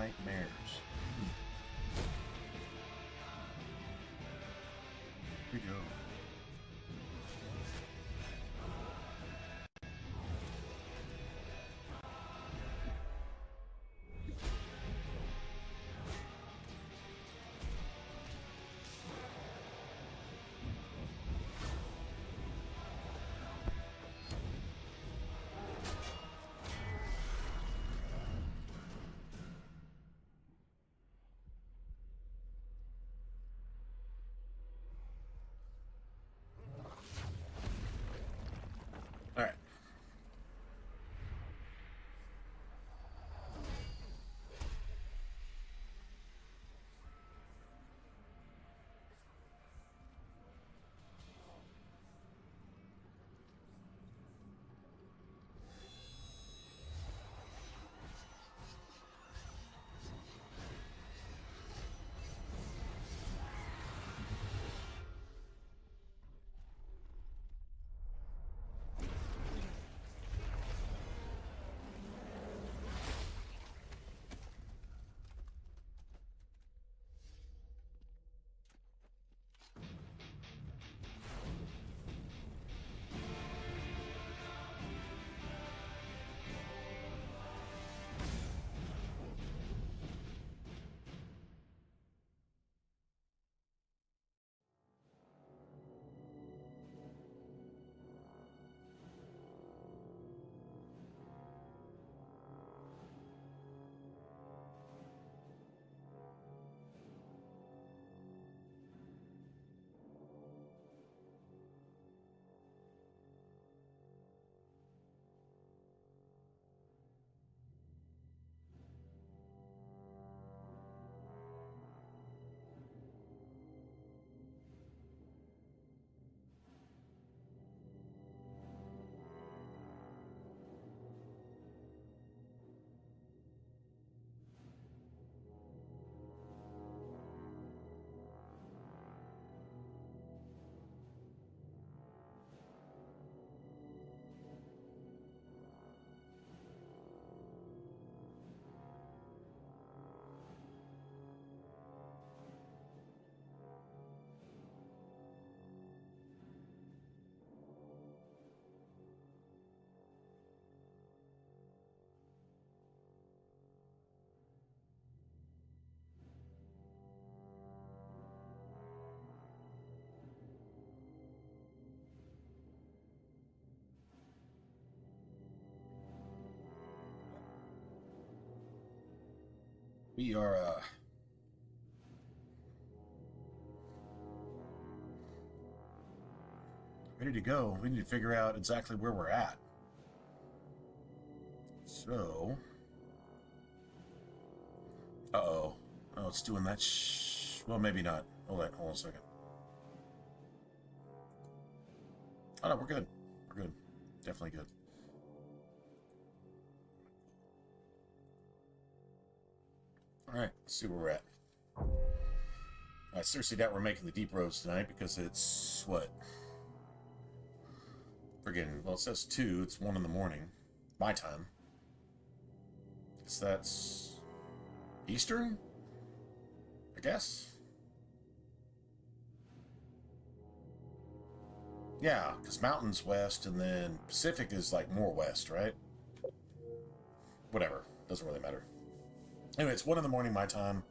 nightmares. Here we go. All right. We are ready to go. We need to figure out exactly where we're at. So, uh-oh. Oh, it's doing that well, maybe not. Hold on a second. Oh, no, we're good. We're good. Definitely good. Alright, let's see where we're at. I seriously doubt we're making the deep roads tonight because it's, what? Friggin', well, it says 2. It's 1 in the morning. My time. Guess that's Eastern? I guess? Yeah, because Mountain's west and then Pacific is like more west, right? Whatever. Doesn't really matter. Anyway, it's 1 in the morning my time.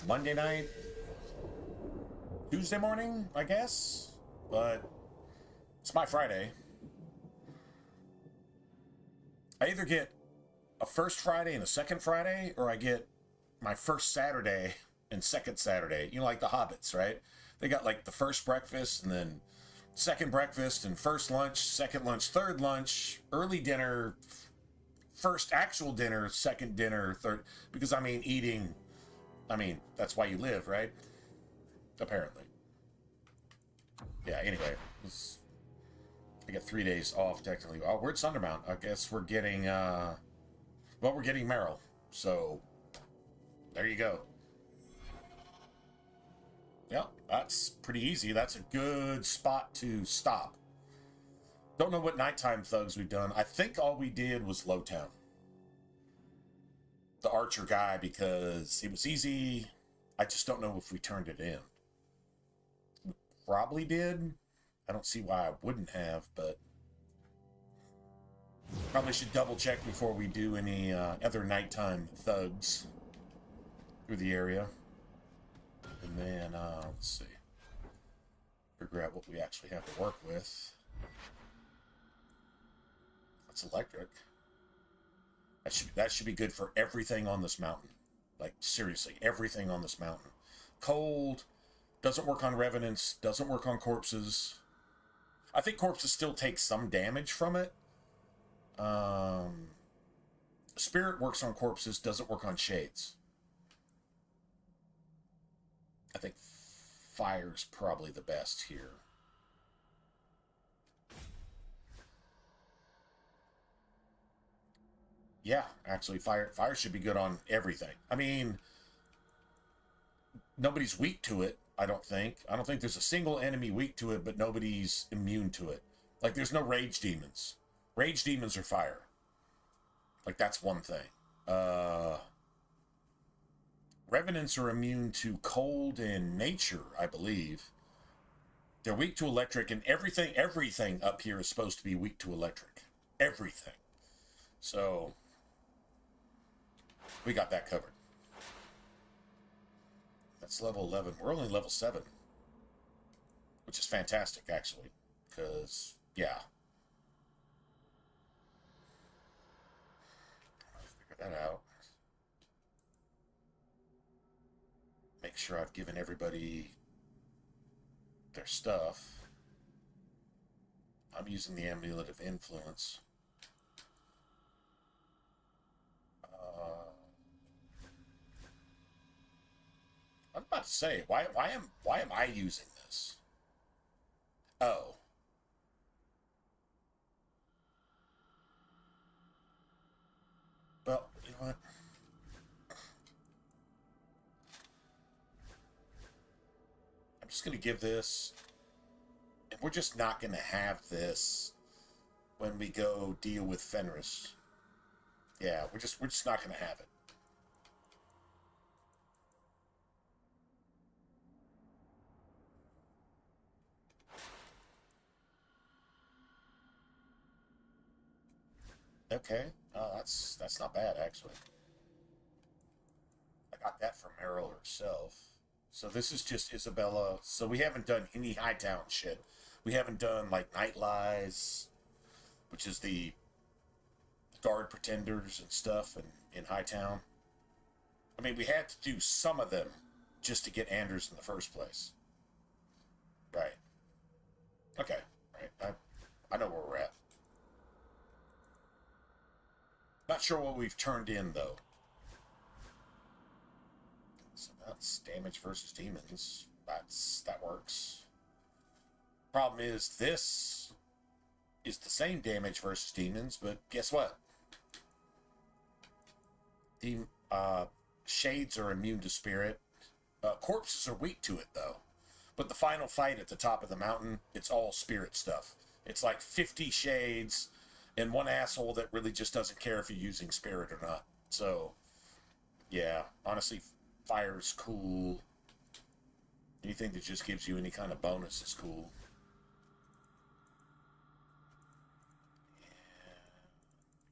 Monday night, Tuesday morning, I guess. But it's my Friday. I either get a first Friday and a second Friday, or I get my first Saturday and second Saturday. You know, like the Hobbits, right? They got like the first breakfast and then second breakfast and first lunch, second lunch, third lunch, early dinner, first actual dinner, second dinner, third. Because, I mean, eating, I mean, that's why you live, right? Apparently. Yeah, anyway. I get 3 days off, technically. Oh, we're at Sundermount. I guess we're getting, well, we're getting Merrill. So, there you go. Yeah, that's pretty easy. That's a good spot to stop. Don't know what nighttime thugs we've done. I think all we did was Lowtown. the archer guy because it was easy. I just don't know if we turned it in. We probably did. I don't see why I wouldn't have, but probably should double check before we do any other nighttime thugs through the area. And then, let's see. Figure out what we actually have to work with. That's electric. That should be good for everything on this mountain. Like, seriously, everything on this mountain. Cold, doesn't work on revenants, doesn't work on corpses. I think corpses still take some damage from it. Spirit works on corpses, doesn't work on shades. I think fire's probably the best here. Yeah, actually, fire should be good on everything. I mean, nobody's weak to it, I don't think. I don't think there's a single enemy weak to it, but nobody's immune to it. Like, there's no rage demons. Rage demons are fire. Like, that's one thing. Revenants are immune to cold and nature, I believe. They're weak to electric, and everything up here is supposed to be weak to electric. Everything. So, we got that covered. That's level 11. We're only level 7. Which is fantastic, actually. Because, yeah. I'll figure that out. Make sure I've given everybody their stuff. I'm using the Amulet of Influence. I was about to say, why am I using this? Oh. Well, you know what? I'm just gonna give this, and we're just not gonna have this when we go deal with Fenris. Yeah, we're just not gonna have it. Okay, that's not bad, actually. I got that from Meryl herself. So this is just Isabella. So we haven't done any Hightown shit. We haven't done, like, Night Lies, which is the guard pretenders and stuff in Hightown. I mean, we had to do some of them just to get Anders in the first place. Right. Okay. Right. I know where we're at. Not sure what we've turned in, though. So that's damage versus demons. That works. Problem is, this is the same damage versus demons, but guess what? The shades are immune to spirit. Corpses are weak to it, though. But the final fight at the top of the mountain, it's all spirit stuff. It's like 50 shades and one asshole that really just doesn't care if you're using spirit or not. So, yeah, honestly, fire's cool. Anything that just gives you any kind of bonus is cool. Yeah,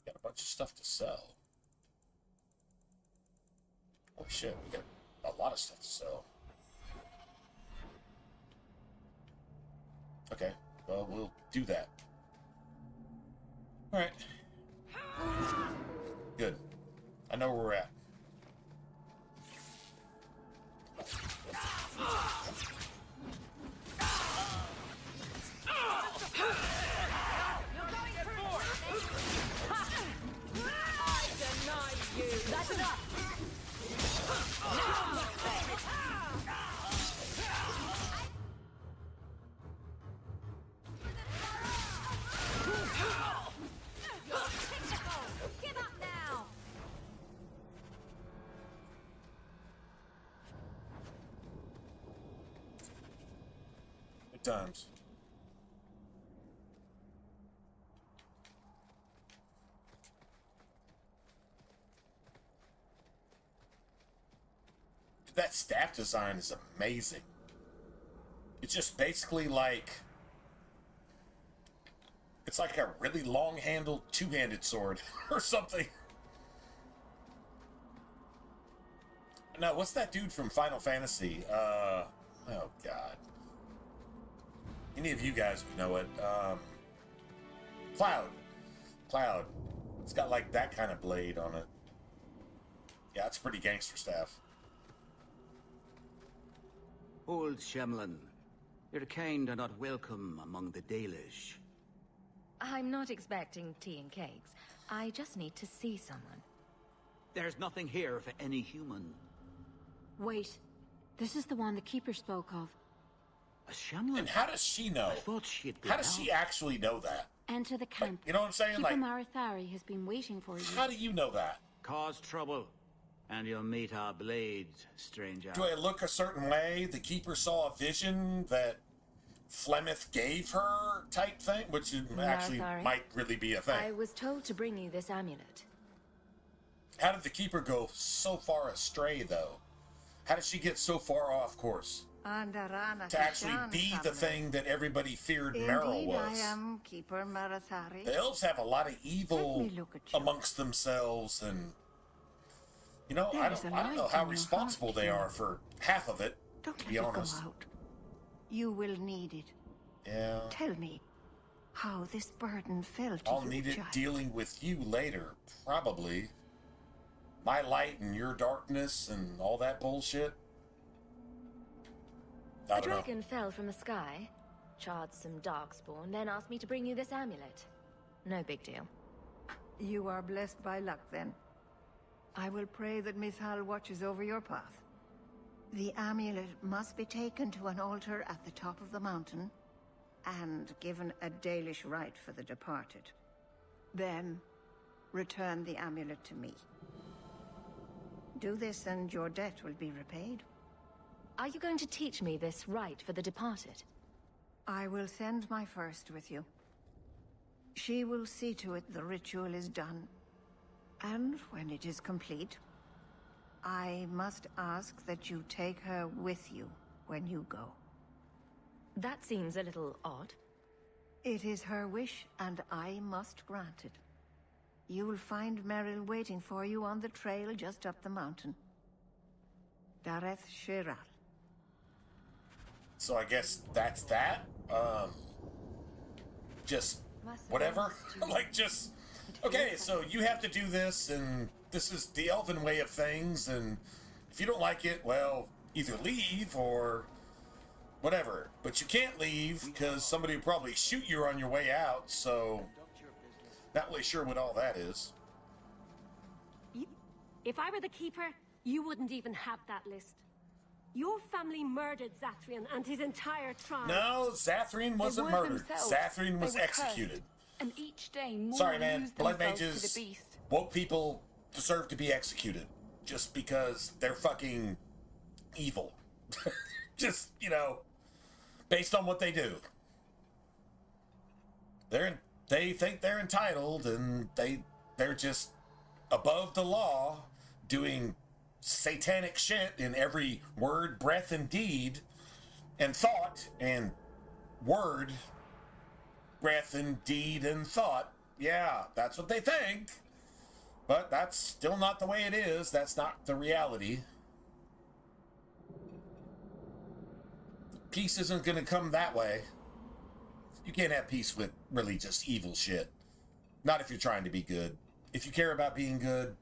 got a bunch of stuff to sell. Holy shit, we got a lot of stuff to sell. Okay, well, we'll do that. Alright. Good. I know where we're at. That's enough! Give up now! Good times. staff design is amazing. It's just basically like... It's like a really long-handled, two-handed sword or something. No, what's that dude from Final Fantasy? Oh, God. Any of you guys would know it. Cloud. Cloud. It's got, like, that kind of blade on it. Yeah, it's pretty gangster staff. Old Shemlin, your kind are not welcome among the Dalish. I'm not expecting tea and cakes. I just need to see someone. There's nothing here for any human. Wait, this is the one the Keeper spoke of. A Shemlin? And how does she know? I thought she'd been How does she actually know that? Enter the camp. You know what I'm saying? Keeper Like, Marathari has been waiting for you. how do you know that? Cause trouble, and you'll meet our blades, stranger. Do I look a certain way? The Keeper saw a vision that Flemeth gave her type thing? Which actually Marathari. might really be a I thing. was told to bring you this amulet. How did the Keeper go so far astray, though? How did she get so far off course? To actually be the thing that everybody feared Meryl was. I am Keeper Marathari. The elves have a lot of evil Let me look at you. amongst themselves, and you know, I There's don't a know light how in your responsible heart, they Keeper. are for half of it. Don't To let be it honest, go out. You will need it. yeah, Tell me how this burden fell to I'll you, need it child. dealing with you later, probably. My light and your darkness and all that bullshit. I A don't know. dragon fell from the sky, charred some darkspawn, then asked me to bring you this amulet. No big deal. You are blessed by luck, then. I will pray that Mithal watches over your path. The amulet must be taken to an altar at the top of the mountain and given a Dalish rite for the departed. Then, return the amulet to me. Do this and your debt will be repaid. Are you going to teach me this rite for the departed? I will send my first with you. She will see to it the ritual is done. And when it is complete, I must ask that you take her with you when you go. That seems a little odd. It is her wish, and I must grant it. You will find Meryl waiting for you on the trail just up the mountain. Dareth Shiral. So I guess that's that. Just whatever. Like, just okay. So you have to do this, and this is the elven way of things. And if you don't like it, well, either leave or whatever. But you can't leave because somebody will probably shoot you on your way out. So not really sure what all that is. If I were the Keeper, you wouldn't even have that list. Your family murdered Zathrian and his entire tribe. No, Zathrian wasn't were murdered. themselves. Zathrian was They were executed. cursed, and each day more Sorry, man. lose Blood themselves mages, to the beast. woke people deserve to be executed just because they're fucking evil. Just, you know, based on what they do. They think they're entitled, and they're just above the law, doing satanic shit in every word, breath, and deed, and thought, and word, breath, and deed, and thought. Yeah, that's what they think. But that's still not the way it is. That's not the reality. Peace isn't going to come that way. You can't have peace with really just evil shit. Not if you're trying to be good. If you care about being good,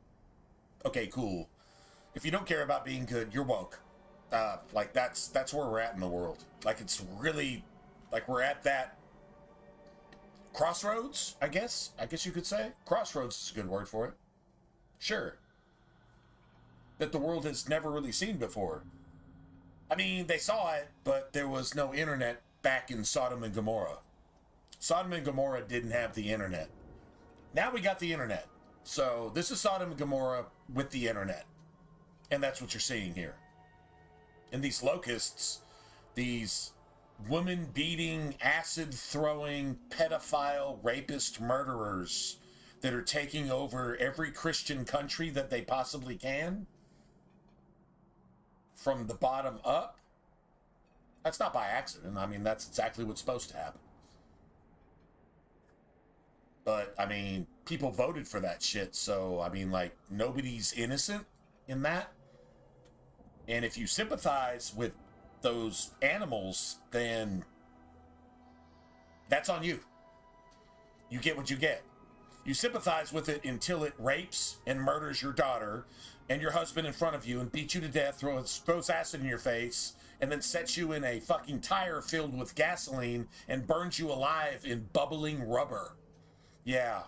okay, cool. If you don't care about being good, you're woke. Like, that's where we're at in the world. Like, it's really, like, we're at that crossroads, I guess you could say. Crossroads is a good word for it. Sure. That the world has never really seen before. I mean, they saw it, but there was no internet back in Sodom and Gomorrah. Sodom and Gomorrah didn't have the internet. Now we got the internet. So this is Sodom and Gomorrah with the internet. And that's what you're seeing here. And these locusts, these woman-beating, acid-throwing, pedophile, rapist murderers that are taking over every Christian country that they possibly can. from the bottom up, that's not by accident. I mean, that's exactly what's supposed to happen. But, I mean, people voted for that shit, so, I mean, like, nobody's innocent in that. And if you sympathize with those animals, then that's on you. You get what you get. You sympathize with it until it rapes and murders your daughter and your husband in front of you and beats you to death, throws acid in your face, and then sets you in a fucking tire filled with gasoline and burns you alive in bubbling rubber. Yeah.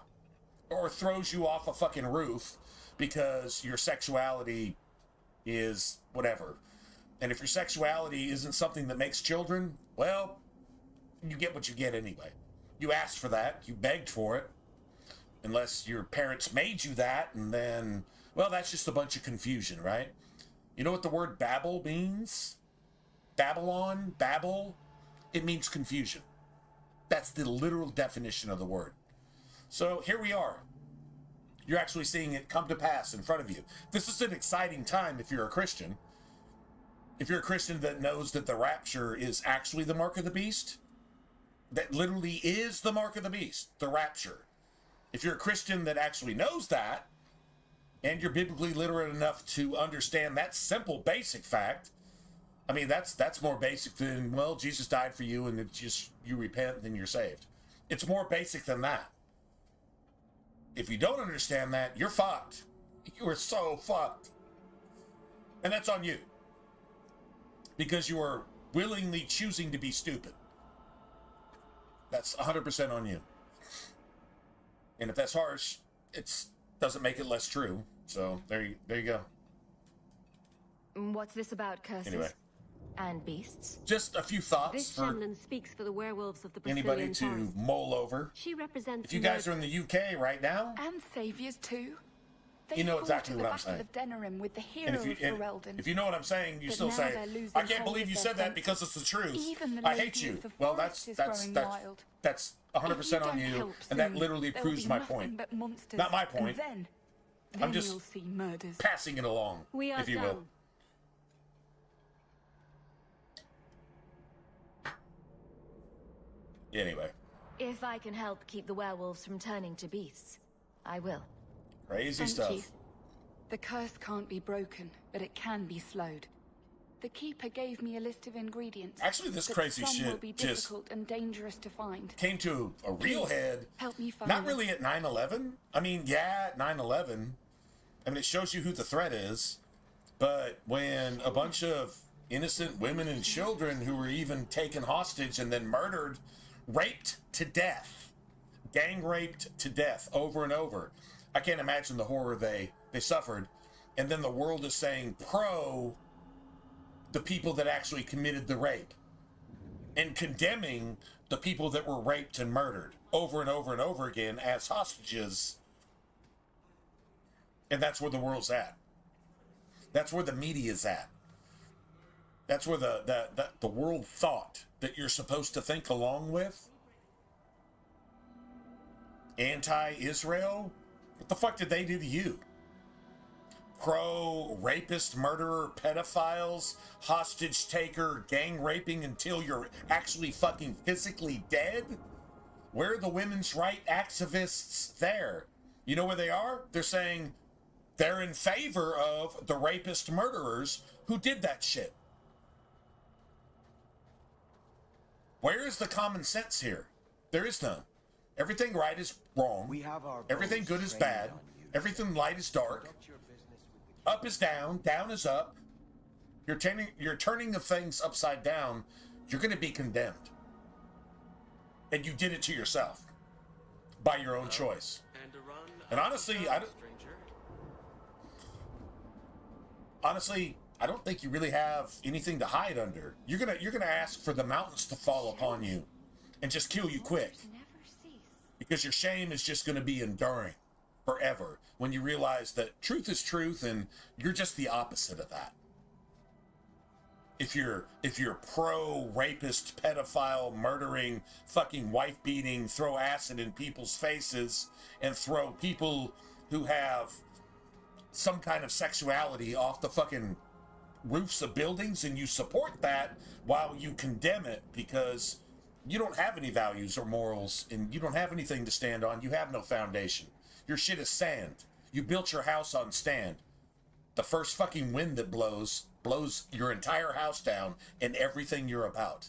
Or throws you off a fucking roof because your sexuality is whatever. And if your sexuality isn't something that makes children, well, you get what you get anyway. You asked for that. You begged for it. Unless your parents made you that, and then, well, that's just a bunch of confusion, right? You know what the word Babel means? Babylon, Babel, it means confusion. That's the literal definition of the word. So here we are. You're actually seeing it come to pass in front of you. This is an exciting time if you're a Christian. If you're a Christian that knows that the rapture is actually the mark of the beast, that literally is the mark of the beast, the rapture. If you're a Christian that actually knows that, and you're biblically literate enough to understand that simple, basic fact, I mean, that's more basic than, well, Jesus died for you and it's just, you repent and then you're saved. It's more basic than that. If you don't understand that, you're fucked. You are so fucked. And that's on you. Because you are willingly choosing to be stupid. That's 100% on you. And if that's harsh, it doesn't make it less true. So there you go. What's this about curses? Anyway. And beasts? Just a few thoughts This for Shamlin speaks for the werewolves of the anybody Brazilian to forest. mull over. She represents If you guys are in the UK right now, And saviors too. They you know fought exactly at the what I'm Battle saying. of Denerim with the and hero of Ferelden. if you know what I'm saying, you But still now say, they're losing I can't hold believe of you their said that senses. because it's the truth. Even the I hate lady you. of the Well, forest is that's growing wild. that's If 100% you on don't you, help and that soon, literally there will proves be my nothing point. but monsters. Not my point. And then I'm just you'll see murders. passing it along, We are if you done. will. Anyway, If I can help keep the werewolves from turning to beasts, I will. crazy Thank stuff. you. The curse can't be broken, but it can be slowed. The Keeper gave me a list of ingredients. Actually, this but crazy some will shit be just difficult and dangerous to find. Came to a real Please, head. help me find Not them. really at 9/11. I mean, yeah, at 9/11. I mean, it shows you who the threat is. But when a bunch of innocent women and children who were even taken hostage and then murdered, raped to death, gang raped to death over and over, I can't imagine the horror they suffered. And then the world is saying pro the people that actually committed the rape and condemning the people that were raped and murdered over and over and over again as hostages. And that's where the world's at. That's where the media's at. That's where the world thought that you're supposed to think along with. Anti-Israel? What the fuck did they do to you? Pro-rapist, murderer, pedophiles, hostage taker, gang raping until you're actually fucking physically dead? Where are the women's rights activists there? You know where they are? They're saying they're in favor of the rapist murderers who did that shit. Where is the common sense here? There is none. Everything right is wrong. Everything good is bad. Everything light is dark. Up is down. Down is up. You're turning the things upside down. You're going to be condemned. And you did it to yourself by your own choice. And honestly, I don't think you really have anything to hide under. You're gonna ask for the mountains to fall upon you and just kill you quick. Because your shame is just gonna be enduring forever when you realize that truth is truth and you're just the opposite of that. If you're pro rapist, pedophile, murdering, fucking wife beating, throw acid in people's faces and throw people who have some kind of sexuality off the fucking roofs of buildings and you support that while you condemn it because you don't have any values or morals and you don't have anything to stand on. You have no foundation. Your shit is sand. You built your house on sand. The first fucking wind that blows your entire house down and everything you're about.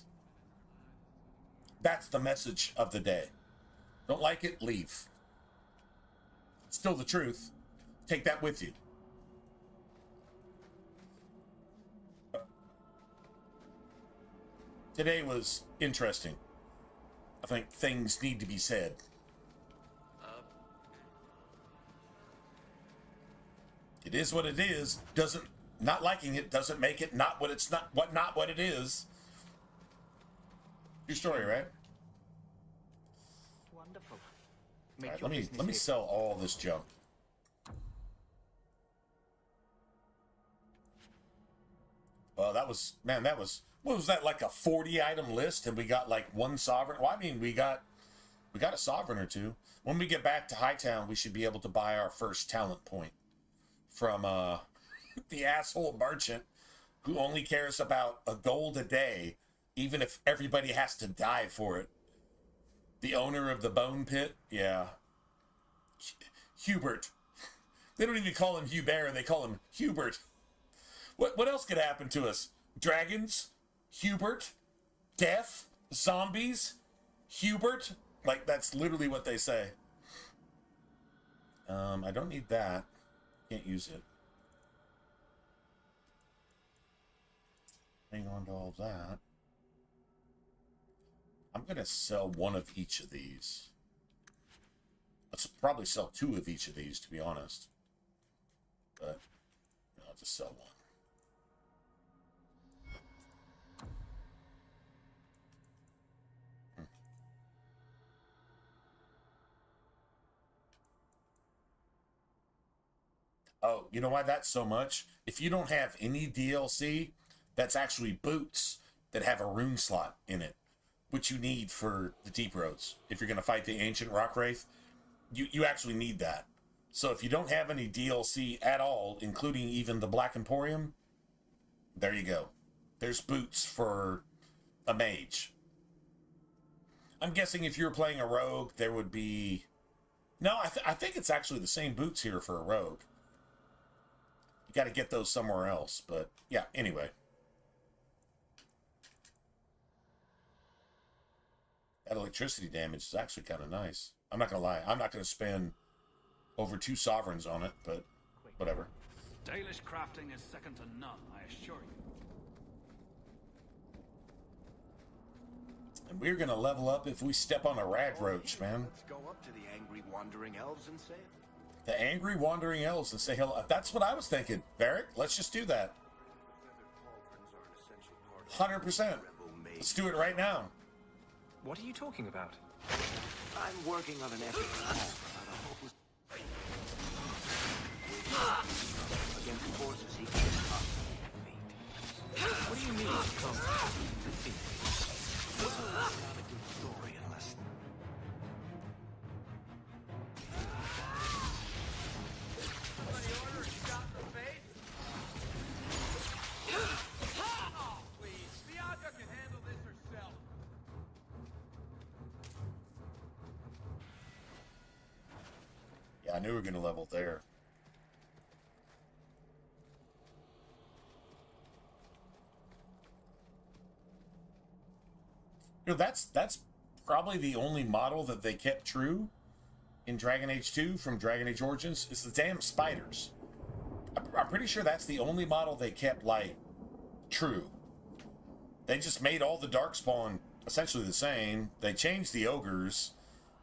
That's the message of the day. Don't like it? Leave. It's still the truth. Take that with you. Today was interesting. I think things need to be said. It is what it is. Not liking it doesn't make it not what it's not what it is. Your story, right? Wonderful. All right, let me sell all this junk. Well, that was what was that, like a 40 item list and we got like one sovereign? Well, I mean, we got a sovereign or two. When we get back to Hightown, we should be able to buy our first talent point from the asshole merchant who only cares about a gold a day, even if everybody has to die for it. The owner of the bone pit, yeah. Hubert. They don't even call him Hubert, they call him Hubert. What else could happen to us? Dragons? Hubert? Death? Zombies? Hubert? Like, that's literally what they say. I don't need that. Can't use it. Hang on to all that. I'm going to sell one of each of these. Let's probably sell two of each of these, to be honest. But I'll just sell one. Oh, you know why that's so much? If you don't have any DLC, that's actually boots that have a rune slot in it, which you need for the Deep Roads. If you're going to fight the Ancient Rock Wraith, you actually need that. So if you don't have any DLC at all, including even the Black Emporium, there you go. There's boots for a mage. I'm guessing if you're playing a rogue, there would be... No, I think it's actually the same boots here for a rogue. You got to get those somewhere else, but yeah, anyway. That electricity damage is actually kind of nice. I'm not going to lie. I'm not going to spend over 2 sovereigns on it, but whatever. Dalish crafting is second to none, I assure you. And we're going to level up if we step on a rad roach, man. Let's go up to the angry wandering elves and say it. The angry wandering elves and say hello. That's what I was thinking. Varric, let's just do that. 100%. Let's do it right now. What are you talking about? I'm working on an epic poem about a hopeless against forces he can't defeat. What do you mean, can't defeat? What's not a good story unless... Yeah, I knew we were going to level there. You know, that's probably the only model that they kept true in Dragon Age 2 from Dragon Age Origins is the damn spiders. I'm pretty sure that's the only model they kept, like, true. They just made all the Darkspawn essentially the same. They changed the ogres.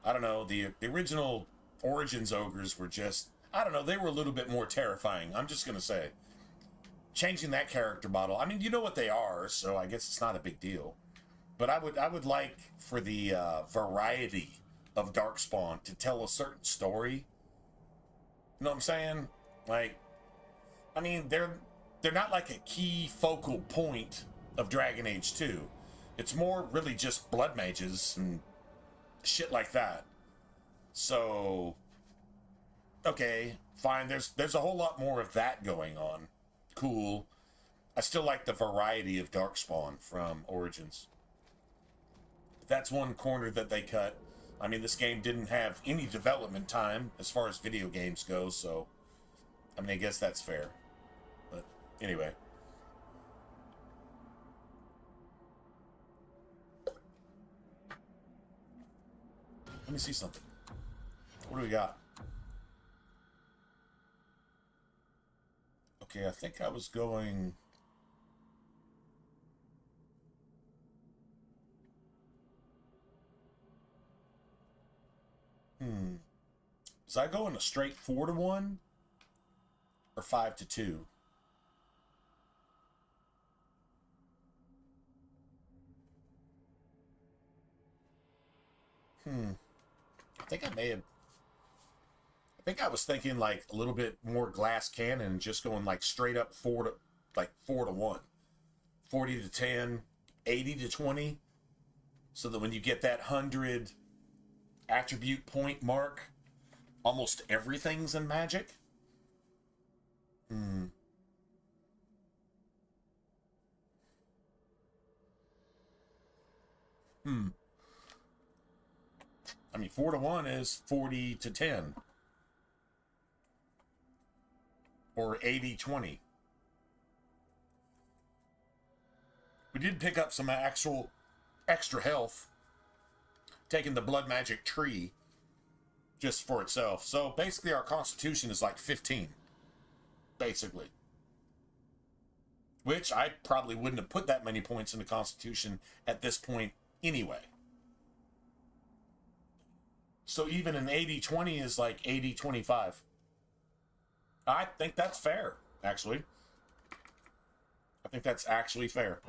I don't know, the original Origins ogres were just, I don't know, they were a little bit more terrifying. I'm just going to say. Changing that character model, I mean, you know what they are, so I guess it's not a big deal. But I would like for the variety of Darkspawn to tell a certain story. You know what I'm saying? Like, I mean, they're not like a key focal point of Dragon Age 2. It's more really just blood mages and shit like that. So, okay, fine. There's a whole lot more of that going on. Cool. I still like the variety of Darkspawn from Origins. That's one corner that they cut. I mean, this game didn't have any development time as far as video games go, so I mean, I guess that's fair. But anyway. Let me see something. What do we got? Okay, I think I was going... Was I going a straight 4-to-1 or 5-to-2? I think I may have... I think I was thinking like a little bit more glass cannon and just going like straight up 4-to-1. 40-to-10, 80-to-20. So that when you get that 100 attribute point mark, almost everything's in Magic. I mean, 4-to-1 is 40-to-10. Or 80-20. We did pick up some actual extra health, taking the blood magic tree just for itself. So basically our constitution is like 15. Basically. Which I probably wouldn't have put that many points into constitution at this point anyway. So even an 80-20 is like 80-25. I think that's fair, actually. I think that's actually fair.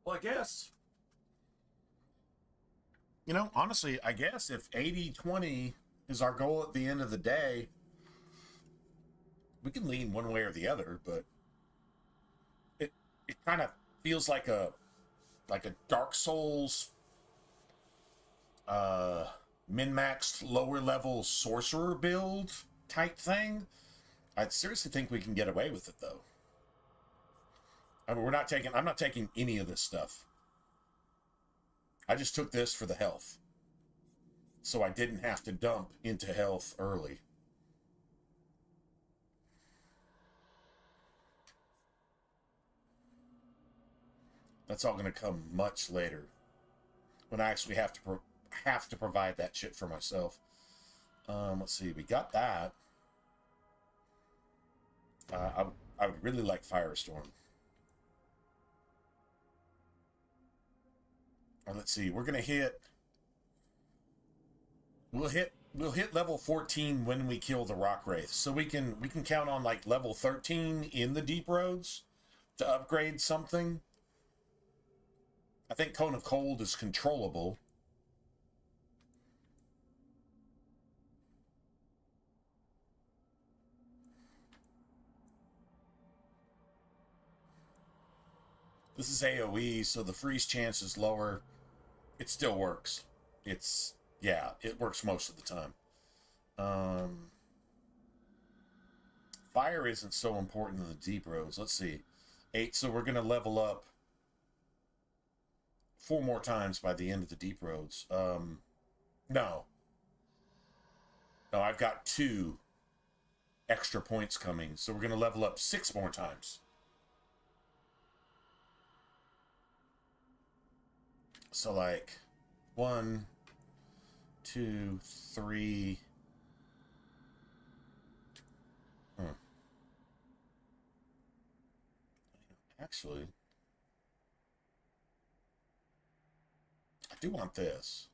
Well, I guess, you know, honestly, I guess if 80-20 is our goal at the end of the day, we can lean one way or the other, but it kind of feels like a Dark Souls min-maxed lower level sorcerer build type thing. I seriously think we can get away with it though. I mean, I'm not taking any of this stuff. I just took this for the health. So I didn't have to dump into health early. That's all going to come much later. When I actually have to have to provide that shit for myself. Let's see, we got that. I would really like Firestorm. Let's see, we're gonna hit. We'll hit level 14 when we kill the Rock Wraith, so we can count on like level 13 in the Deep Roads to upgrade something. I think Cone of Cold is controllable. This is AoE, so the freeze chance is lower. It still works. Yeah, it works most of the time. Fire isn't so important in the Deep Roads. Let's see. 8, so we're going to level up 4 more times by the end of the Deep Roads. No, I've got 2 extra points coming, so we're going to level up 6 more times. So like 1, 2, 3. Actually, I do want this.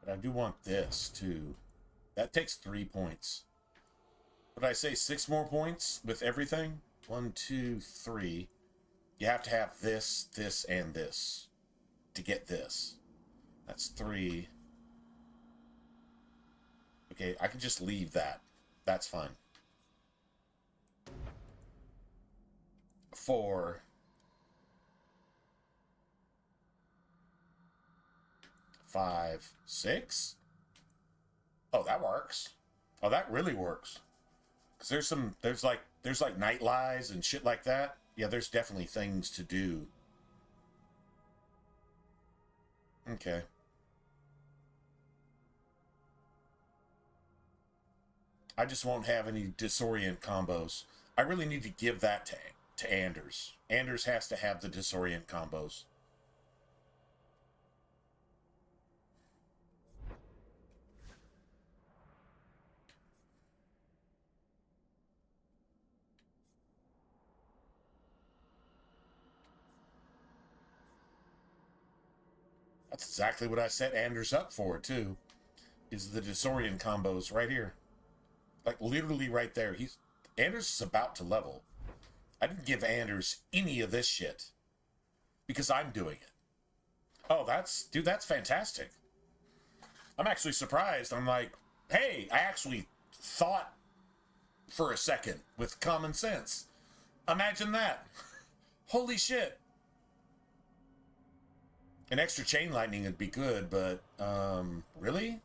But I do want this too. That takes 3 points. Would I say 6 more points with everything? 1, 2, 3. You have to have this, this, and this to get this. That's 3. Okay, I can just leave that. That's fine. 4. 5, 6. Oh, that works. Oh, that really works. Because there's like night lies and shit like that. Yeah, there's definitely things to do. Okay. I just won't have any disorient combos. I really need to give that to Anders. Anders has to have the disorient combos. That's exactly what I set Anders up for, too. Is the disorient combos right here. Like, literally right there. Anders is about to level. I didn't give Anders any of this shit. Because I'm doing it. Oh, that's fantastic. I'm actually surprised. I'm like, hey, I actually thought for a second with common sense. Imagine that. Holy shit. An extra chain lightning would be good, but, really?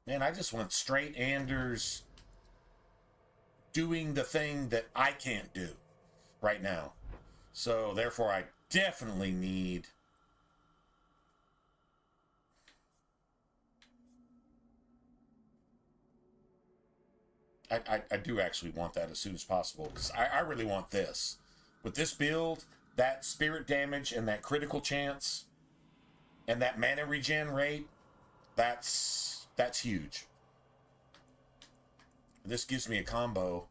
Man, I just want straight Anders doing the thing that I can't do right now. So, therefore, I definitely need... I do actually want that as soon as possible, because I really want this. With this build, that spirit damage and that critical chance and that mana regen rate, that's huge. This gives me a combo,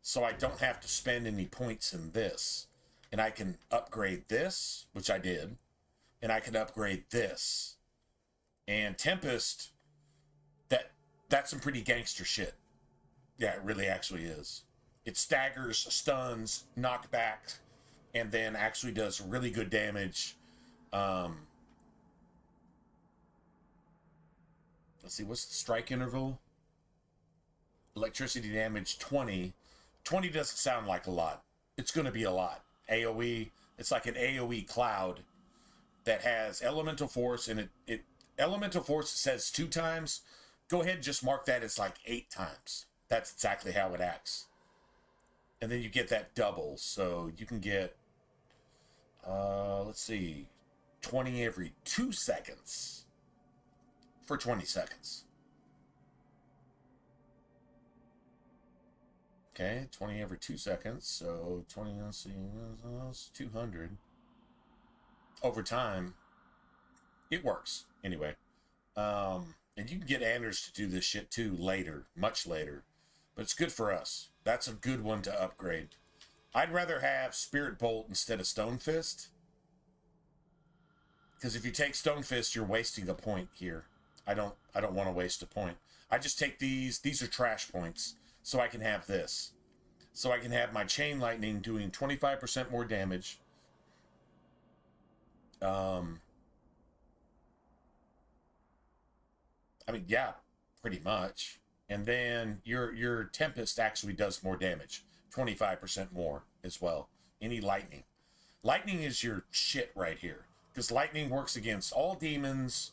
so I don't have to spend any points in this. And I can upgrade this, which I did, and I can upgrade this. And Tempest, that's some pretty gangster shit. Yeah, it really actually is. It staggers, stuns, knockback, and then actually does really good damage. Let's see, what's the strike interval? Electricity damage 20. 20 doesn't sound like a lot. It's going to be a lot. AoE, it's like an AoE cloud that has elemental force, and it elemental force says 2 times. Go ahead and just mark that as like 8 times. That's exactly how it acts. And then you get that double, so you can get, let's see, 20 every 2 seconds for 20 seconds. Okay, 20 every 2 seconds, so 20, let's see, that's 200. Over time, it works, anyway. And you can get Anders to do this shit too later, much later. But it's good for us. That's a good one to upgrade. I'd rather have Spirit Bolt instead of Stone Fist. Because if you take Stone Fist, you're wasting a point here. I don't want to waste a point. I just take these. These are trash points. So I can have this. So I can have my Chain Lightning doing 25% more damage. I mean, yeah, pretty much. And then your Tempest actually does more damage. 25% more as well. Any Lightning. Lightning is your shit right here. Because Lightning works against all demons.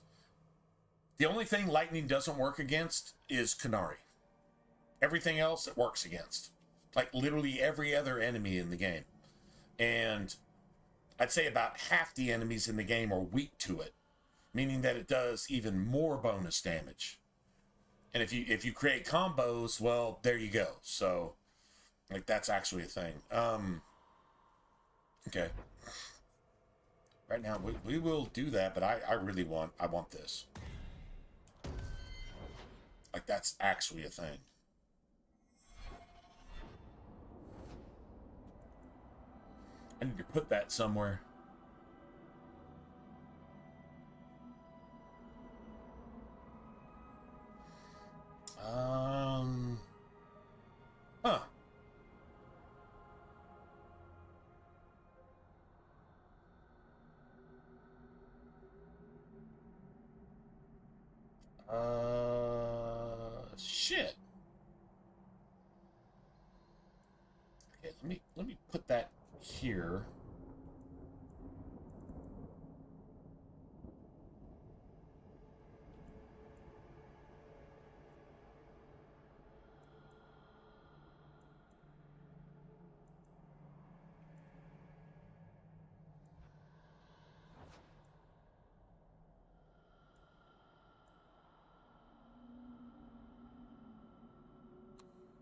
The only thing Lightning doesn't work against is Kunari. Everything else it works against. Like literally every other enemy in the game. And I'd say about half the enemies in the game are weak to it. Meaning that it does even more bonus damage. And if you create combos, well, there you go. So, like, that's actually a thing. Okay. Right now, we will do that, but I really want this. Like, that's actually a thing. I need to put that somewhere. Huh. Shit. Okay, let me put that here.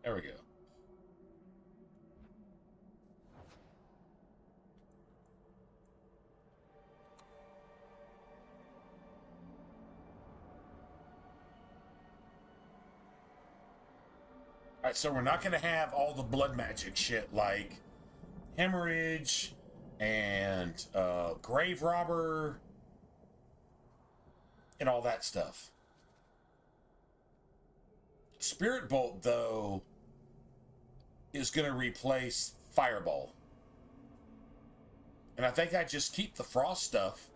There we go. Alright, so we're not going to have all the blood magic shit like Hemorrhage and Grave Robber and all that stuff. Spirit Bolt, though, is going to replace Fireball. And I think I just keep the Frost stuff.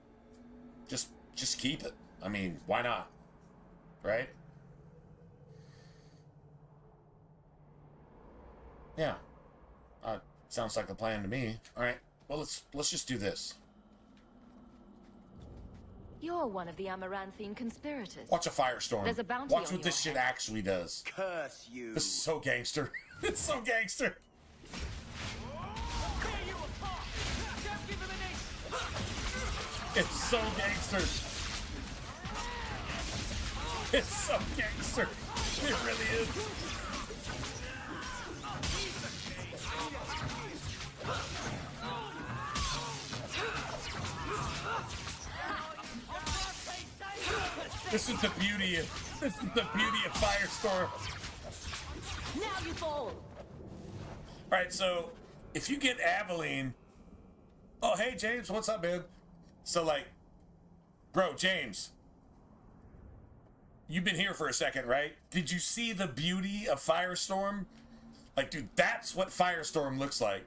Just keep it. I mean, why not? Right? Yeah. Sounds like a plan to me. All right. Well, let's just do this. You're one of the Amaranthine conspirators. Watch a firestorm. There's a bounty Watch on what this your shit head. actually does. Curse you. This is so gangster. It's so gangster. It's so gangster. It's so gangster. It really is. This is the beauty of Firestorm. Now you fall. Alright, so if you get Aveline. Oh, hey James, what's up, man? So like, bro, James, you've been here for a second, right? Did you see the beauty of Firestorm? Like, dude, that's what Firestorm looks like.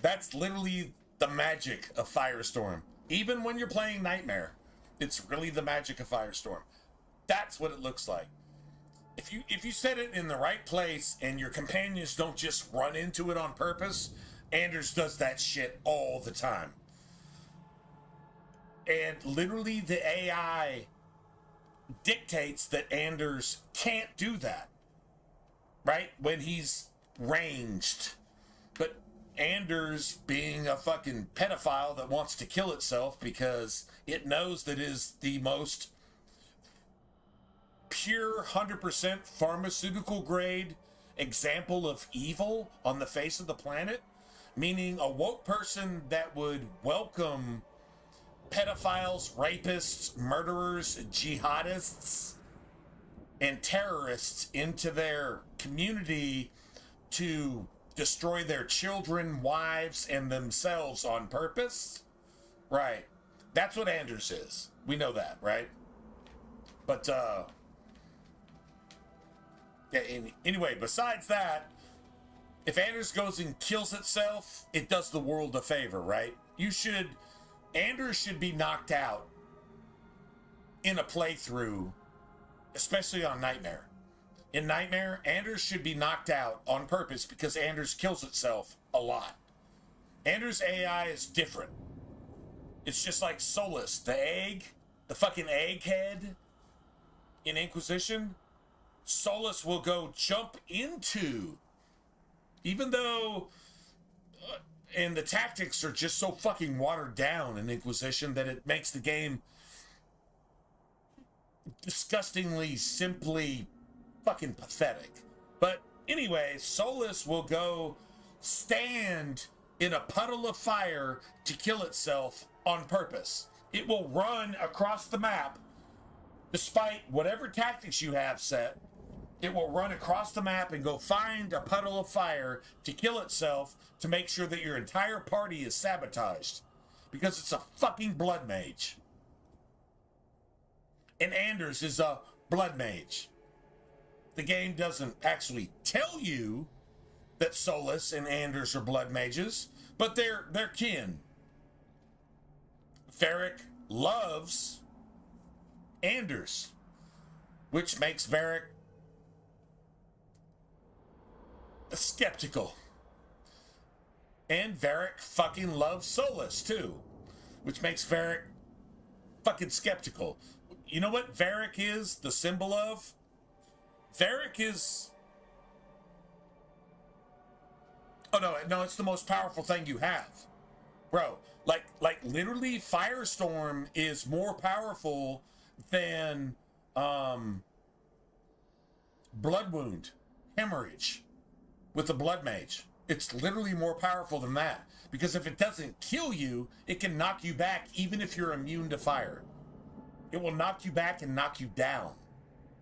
That's literally the magic of Firestorm. Even when you're playing Nightmare, it's really the magic of Firestorm. That's what it looks like. If you set it in the right place and your companions don't just run into it on purpose, Anders does that shit all the time. And literally the AI dictates that Anders can't do that. Right? When he's ranged. But Anders, being a fucking pedophile that wants to kill itself because it knows that it is the most pure 100% pharmaceutical grade example of evil on the face of the planet, meaning a woke person that would welcome pedophiles, rapists, murderers, jihadists, and terrorists into their community to destroy their children, wives, and themselves on purpose. Right. That's what Anders is. We know that, right? But, yeah, anyway, besides that, if Anders goes and kills itself, it does the world a favor, right? Anders should be knocked out in a playthrough, especially on Nightmare. In Nightmare, Anders should be knocked out on purpose because Anders kills itself a lot. Anders' AI is different. It's just like Solus, the fucking egghead in Inquisition. Solus will go jump into, even though, and the tactics are just so fucking watered down in Inquisition that it makes the game disgustingly, simply fucking pathetic. But anyway, Solus will go stand in a puddle of fire to kill itself on purpose. It will run across the map, despite whatever tactics you have set. It will run across the map and go find a puddle of fire to kill itself to make sure that your entire party is sabotaged. Because it's a fucking blood mage. And Anders is a blood mage. The game doesn't actually tell you that Solus and Anders are blood mages, but they're kin. Varric loves Anders, which makes Varric skeptical. And Varric fucking loves Solus too, which makes Varric fucking skeptical. You know what Varric is the symbol of? Varric is... Oh no, it's the most powerful thing you have. Bro, like literally Firestorm is more powerful than Blood Wound, Hemorrhage with the Blood Mage. It's literally more powerful than that. Because if it doesn't kill you, it can knock you back even if you're immune to fire. It will knock you back and knock you down,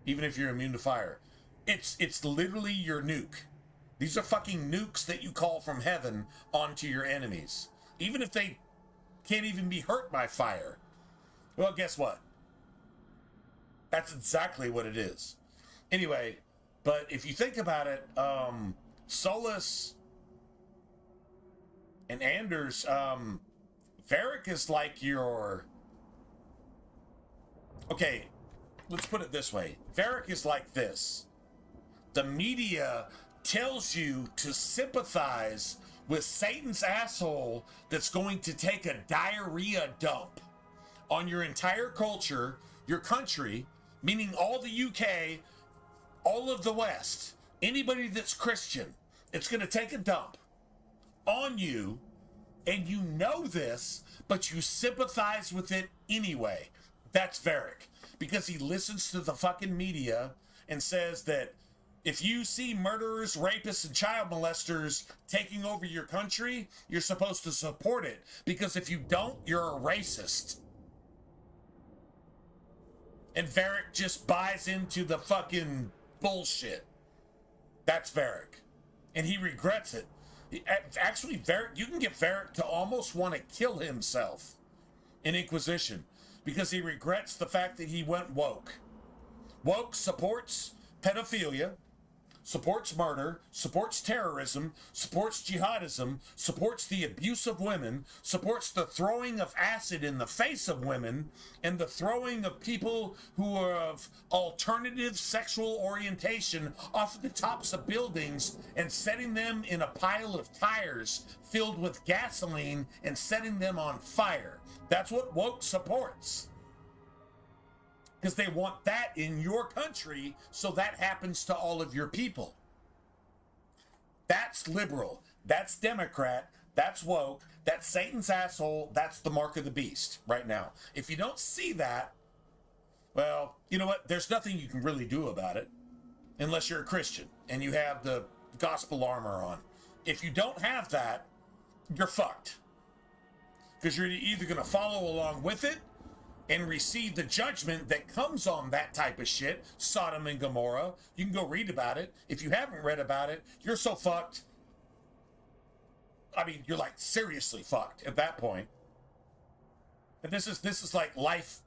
even if you're immune to fire. It's literally your nuke. These are fucking nukes that you call from heaven onto your enemies. Even if they can't even be hurt by fire. Well, guess what? That's exactly what it is. Anyway, but if you think about it, Solus and Anders, Varric is like your... Okay, let's put it this way. Varric is like this. The media tells you to sympathize with Satan's asshole that's going to take a diarrhea dump on your entire culture, your country, meaning all the UK, all of the West, anybody that's Christian. It's going to take a dump on you, and you know this, but you sympathize with it anyway. That's Varric, because he listens to the fucking media and says that if you see murderers, rapists, and child molesters taking over your country, you're supposed to support it, because if you don't, you're a racist. And Varric just buys into the fucking bullshit. That's Varric. And he regrets it. Actually, Varric, you can get Varric to almost want to kill himself in Inquisition, because he regrets the fact that he went woke. Woke supports pedophilia, supports murder, supports terrorism, supports jihadism, supports the abuse of women, supports the throwing of acid in the face of women, and the throwing of people who are of alternative sexual orientation off the tops of buildings and setting them in a pile of tires filled with gasoline and setting them on fire. That's what woke supports. Because they want that in your country, so that happens to all of your people. That's liberal. That's Democrat. That's woke. That's Satan's asshole. That's the mark of the beast right now. If you don't see that, well, you know what? There's nothing you can really do about it unless you're a Christian. and you have the gospel armor on. If you don't have that, you're fucked. Because you're either going to follow along with it and receive the judgment that comes on that type of shit, Sodom and Gomorrah. You can go read about it. If you haven't read about it, you're so fucked. I mean, you're like seriously fucked at that point. And this is like life,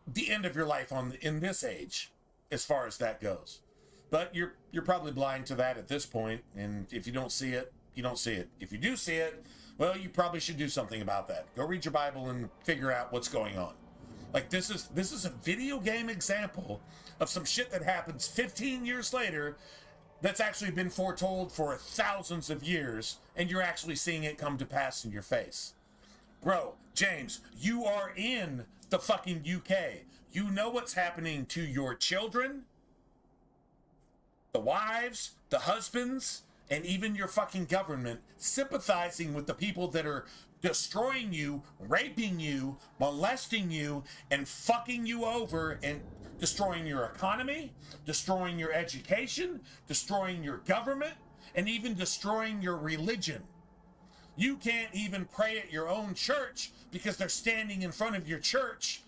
the end of your life in this age, as far as that goes. But you're probably blind to that at this point, and if you don't see it, you don't see it. If you do see it, well, you probably should do something about that. Go read your Bible and figure out what's going on. Like, this is a video game example of some shit that happens 15 years later that's actually been foretold for thousands of years, and you're actually seeing it come to pass in your face. Bro, James, you are in the fucking UK. You know what's happening to your children, the wives, the husbands, and even your fucking government sympathizing with the people that are destroying you, raping you, molesting you, and fucking you over and destroying your economy, destroying your education, destroying your government, and even destroying your religion. You can't even pray at your own church because they're standing in front of your church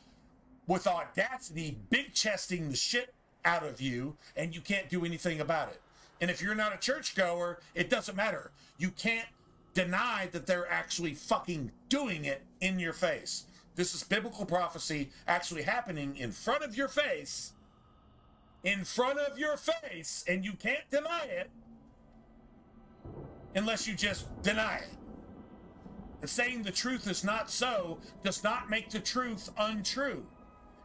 with audacity, big-chesting the shit out of you, and you can't do anything about it. And if you're not a churchgoer, it doesn't matter. You can't deny that they're actually fucking doing it in your face. This is biblical prophecy actually happening in front of your face. In front of your face, and you can't deny it unless you just deny it. And saying the truth is not so does not make the truth untrue.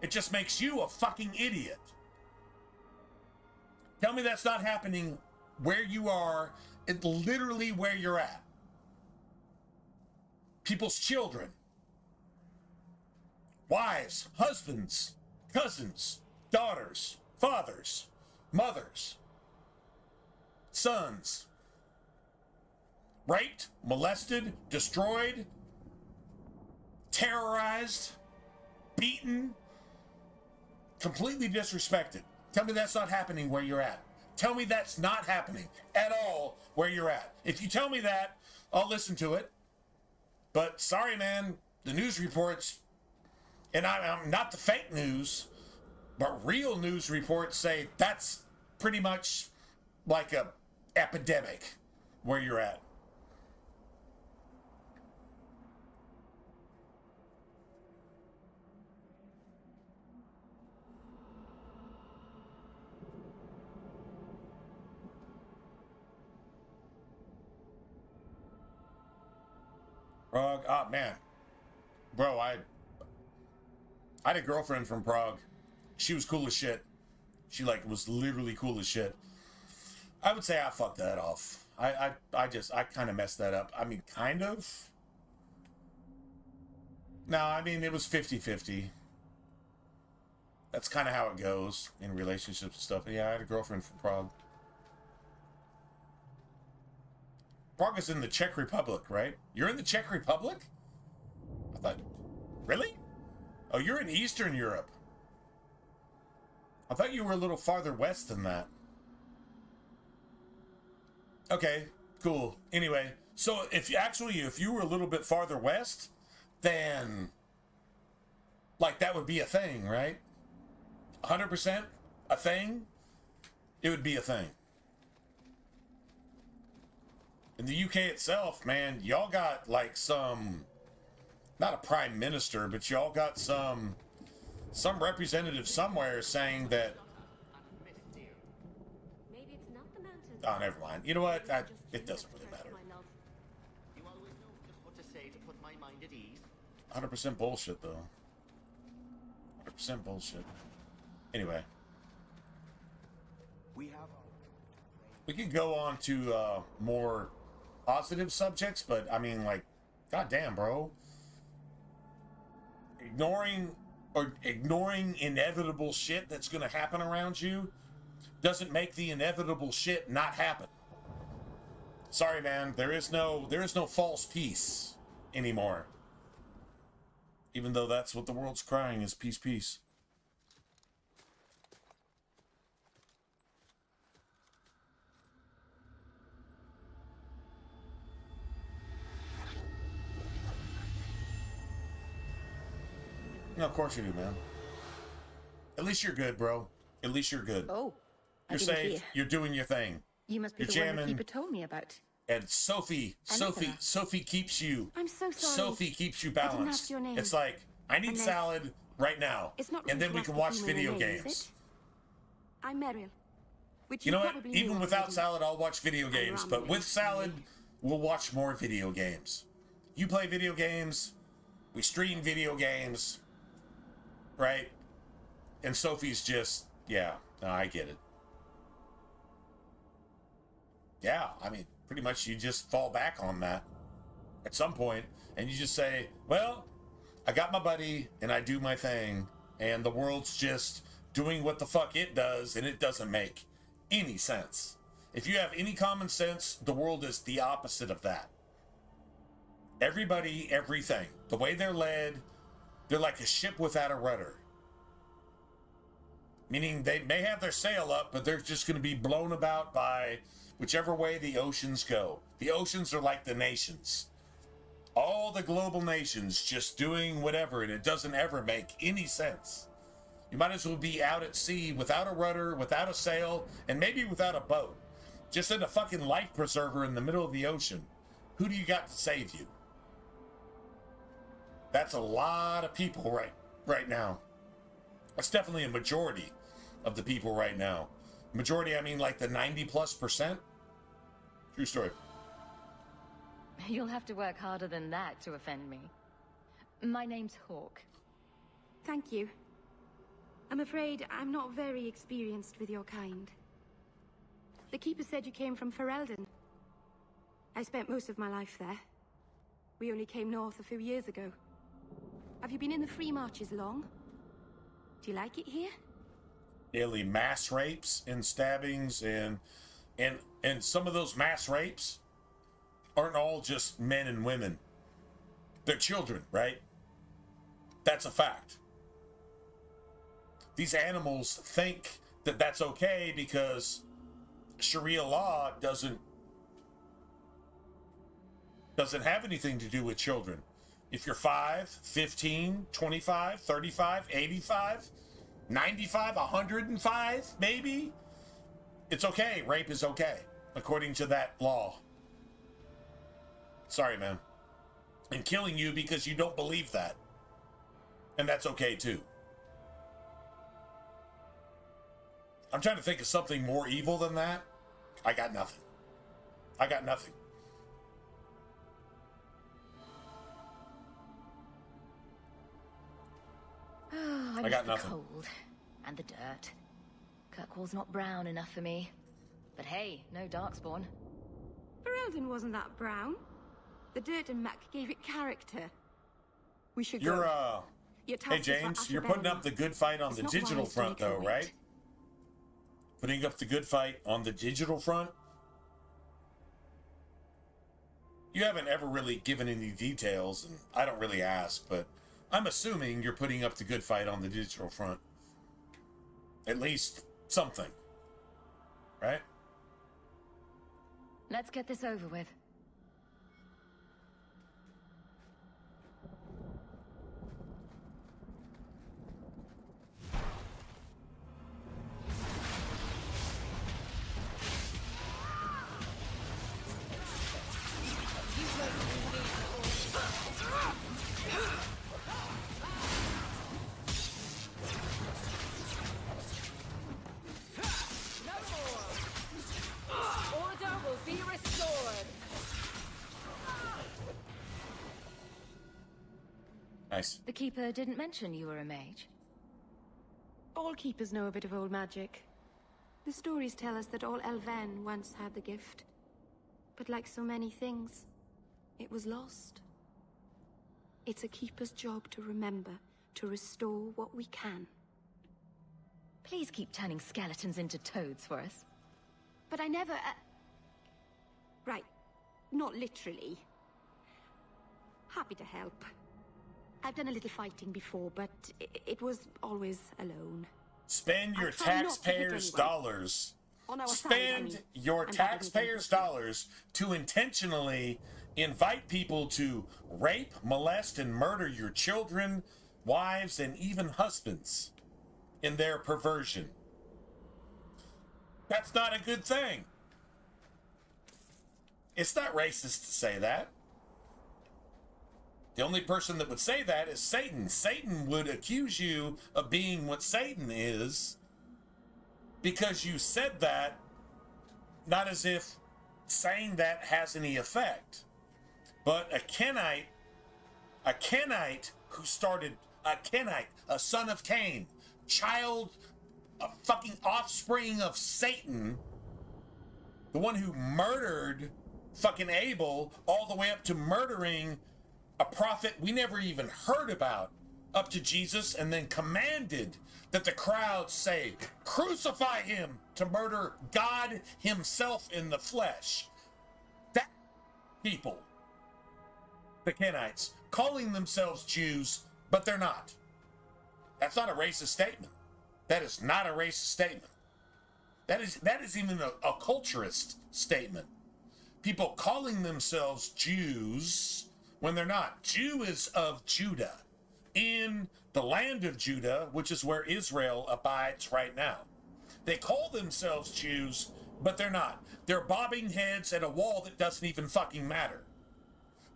It just makes you a fucking idiot. Tell me that's not happening where you are, literally where you're at. People's children, wives, husbands, cousins, daughters, fathers, mothers, sons, raped, molested, destroyed, terrorized, beaten, completely disrespected. Tell me that's not happening where you're at. Tell me that's not happening at all where you're at. If you tell me that, I'll listen to it. But sorry, man, the news reports, and I'm not the fake news, but real news reports say that's pretty much like a epidemic where you're at. Prague, oh man, bro, I had a girlfriend from Prague. She was cool as shit. She like was literally cool as shit. I would say I fucked that off. I kind of messed that up. I mean, kind of. No, I mean, it was 50-50. That's kind of how it goes in relationships and stuff. Yeah, I had a girlfriend from Prague. Prague is in the Czech Republic, right? You're in the Czech Republic? I thought, really? Oh, you're in Eastern Europe. I thought you were a little farther west than that. Okay, cool. Anyway, so if you were a little bit farther west, then like that would be a thing, right? 100% a thing? It would be a thing. In the UK itself, man, y'all got like some, not a prime minister, but y'all got some representative somewhere saying that. Maybe it's not the mountains. Oh, never mind. You know what? It doesn't really matter. You always know just what to say to put my mind at ease. 100% bullshit, though. 100% bullshit. Anyway. We could go on to more positive subjects, but I mean, like, goddamn, bro. Ignoring inevitable shit that's gonna happen around you doesn't make the inevitable shit not happen. Sorry, man. There is no false peace anymore. Even though that's what the world's crying is peace, peace. No, of course you do, man. At least you're good, bro. At least you're good. Oh, You're safe. You're doing your thing. You must be You're the one the jamming. keeper told me about. And Sophie keeps you. I'm so sorry. Sophie keeps you I didn't balanced. ask your name. It's like, I need Unless- salad right now. It's not and then rude we to can ask watch the female video name, is games. it? I'm Meryl. Which You know what? probably knew Even without already. salad, I'll watch video games. But with salad, we'll watch more video games. You play video games. We stream video games. Right? And Sophie's just, yeah, no, I get it. Yeah, I mean, pretty much you just fall back on that at some point, and you just say, well, I got my buddy, and I do my thing, and the world's just doing what the fuck it does, and it doesn't make any sense. If you have any common sense, the world is the opposite of that. Everybody, everything. The way they're led, they're like a ship without a rudder. Meaning they may have their sail up, but they're just going to be blown about by whichever way the oceans go. The oceans are like the nations. All the global nations just doing whatever, and it doesn't ever make any sense. You might as well be out at sea without a rudder, without a sail, and maybe without a boat. Just in a fucking life preserver in the middle of the ocean. Who do you got to save you? That's a lot of people right now. That's definitely a majority of the people right now. Majority, I mean like the 90+%. True story. You'll have to work harder than that to offend me. My name's Hawk. Thank you. I'm afraid I'm not very experienced with your kind. The Keeper said you came from Ferelden. I spent most of my life there. We only came north a few years ago. Have you been in the Free Marches long? Do you like it here? Daily mass rapes and stabbings and some of those mass rapes aren't all just men and women. They're children, right? That's a fact. These animals think that that's okay because Sharia law doesn't have anything to do with children. If you're 5, 15, 25, 35, 85, 95, 105, maybe, it's okay. Rape is okay, according to that law. Sorry, man. And killing you because you don't believe that. And that's okay, too. I'm trying to think of something more evil than that. I got nothing. I got nothing. I got miss nothing. the cold and the dirt. Kirkwall's not brown enough for me. But hey, no Darkspawn. Ferelden wasn't that brown. The dirt and muck gave it character. We should You're, go. Your hey, taxes were James, you're putting up the good fight on It's the not digital wise to front, make her though, wait. right? Putting up the good fight on the digital front? You haven't ever really given any details, and I don't really ask, but I'm assuming you're putting up the good fight on the digital front. At least something. Right? Let's get this over with. Order will be restored. Nice. The Keeper didn't mention you were a mage. All keepers know a bit of old magic. The stories tell us that all Elven once had the gift. But like so many things, it was lost. It's a keeper's job to remember, to restore what we can. Please keep turning skeletons into toads for us. But I never... Right, not literally. Happy to help. I've done a little fighting before, but it was always alone. Spend your I try not to hit taxpayers' anyone. dollars. On our side, I Spend mean. your I'm better than taxpayers' people. dollars to intentionally invite people to rape, molest, and murder your children, wives, and even husbands in their perversion. That's not a good thing. It's not racist to say that. The only person that would say that is Satan. Satan would accuse you of being what Satan is because you said that, not as if saying that has any effect. But a Kenite who started, a son of Cain, a fucking offspring of Satan, the one who murdered fucking Abel all the way up to murdering a prophet we never even heard about up to Jesus, and then commanded that the crowd say, crucify him, to murder God himself in the flesh. That people, the Kenites, calling themselves Jews, but they're not. That's not a racist statement. That is not a racist statement. That is even a culturist statement. People calling themselves Jews when they're not. Jew is of Judah, in the land of Judah, which is where Israel abides right now. They call themselves Jews, but they're not. They're bobbing heads at a wall that doesn't even fucking matter.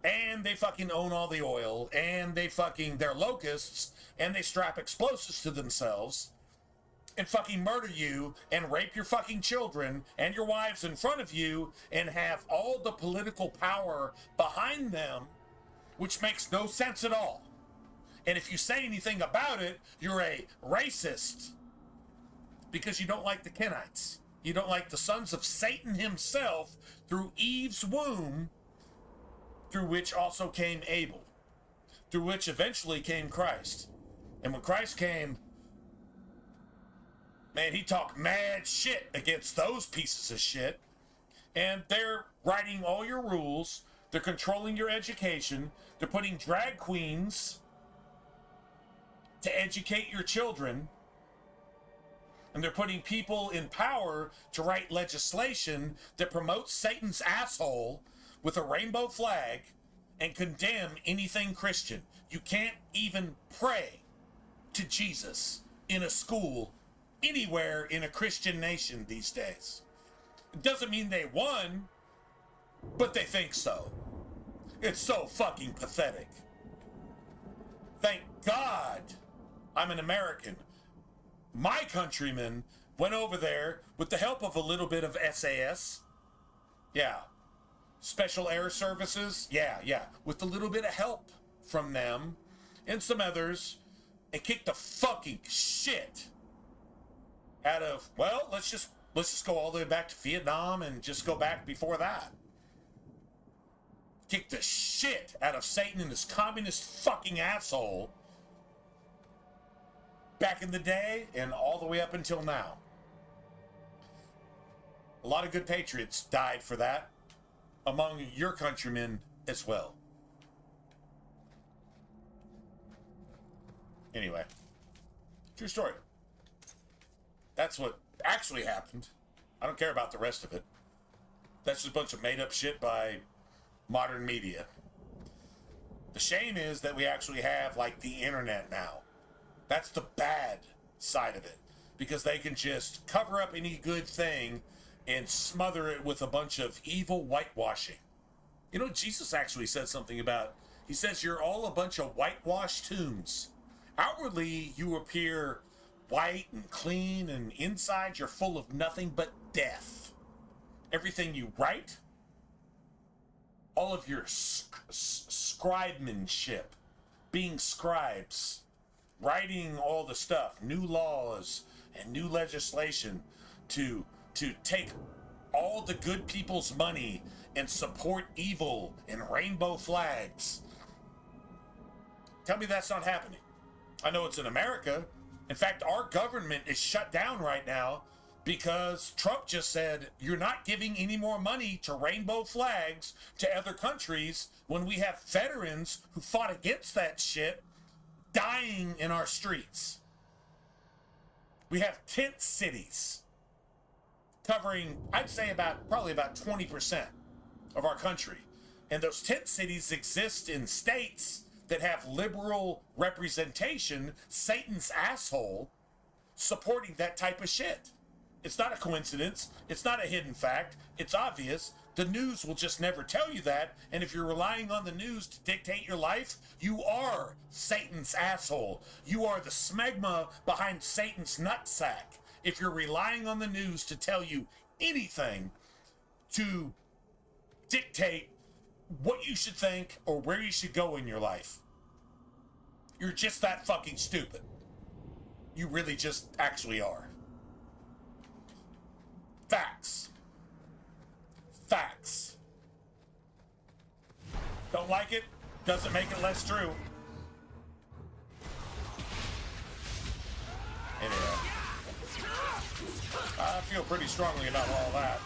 And they fucking own all the oil, and they're locusts, and they strap explosives to themselves and fucking murder you and rape your fucking children and your wives in front of you and have all the political power behind them, which makes no sense at all. And if you say anything about it, you're a racist because you don't like the Kenites. You don't like the sons of Satan himself through Eve's womb, through which also came Abel, through which eventually came Christ. And when Christ came, man, he talked mad shit against those pieces of shit. And they're writing all your rules. They're controlling your education. They're putting drag queens to educate your children. And they're putting people in power to write legislation that promotes Satan's asshole with a rainbow flag and condemn anything Christian. You can't even pray to Jesus in a school anywhere in a Christian nation these days. It doesn't mean they won, but they think so. It's so fucking pathetic. Thank God I'm an American. My countrymen went over there with the help of a little bit of SAS. Yeah. Special Air Services. Yeah. With a little bit of help from them and some others, and kicked the fucking shit out of, well, let's just go all the way back to Vietnam and just go back before that. Kick the shit out of Satan and his communist fucking asshole back in the day and all the way up until now. A lot of good patriots died for that, among your countrymen as well. Anyway, true story. That's what actually happened. I don't care about the rest of it. That's just a bunch of made-up shit by modern media. The shame is that we actually have, like, the internet now. That's the bad side of it. Because they can just cover up any good thing and smother it with a bunch of evil whitewashing. You know, Jesus actually said something about, he says, you're all a bunch of whitewashed tombs. Outwardly, you appear white and clean, and inside you're full of nothing but death. Everything you write, all of your scribemanship, being scribes, writing all the stuff, new laws and new legislation to take all the good people's money and support evil and rainbow flags. Tell me that's not happening. I know it's in America. In fact, our government is shut down right now because Trump just said, you're not giving any more money to rainbow flags to other countries when we have veterans who fought against that shit dying in our streets. We have tent cities covering, I'd say probably about 20% of our country. And those tent cities exist in states that have liberal representation, Satan's asshole, supporting that type of shit. It's not a coincidence. It's not a hidden fact. It's obvious. The news will just never tell you that. And if you're relying on the news to dictate your life, you are Satan's asshole. You are the smegma behind Satan's nutsack. If you're relying on the news to tell you anything to dictate what you should think or where you should go in your life, you're just that fucking stupid. You really just actually are. Facts. Facts. Don't like it? Doesn't make it less true. Anyway. I feel pretty strongly about all that.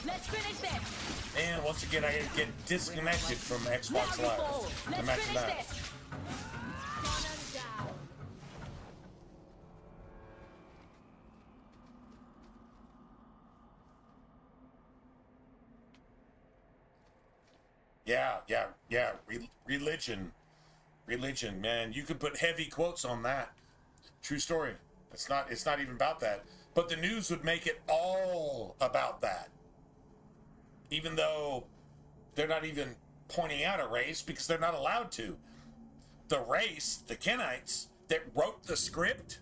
Let's finish this. And once again, I get disconnected from Xbox Live. Imagine that. Yeah. Religion, man. You could put heavy quotes on that. True story. It's not even about that. But the news would make it all about that. Even though they're not even pointing out a race because they're not allowed to. The race, the Kenites, that wrote the script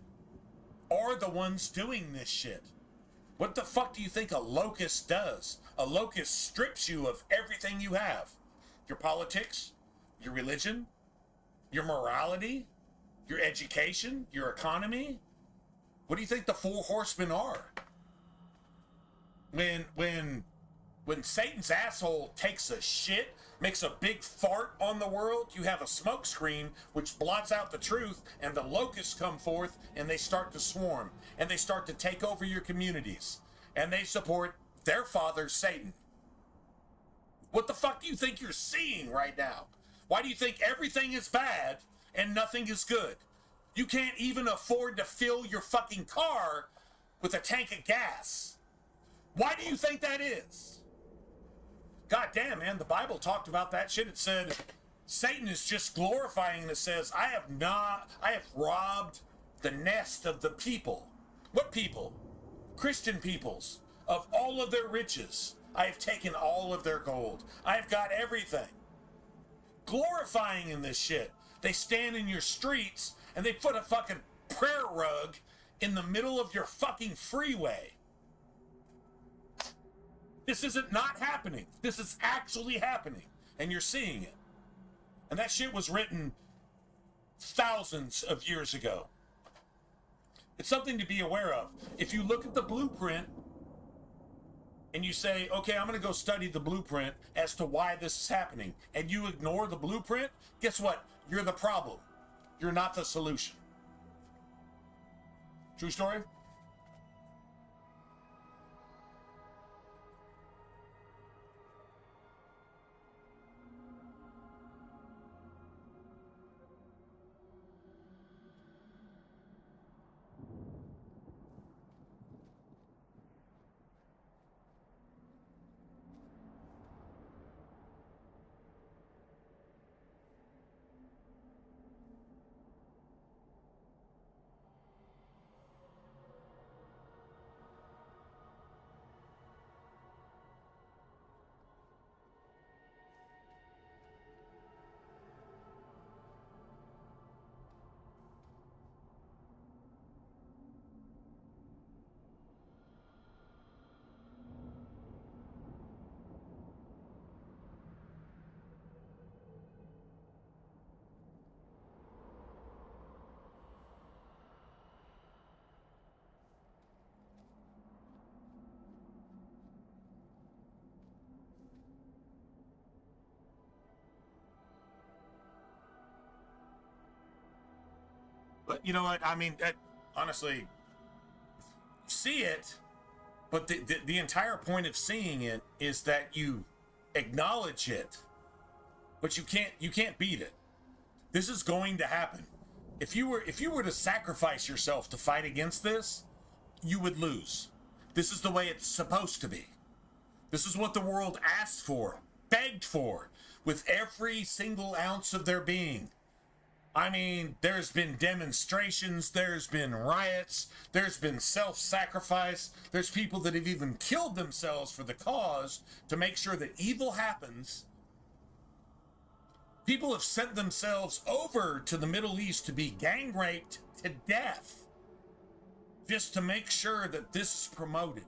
are the ones doing this shit. What the fuck do you think a locust does? A locust strips you of everything you have. Your politics, your religion, your morality, your education, your economy. What do you think the four horsemen are? When Satan's asshole takes a shit, makes a big fart on the world, you have a smoke screen which blots out the truth, and the locusts come forth and they start to swarm and they start to take over your communities and they support their father, Satan. What the fuck do you think you're seeing right now? Why do you think everything is bad and nothing is good? You can't even afford to fill your fucking car with a tank of gas. Why do you think that is? God damn, man, the Bible talked about that shit. It said Satan is just glorifying, and it says, I have robbed the nest of the people. What people? Christian peoples. Of all of their riches. I have taken all of their gold. I have got everything. Glorifying in this shit. They stand in your streets and they put a fucking prayer rug in the middle of your fucking freeway. This isn't not happening. This is actually happening. And you're seeing it. And that shit was written thousands of years ago. It's something to be aware of. If you look at the blueprint and you say, okay, I'm going to go study the blueprint as to why this is happening, and you ignore the blueprint, guess what? You're the problem. You're not the solution. True story? But you know what? I mean, honestly, see it, but the entire point of seeing it is that you acknowledge it, but you can't beat it. This is going to happen. If you were to sacrifice yourself to fight against this, you would lose. This is the way it's supposed to be. This is what the world asked for, begged for, with every single ounce of their being. I mean, there's been demonstrations, there's been riots, there's been self-sacrifice, there's people that have even killed themselves for the cause to make sure that evil happens. People have sent themselves over to the Middle East to be gang raped to death just to make sure that this is promoted.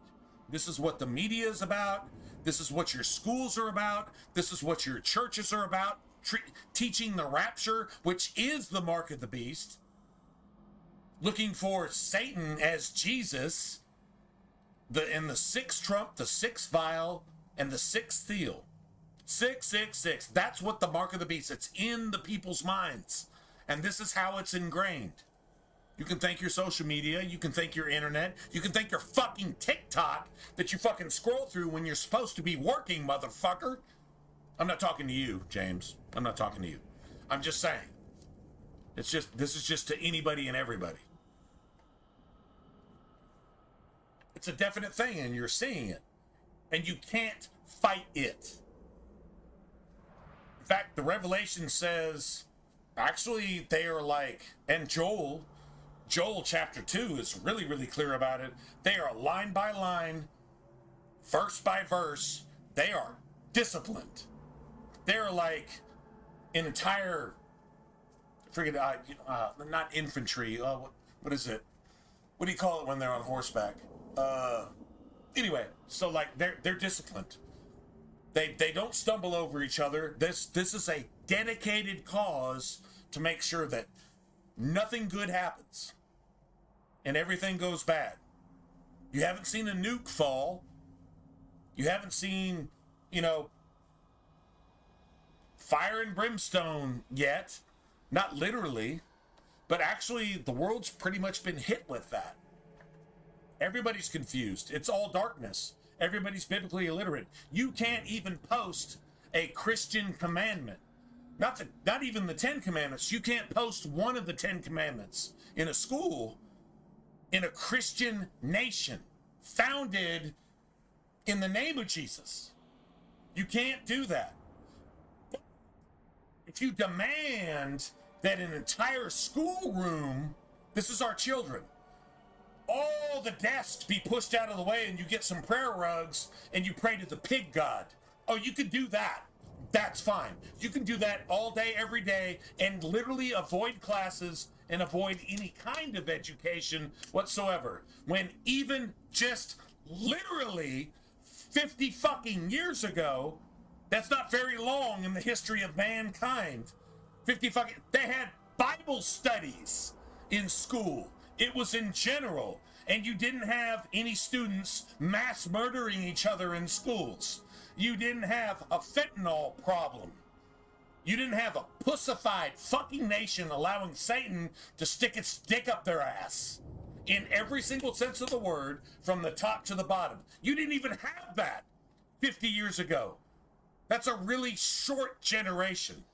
This is what the media is about. This is what your schools are about. This is what your churches are about. Teaching the rapture, which is the mark of the beast. Looking for Satan as Jesus. And the sixth trump, the sixth vial, and the sixth seal. 666. That's what the mark of the beast. It's in the people's minds. And this is how it's ingrained. You can thank your social media. You can thank your internet. You can thank your fucking TikTok that you fucking scroll through when you're supposed to be working, motherfucker. I'm not talking to you, James. I'm not talking to you. I'm just saying. This is just to anybody and everybody. It's a definite thing and you're seeing it. And you can't fight it. In fact, the Revelation says, actually, they are like, and Joel chapter 2 is really, really clear about it. They are line by line, verse by verse. They are disciplined. They're like an entire, not infantry. What is it? What do you call it when they're on horseback? Anyway, so like they're disciplined. They don't stumble over each other. This is a dedicated cause to make sure that nothing good happens and everything goes bad. You haven't seen a nuke fall. You haven't seen, fire and brimstone yet. Not literally, but actually the world's pretty much been hit with that. Everybody's confused. It's all darkness. Everybody's biblically illiterate. You can't even post a Christian commandment. Not even the 10 Commandments. You can't post one of the 10 Commandments in a school in a Christian nation founded in the name of Jesus. You can't do that. If you demand that an entire schoolroom, this is our children, all the desks be pushed out of the way and you get some prayer rugs and you pray to the pig god. Oh, you can do that. That's fine. You can do that all day, every day, and literally avoid classes and avoid any kind of education whatsoever. When even just literally 50 fucking years ago, that's not very long in the history of mankind. They had Bible studies in school. It was in general, and you didn't have any students mass murdering each other in schools. You didn't have a fentanyl problem. You didn't have a pussified fucking nation allowing Satan to stick its dick up their ass in every single sense of the word from the top to the bottom. You didn't even have that 50 years ago. That's a really short generation.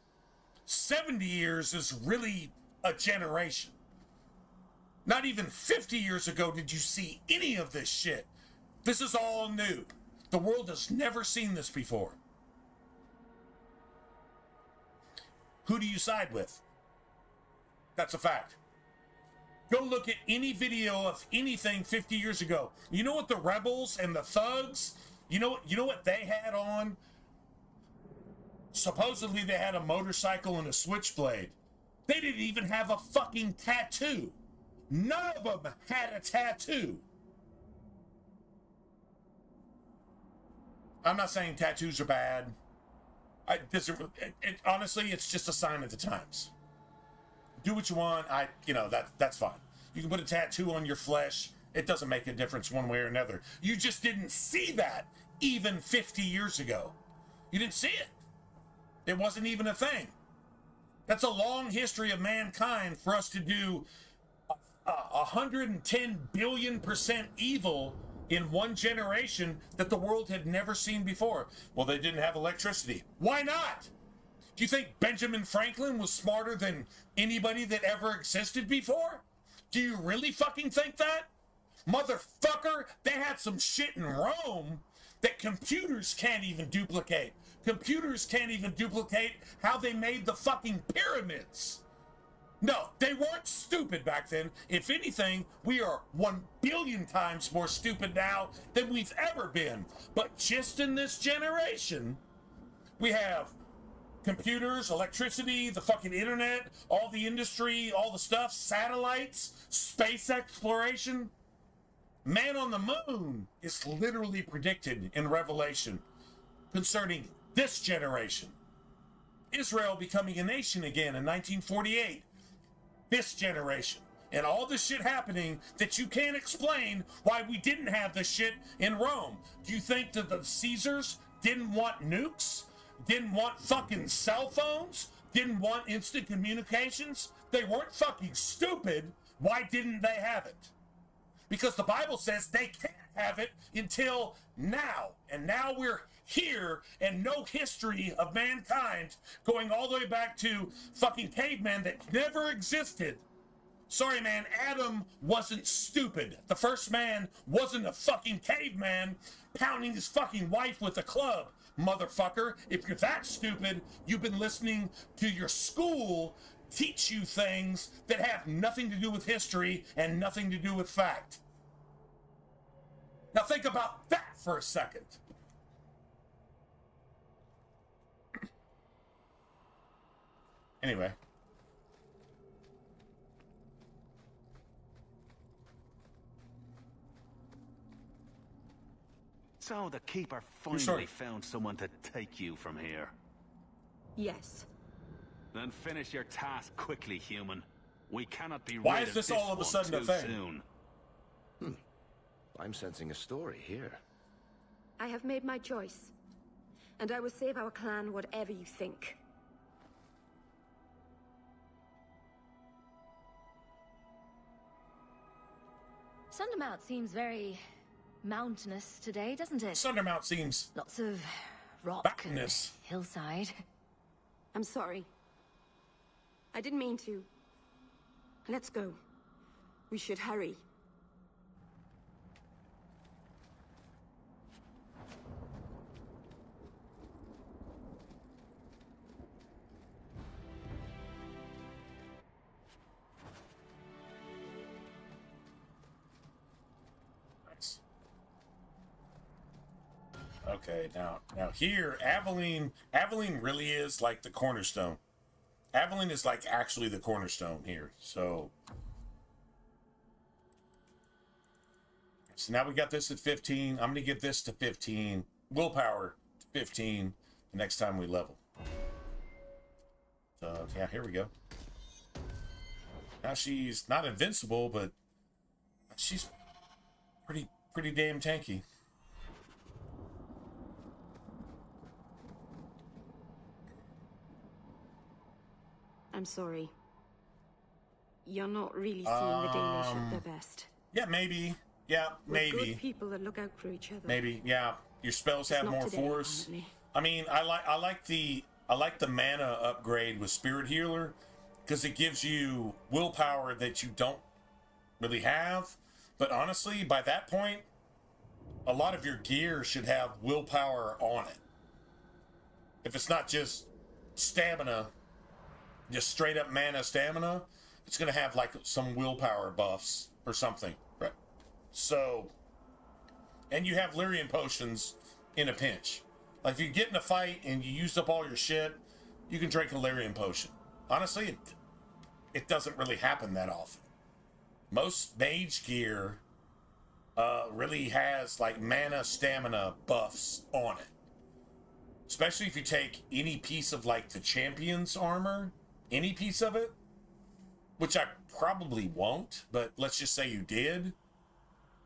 70 years is really a generation. Not even 50 years ago did you see any of this shit. This is all new. The world has never seen this before. Who do you side with? That's a fact. Go look at any video of anything 50 years ago. You know what the rebels and the thugs, you know what they had on? Supposedly they had a motorcycle and a switchblade. They didn't even have a fucking tattoo. None of them had a tattoo. I'm not saying tattoos are bad. Honestly, it's just a sign of the times. Do what you want. That's fine. You can put a tattoo on your flesh. It doesn't make a difference one way or another. You just didn't see that even 50 years ago. You didn't see it. It wasn't even a thing. That's a long history of mankind for us to do 110 billion% evil in one generation that the world had never seen before. Well, they didn't have electricity. Why not? Do you think Benjamin Franklin was smarter than anybody that ever existed before? Do you really fucking think that? Motherfucker, they had some shit in Rome that computers can't even duplicate. Computers can't even duplicate how they made the fucking pyramids. No, they weren't stupid back then. If anything, we are 1 billion times more stupid now than we've ever been. But just in this generation, we have computers, electricity, the fucking internet, all the industry, all the stuff, satellites, space exploration. Man on the moon is literally predicted in Revelation concerning this generation. Israel becoming a nation again in 1948. This generation. And all this shit happening that you can't explain why we didn't have this shit in Rome. Do you think that the Caesars didn't want nukes? Didn't want fucking cell phones? Didn't want instant communications? They weren't fucking stupid. Why didn't they have it? Because the Bible says they can't have it until now. And now we're here, and no history of mankind going all the way back to fucking cavemen that never existed. Sorry, man, Adam wasn't stupid. The first man wasn't a fucking caveman pounding his fucking wife with a club. Motherfucker, if you're that stupid, you've been listening to your school teach you things that have nothing to do with history and nothing to do with fact. Now think about that for a second. Anyway. So the Keeper finally found someone to take you from here. Yes. Then finish your task quickly, human. We cannot be Why rid is this of all of a sudden a too thing? soon. I'm sensing a story here. I have made my choice. And I will save our clan whatever you think. Sundermount seems very mountainous today, doesn't it? Sundermount seems lots of rock mountainous. And hillside. I'm sorry. I didn't mean to. Let's go. We should hurry. Okay, now here, Aveline really is like the cornerstone. Aveline is like actually the cornerstone here. So now we got this at 15. I'm gonna give this to 15. Willpower to 15 the next time we level. So yeah, here we go. Now she's not invincible, but she's pretty damn tanky. I'm sorry. You're not really seeing the Danish at their best. Yeah, maybe. Yeah, maybe. We're good people that look out for each other. Maybe. Yeah, your spells have more today, force. apparently. I mean, I like the mana upgrade with Spirit Healer because it gives you willpower that you don't really have. But honestly, by that point, a lot of your gear should have willpower on it. If it's not just stamina, just straight up mana stamina, it's going to have like some willpower buffs or something. Right. So, and you have Lyrian potions in a pinch. Like if you get in a fight and you used up all your shit, you can drink a Lyrian potion. Honestly, it doesn't really happen that often. Most mage gear really has like mana stamina buffs on it. Especially if you take any piece of like the champion's armor, any piece of it, which I probably won't, but let's just say you did.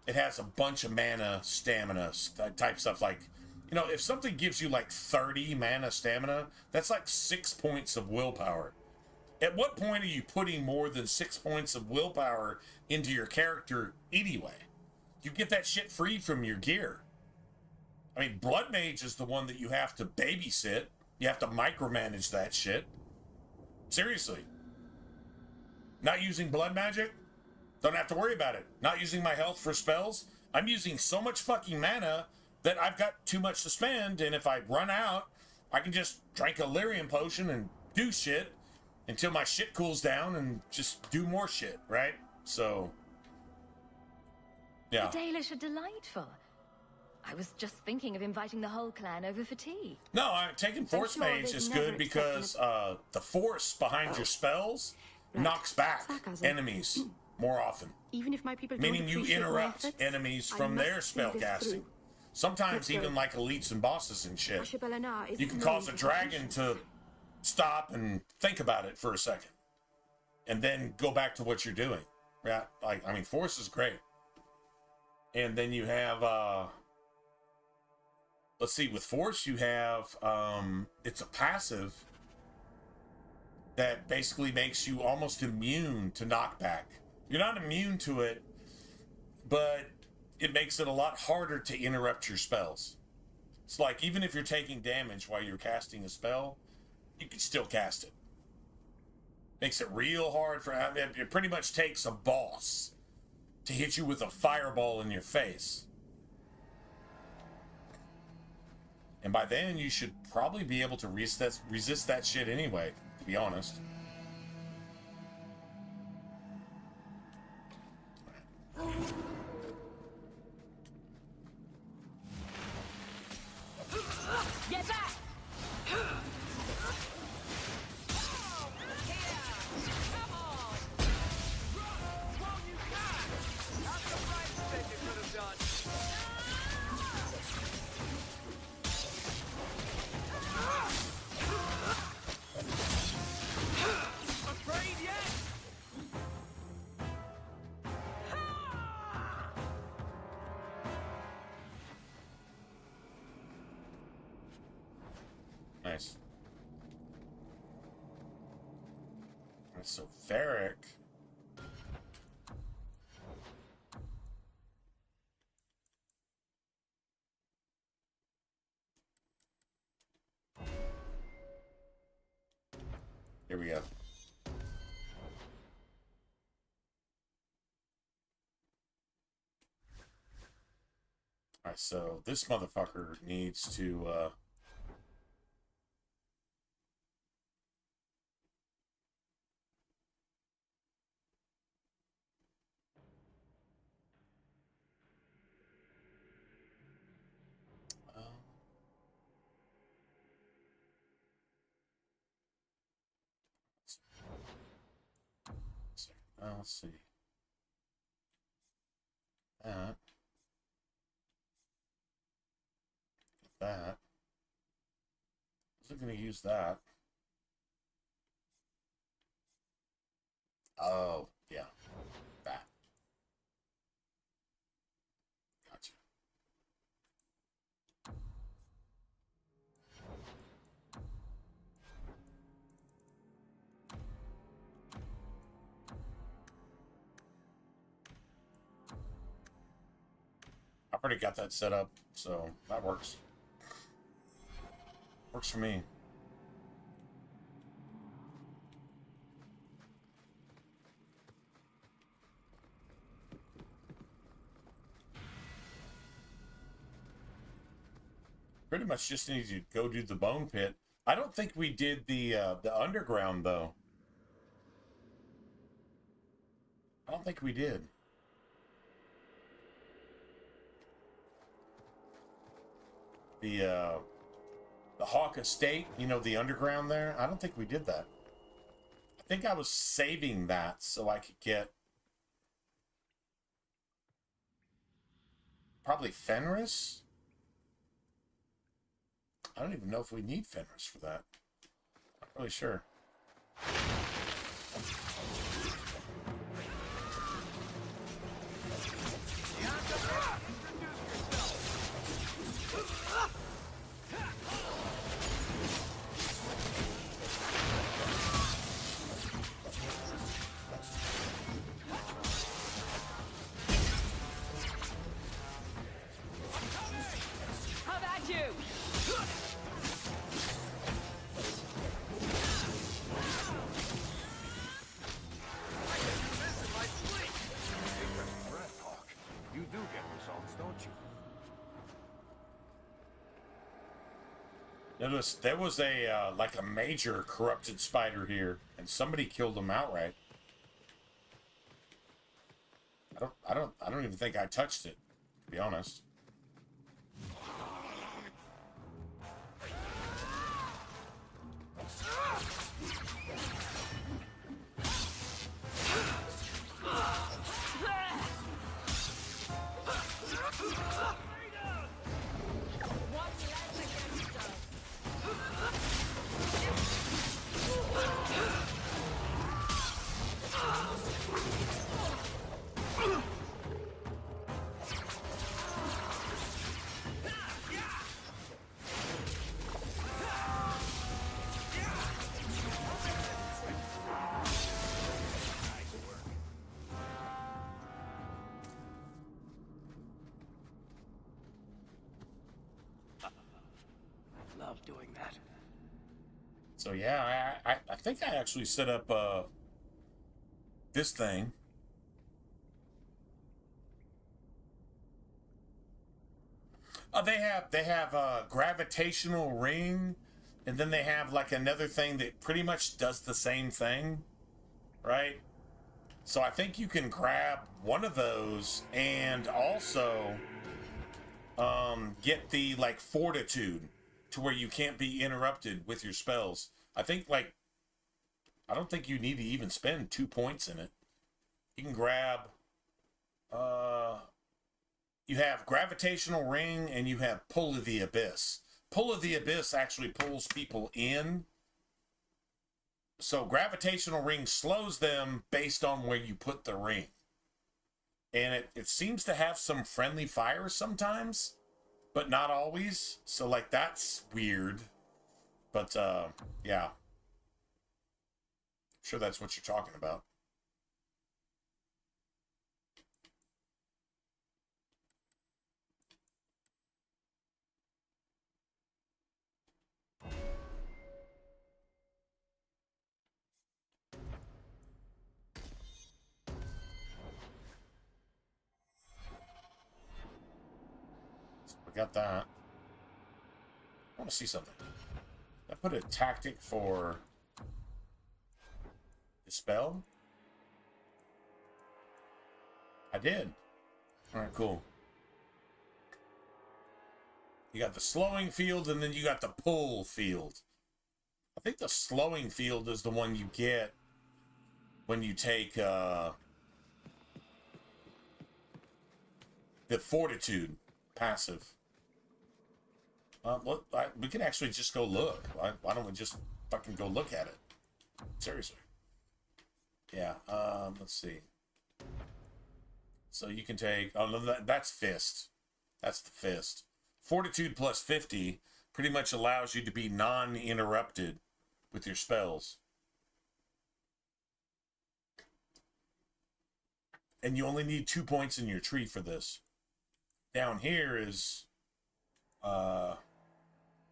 It has a bunch of mana stamina type stuff. Like, you know, if something gives you like 30 mana stamina, that's like 6 points of willpower. At what point are you putting more than 6 points of willpower into your character anyway? You get that shit free from your gear. I mean, Blood Mage is the one that you have to babysit You have to micromanage that shit. Seriously. Not using blood magic? Don't have to worry about it. Not using my health for spells? I'm using so much fucking mana that I've got too much to spend, and if I run out, I can just drink a lyrium potion and do shit until my shit cools down and just do more shit, right? So, yeah. The Dalish are delightful. I was just thinking of inviting the whole clan over for tea. No, taking Force Mage is good because the force behind your spells knocks back enemies more often. Even if my people don't meaning you appreciate my interrupt efforts, enemies I from must their see spell this casting. through. Sometimes Let's even go. like elites and bosses and shit. Ashbelana is You can known cause a for dragon patience. to stop and think about it for a second. And then go back to what you're doing. Yeah, like, I mean, force is great. And then you have, let's see, with force you have, it's a passive that basically makes you almost immune to knockback. You're not immune to it, but it makes it a lot harder to interrupt your spells. It's like, even if you're taking damage while you're casting a spell, you can still cast it. Makes it real hard for, I mean, it pretty much takes a boss to hit you with a fireball in your face. And by then, you should probably be able to resist that shit anyway, to be honest. Get back! Nice. Alright, so Varric. Here we go. Alright, so this motherfucker needs to, let's see. That. That. I was going to use that. Oh, yeah. That. Gotcha. I've already got that set up, so that works. Works for me. Pretty much just need to go do the bone pit. I don't think we did the underground though. I don't think we did. The Hawk Estate, you know, the underground there. I don't think we did that. I think I was saving that so I could get probably Fenris. I don't even know if we need Fenris for that. Not really sure. How about you? Notice there was a like a major corrupted spider here, and somebody killed him outright. I don't even think I touched it, to be honest. Love doing that. So yeah, I think I actually set up this thing. They have a gravitational ring, and then they have like another thing that pretty much does the same thing, right? So I think you can grab one of those and also get the like fortitude to where you can't be interrupted with your spells. I think like I don't think you need to even spend 2 points in it. You can grab you have gravitational ring and you have pull of the abyss. Pull of the abyss actually pulls people in. So gravitational ring slows them based on where you put the ring. And it seems to have some friendly fire sometimes, but not always. So like that's weird. But yeah. Sure that's what you're talking about. We got that. I want to see something. I put a tactic for dispel. I did. All right, cool. You got the slowing field, and then you got the pull field. I think the slowing field is the one you get when you take the fortitude passive. Look, we can actually just go look. Why don't we just fucking go look at it? Seriously. Yeah, let's see. So you can take... Oh, no, that's fist. That's the fist. Fortitude plus 50 pretty much allows you to be non-interrupted with your spells. And you only need 2 points in your tree for this. Down here is...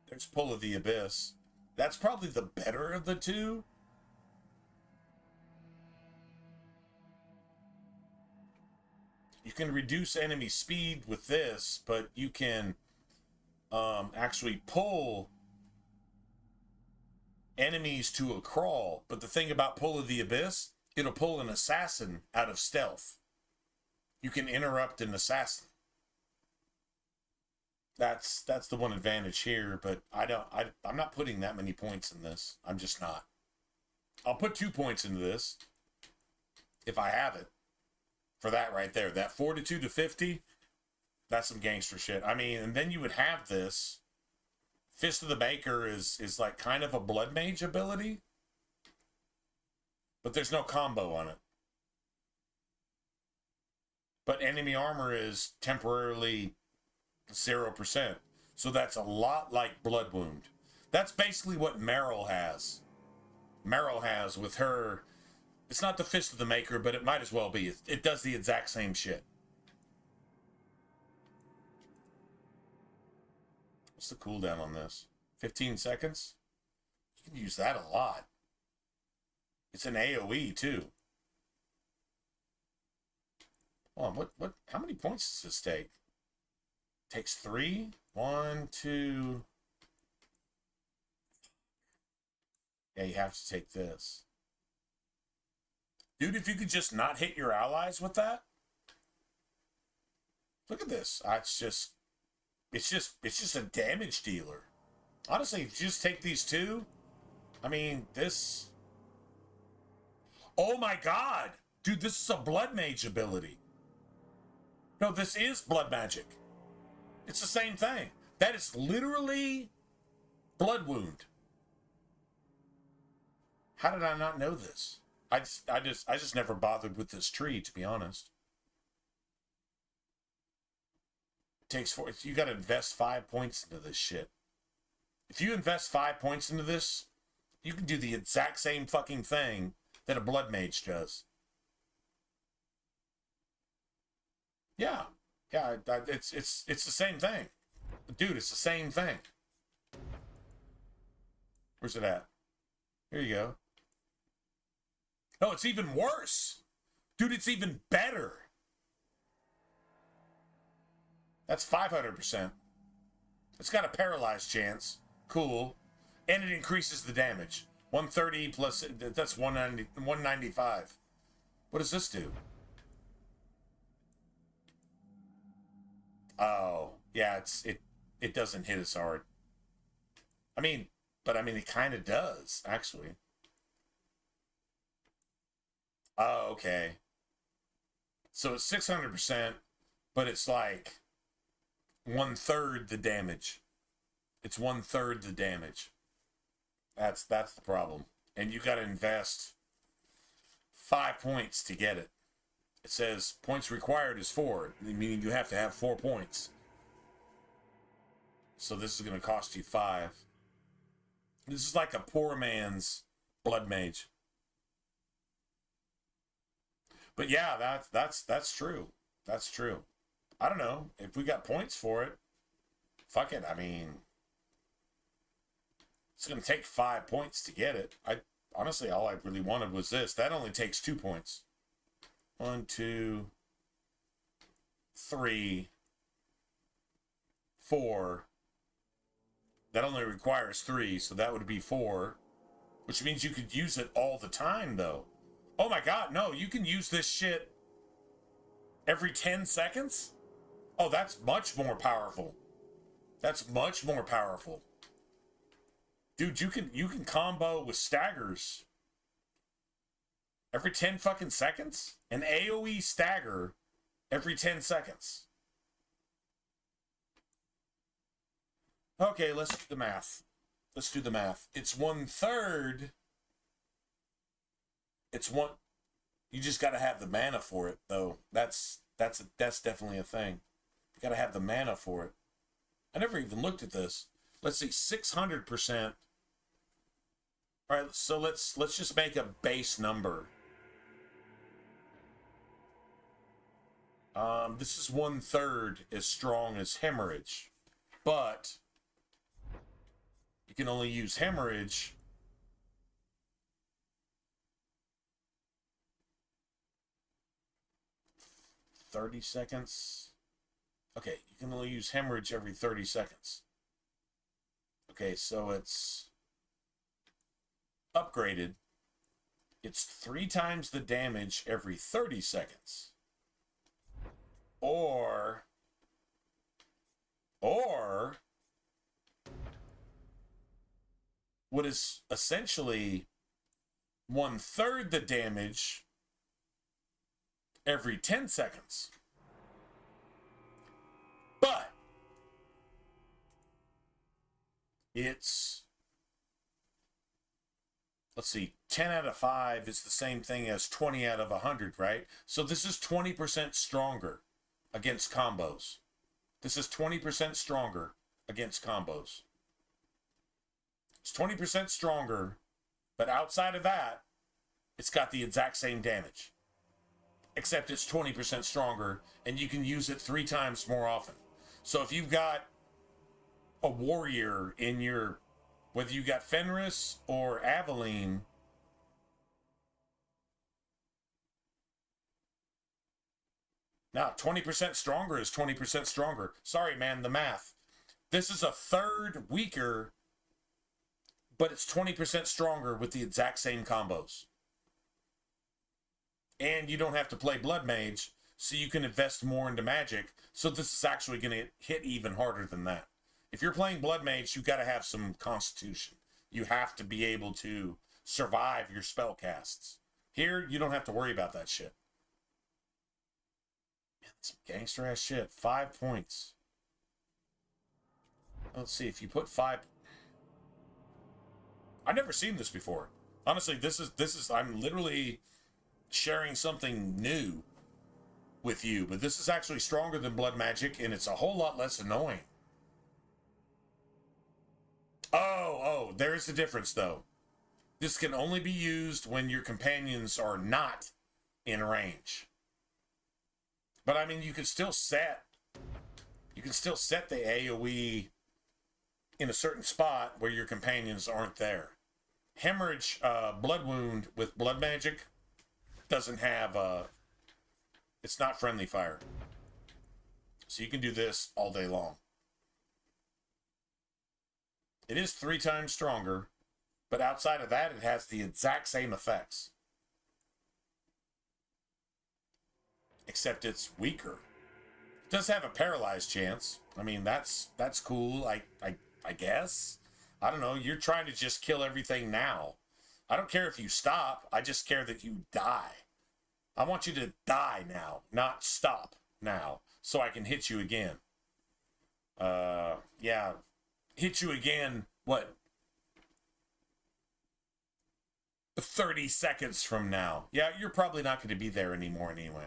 there's Pull of the Abyss. That's probably the better of the two. You can reduce enemy speed with this, but you can actually pull enemies to a crawl. But the thing about Pull of the Abyss, it'll pull an assassin out of stealth. You can interrupt an assassin. That's the one advantage here, but I'm not putting that many points in this. I'm just not. I'll put 2 points into this if I have it. For that right there, that fortitude to 50, that's some gangster shit. I mean, and then you would have this. Fist of the Maker is like kind of a blood mage ability, but there's no combo on it. But enemy armor is temporarily 0%. So that's a lot like Blood Wound. That's basically what Meryl has. Meryl has with her... It's not the Fist of the Maker, but it might as well be. It does the exact same shit. What's the cooldown on this? 15 seconds? You can use that a lot. It's an AoE, too. Hold on, what, how many points does this take? Takes 3? 1, 2... Yeah, you have to take this. Dude, if you could just not hit your allies with that. Look at this. It's just a damage dealer. Honestly, if you just take these two, I mean, this... Oh my god! Dude, this is a blood mage ability. No, this is blood magic. It's the same thing. That is literally blood wound. How did I not know this? I just never bothered with this tree, to be honest. It takes four. You got to invest 5 points into this shit. If you invest 5 points into this, you can do the exact same fucking thing that a blood mage does. Yeah, it's the same thing, dude. It's the same thing. Where's it at? Here you go. No, it's even worse, dude. It's even better. That's 500%. It's got a paralyzed chance. Cool, and it increases the damage. 130 plus. That's 190. 195. What does this do? Oh, yeah, it doesn't hit as hard. I mean, it kind of does, actually. Oh, okay. So it's 600%, but it's like 1/3 the damage. It's 1/3 the damage. That's the problem. And you got to invest 5 points to get it. It says points required is 4, meaning you have to have 4 points. So this is going to cost you 5. This is like a poor man's blood mage. But yeah, that's true. That's true. I don't know if we got points for it. Fuck it. I mean, it's going to take 5 points to get it. Honestly, all I really wanted was this. That only takes 2 points. 1, 2, 3, 4. That only requires 3, so that would be 4. Which means you could use it all the time, though. Oh my god, no, you can use this shit every 10 seconds? Oh, that's much more powerful. That's much more powerful. Dude, you can combo with staggers every 10 fucking seconds? An AoE stagger every 10 seconds. Okay, let's do the math. Let's do the math. It's 1/3. It's one. You just got to have the mana for it, though. That's definitely a thing. You got to have the mana for it. I never even looked at this. Let's see, 600%. All right, so let's just make a base number. This is 1/3 as strong as hemorrhage, but you can only use hemorrhage 30 seconds. Okay, you can only use hemorrhage every 30 seconds. Okay, so it's upgraded. It's 3 times the damage every 30 seconds. Or what is essentially 1/3 the damage every 10 seconds. But it's, let's see, 10 out of 5 is the same thing as 20 out of 100, right? So this is 20% stronger against combos. This is 20% stronger against combos. It's 20% stronger, but outside of that, it's got the exact same damage. Except it's 20% stronger, and you can use it 3 times more often. So if you've got a warrior in your, whether you got Fenris or Aveline, now 20% stronger is 20% stronger. Sorry, man, the math. This is 1/3 weaker but it's 20% stronger with the exact same combos. And you don't have to play Blood Mage, so you can invest more into magic. So this is actually going to hit even harder than that. If you're playing Blood Mage, you got to have some constitution. You have to be able to survive your spell casts. Here, you don't have to worry about that shit. Man, some gangster ass shit. 5 points. Let's see, if you put 5... I've never seen this before. Honestly, this is I'm literally sharing something new with you, but this is actually stronger than Blood Magic, and it's a whole lot less annoying. Oh, there's the difference, though. This can only be used when your companions are not in range. But, I mean, you can still set the AoE in a certain spot where your companions aren't there. Hemorrhage, Blood Wound with Blood Magic doesn't have it's not friendly fire. So you can do this all day long. It is 3 times stronger, but outside of that, it has the exact same effects. Except it's weaker. It does have a paralyzed chance. I mean, that's cool, I guess. I don't know, you're trying to just kill everything now. I don't care if you stop, I just care that you die. I want you to die now, not stop now, so I can hit you again. Yeah. Hit you again, what? 30 seconds from now. Yeah, you're probably not going to be there anymore anyway.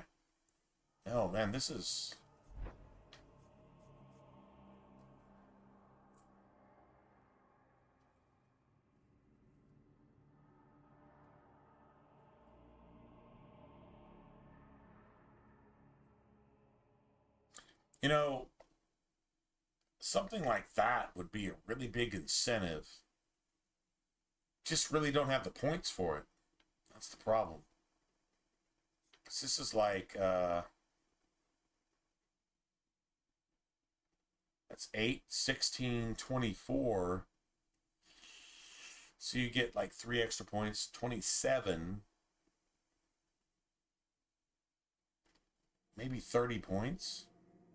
Oh, man, this is... You know, something like that would be a really big incentive. Just really don't have the points for it. That's the problem. 'Cause this is like, that's 8, 16, 24. So you get like 3 extra points, 27. Maybe 30 points.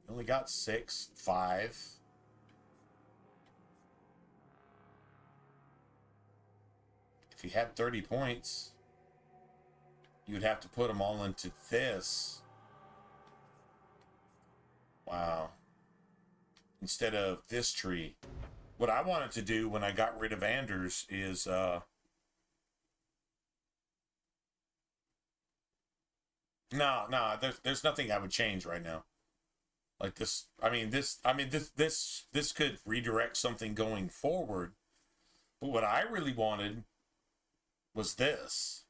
You only got 6, 5. If you had 30 points, you'd have to put them all into this. Wow. Instead of this tree. What I wanted to do when I got rid of Anders is, no, there's nothing I would change right now. Like this, this could redirect something going forward. But what I really wanted was this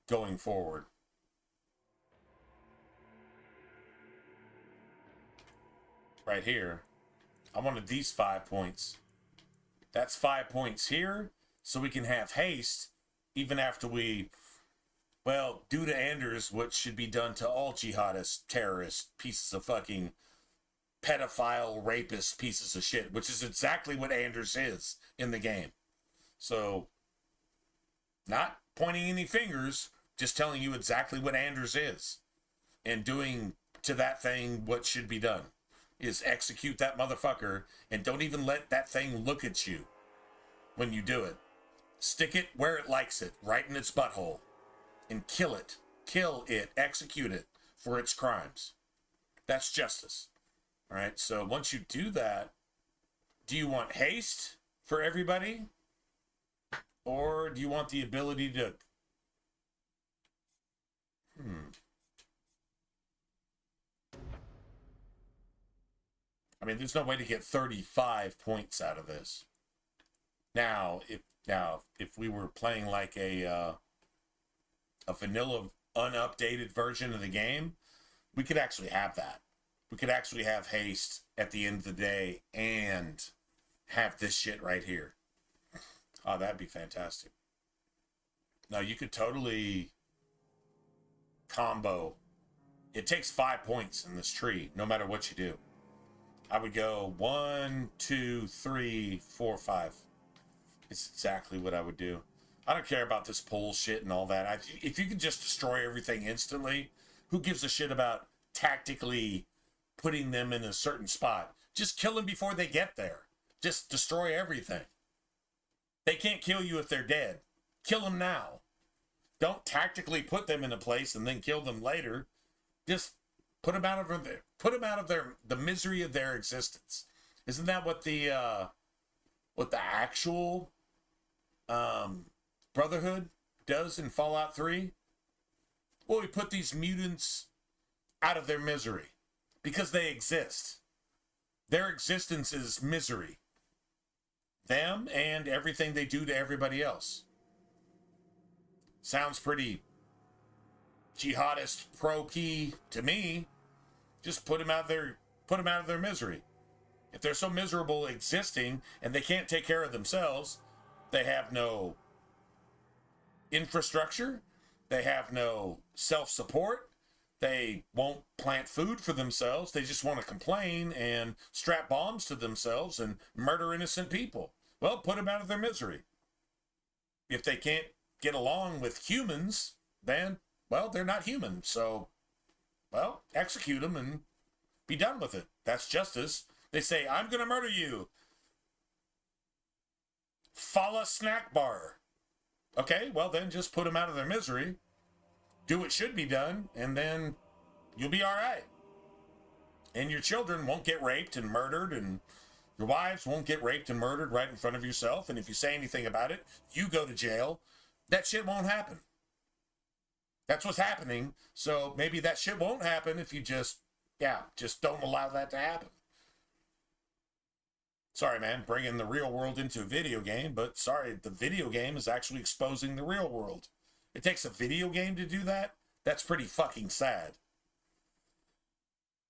going forward. Right here. I wanted these 5 points. That's 5 points here, so we can have haste even after we, well, do to Anders what should be done to all jihadists, terrorists, pieces of fucking pedophile, rapist pieces of shit, which is exactly what Anders is in the game. So, not pointing any fingers, just telling you exactly what Anders is. And doing to that thing what should be done. Is execute that motherfucker and don't even let that thing look at you when you do it. Stick it where it likes it, right in its butthole. And kill it. Kill it. Execute it for its crimes. That's justice. All right, so once you do that, do you want haste for everybody? Or do you want the ability to... I mean, there's no way to get 35 points out of this. Now, if we were playing like a vanilla, unupdated version of the game, we could actually have that. We could actually have haste at the end of the day and have this shit right here. Oh, that'd be fantastic. No, you could totally combo. It takes 5 points in this tree, no matter what you do. I would go 1, 2, 3, 4, 5. It's exactly what I would do. I don't care about this pole shit and all that. If you can just destroy everything instantly, who gives a shit about tactically putting them in a certain spot? Just kill them before they get there. Just destroy everything. They can't kill you if they're dead. Kill them now. Don't tactically put them in a place and then kill them later. Just put them out of the misery of their existence. Isn't that what the actual Brotherhood does in Fallout 3? Well, we put these mutants out of their misery because they exist. Their existence is misery. Them and everything they do to everybody else. Sounds pretty jihadist pro-key to me. Just put them out of their misery. If they're so miserable existing and they can't take care of themselves, they have no infrastructure, they have no self-support, they won't plant food for themselves, they just want to complain and strap bombs to themselves and murder innocent people. Well, put them out of their misery. If they can't get along with humans, then, well, they're not human. So, well, execute them and be done with it. That's justice. They say, I'm going to murder you. Fala snack bar. Okay, well, then just put them out of their misery. Do what should be done, and then you'll be all right. And your children won't get raped and murdered, and your wives won't get raped and murdered right in front of yourself. And if you say anything about it, you go to jail. That shit won't happen. That's what's happening. So maybe that shit won't happen if you just don't allow that to happen. Sorry, man, bringing the real world into a video game, but sorry, the video game is actually exposing the real world. It takes a video game to do that? That's pretty fucking sad.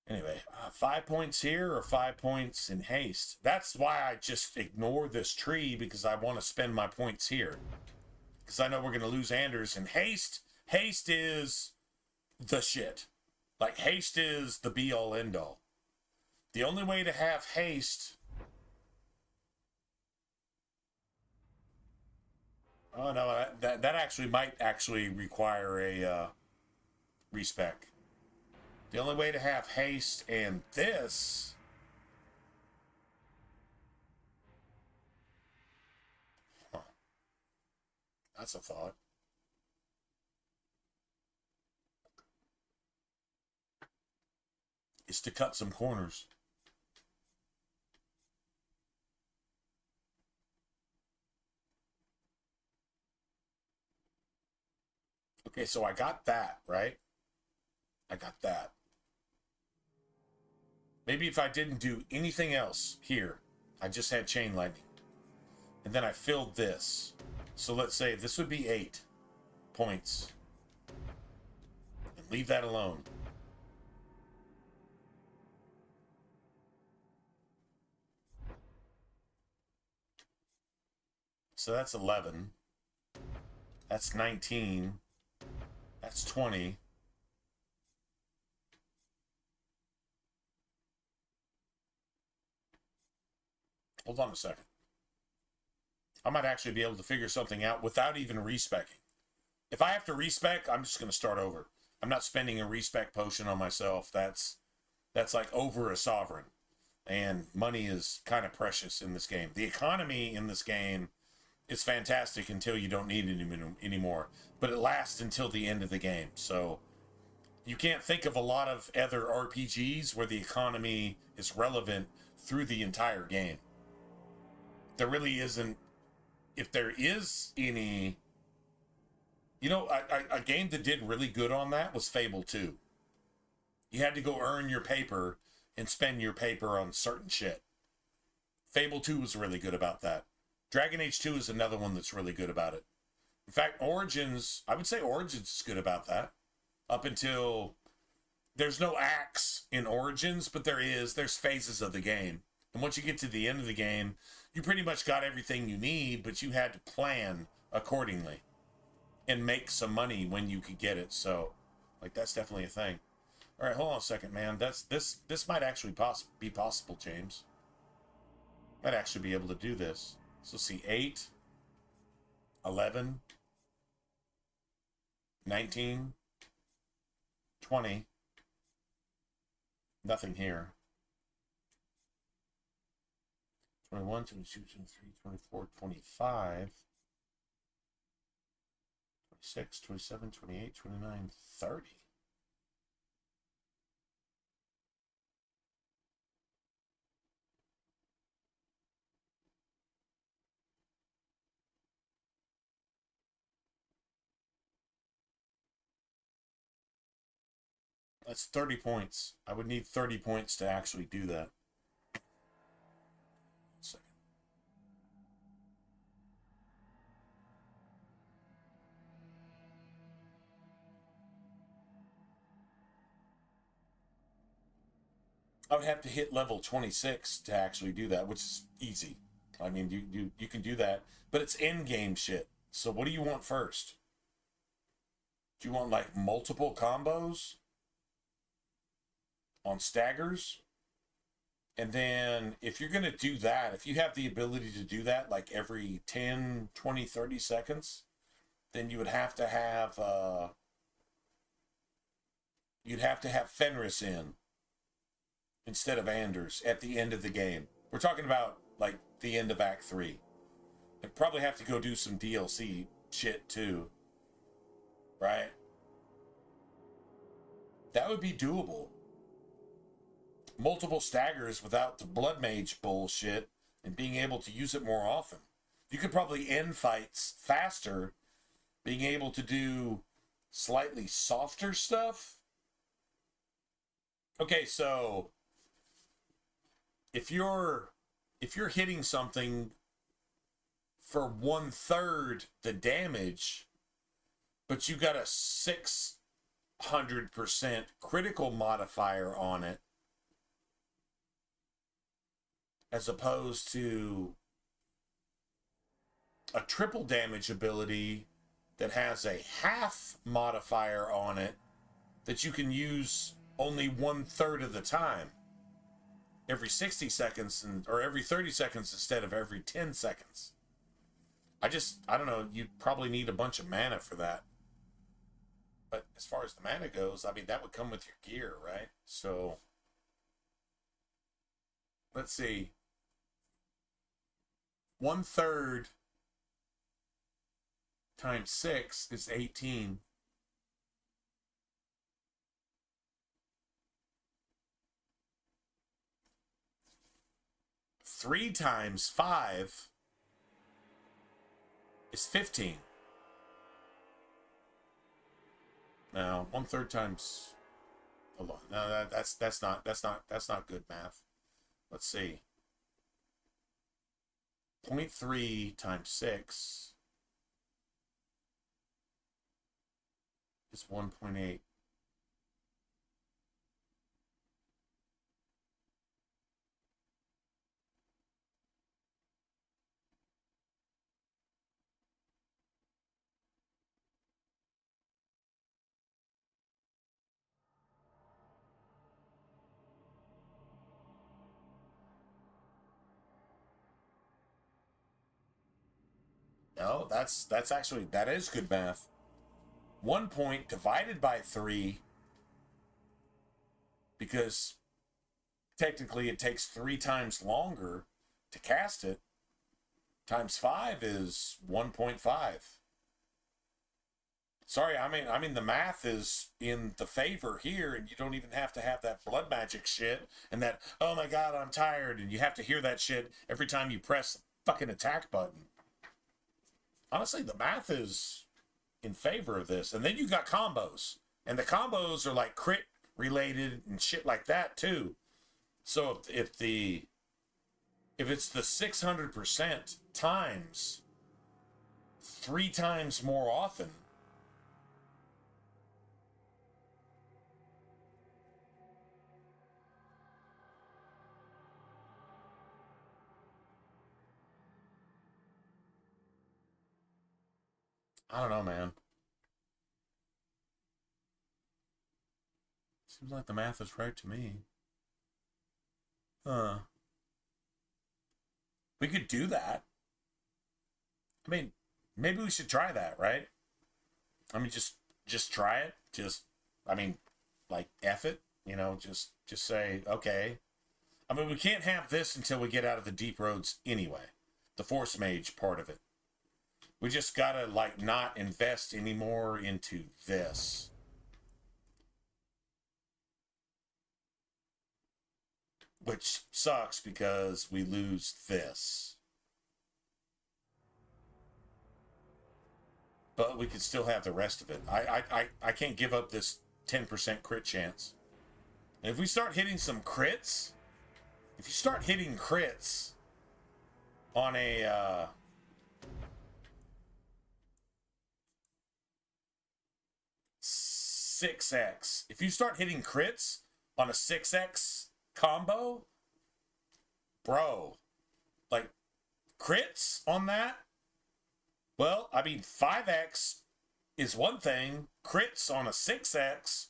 Anyway, 5 points here or 5 points in haste. That's why I just ignore this tree, because I want to spend my points here. Because I know we're going to lose Anders in haste. Haste is the shit. Like, haste is the be-all, end-all. The only way to have haste... Oh, no, that actually might actually require a respec. The only way to have haste and this... Huh. That's a thought. Is to cut some corners. Okay, so I got that, right? I got that. Maybe if I didn't do anything else here, I just had chain lightning. And then I filled this. So let's say this would be 8 points. And leave that alone. So that's 11. That's 19. That's 20. Hold on a second. I might actually be able to figure something out without even respecking. If I have to respec, I'm just going to start over. I'm not spending a respec potion on myself. That's like over a sovereign. And money is kind of precious in this game. The economy in this game is fantastic until you don't need it anymore. But it lasts until the end of the game. So you can't think of a lot of other RPGs where the economy is relevant through the entire game. There really isn't. If there is any... You know, a game that did really good on that was Fable 2. You had to go earn your paper and spend your paper on certain shit. Fable 2 was really good about that. Dragon Age 2 is another one that's really good about it. In fact, Origins, I would say Origins is good about that. Up until... There's no axe in Origins, but there's phases of the game. And once you get to the end of the game, you pretty much got everything you need, but you had to plan accordingly. And make some money when you could get it. So, like, that's definitely a thing. All right, hold on a second, man. This might actually be possible, James. Might actually be able to do this. So, see, 8. 11, 19, 20. Nothing here. 21, 22, 23, 24, 25, 26, 27, 28, 29, 30. That's 30 points. I would need 30 points to actually do that. Second. I would have to hit level 26 to actually do that, which is easy. I mean, you can do that, but it's in-game shit. So what do you want first? Do you want like multiple combos on staggers? And then if you're going to do that, if you have the ability to do that like every 10, 20, 30 seconds, then you would have to have Fenris in instead of Anders at the end of the game. We're talking about like the end of Act 3. I'd probably have to go do some DLC shit too. Right? That would be doable. Multiple staggers without the Blood Mage bullshit and being able to use it more often. You could probably end fights faster, being able to do slightly softer stuff. Okay, so if you're hitting something for 1/3 the damage, but you got a 600% critical modifier on it, as opposed to a triple damage ability that has a half modifier on it that you can use only 1/3 of the time. Every 60 seconds or every 30 seconds instead of every 10 seconds. I don't know, you'd probably need a bunch of mana for that. But as far as the mana goes, I mean, that would come with your gear, right? So, let's see. 1/3 times 6 is 18. Three times 5 is 15. Now, 1/3 times. Hold on. No, that's not good math. Let's see. 0.3 times 6 is 1.8. No, that is good math. 1 point divided by 3, because technically it takes 3 times longer to cast it, times 5 is 1.5. Sorry, I mean the math is in the favor here, and you don't even have to have that blood magic shit and that, oh my god, I'm tired, and you have to hear that shit every time you press the fucking attack button. Honestly, the math is in favor of this. And then you got combos. And the combos are like crit related and shit like that too. So if it's the 600% times 3 times more often, I don't know, man. Seems like the math is right to me. We could do that. I mean, Maybe we should try that, right? I mean, just try it. I mean, like, F it, you know, just say, okay. I mean, we can't have this until we get out of the deep roads anyway. The Force Mage part of it. We just gotta, like, not invest anymore into this. Which sucks because we lose this. But we could still have the rest of it. I can't give up this 10% crit chance. And if we start hitting some crits, if you start hitting crits on a 6x, if you start hitting crits on a 6x combo, bro, like, crits on that, well, I mean, 5x is one thing. Crits on a 6x,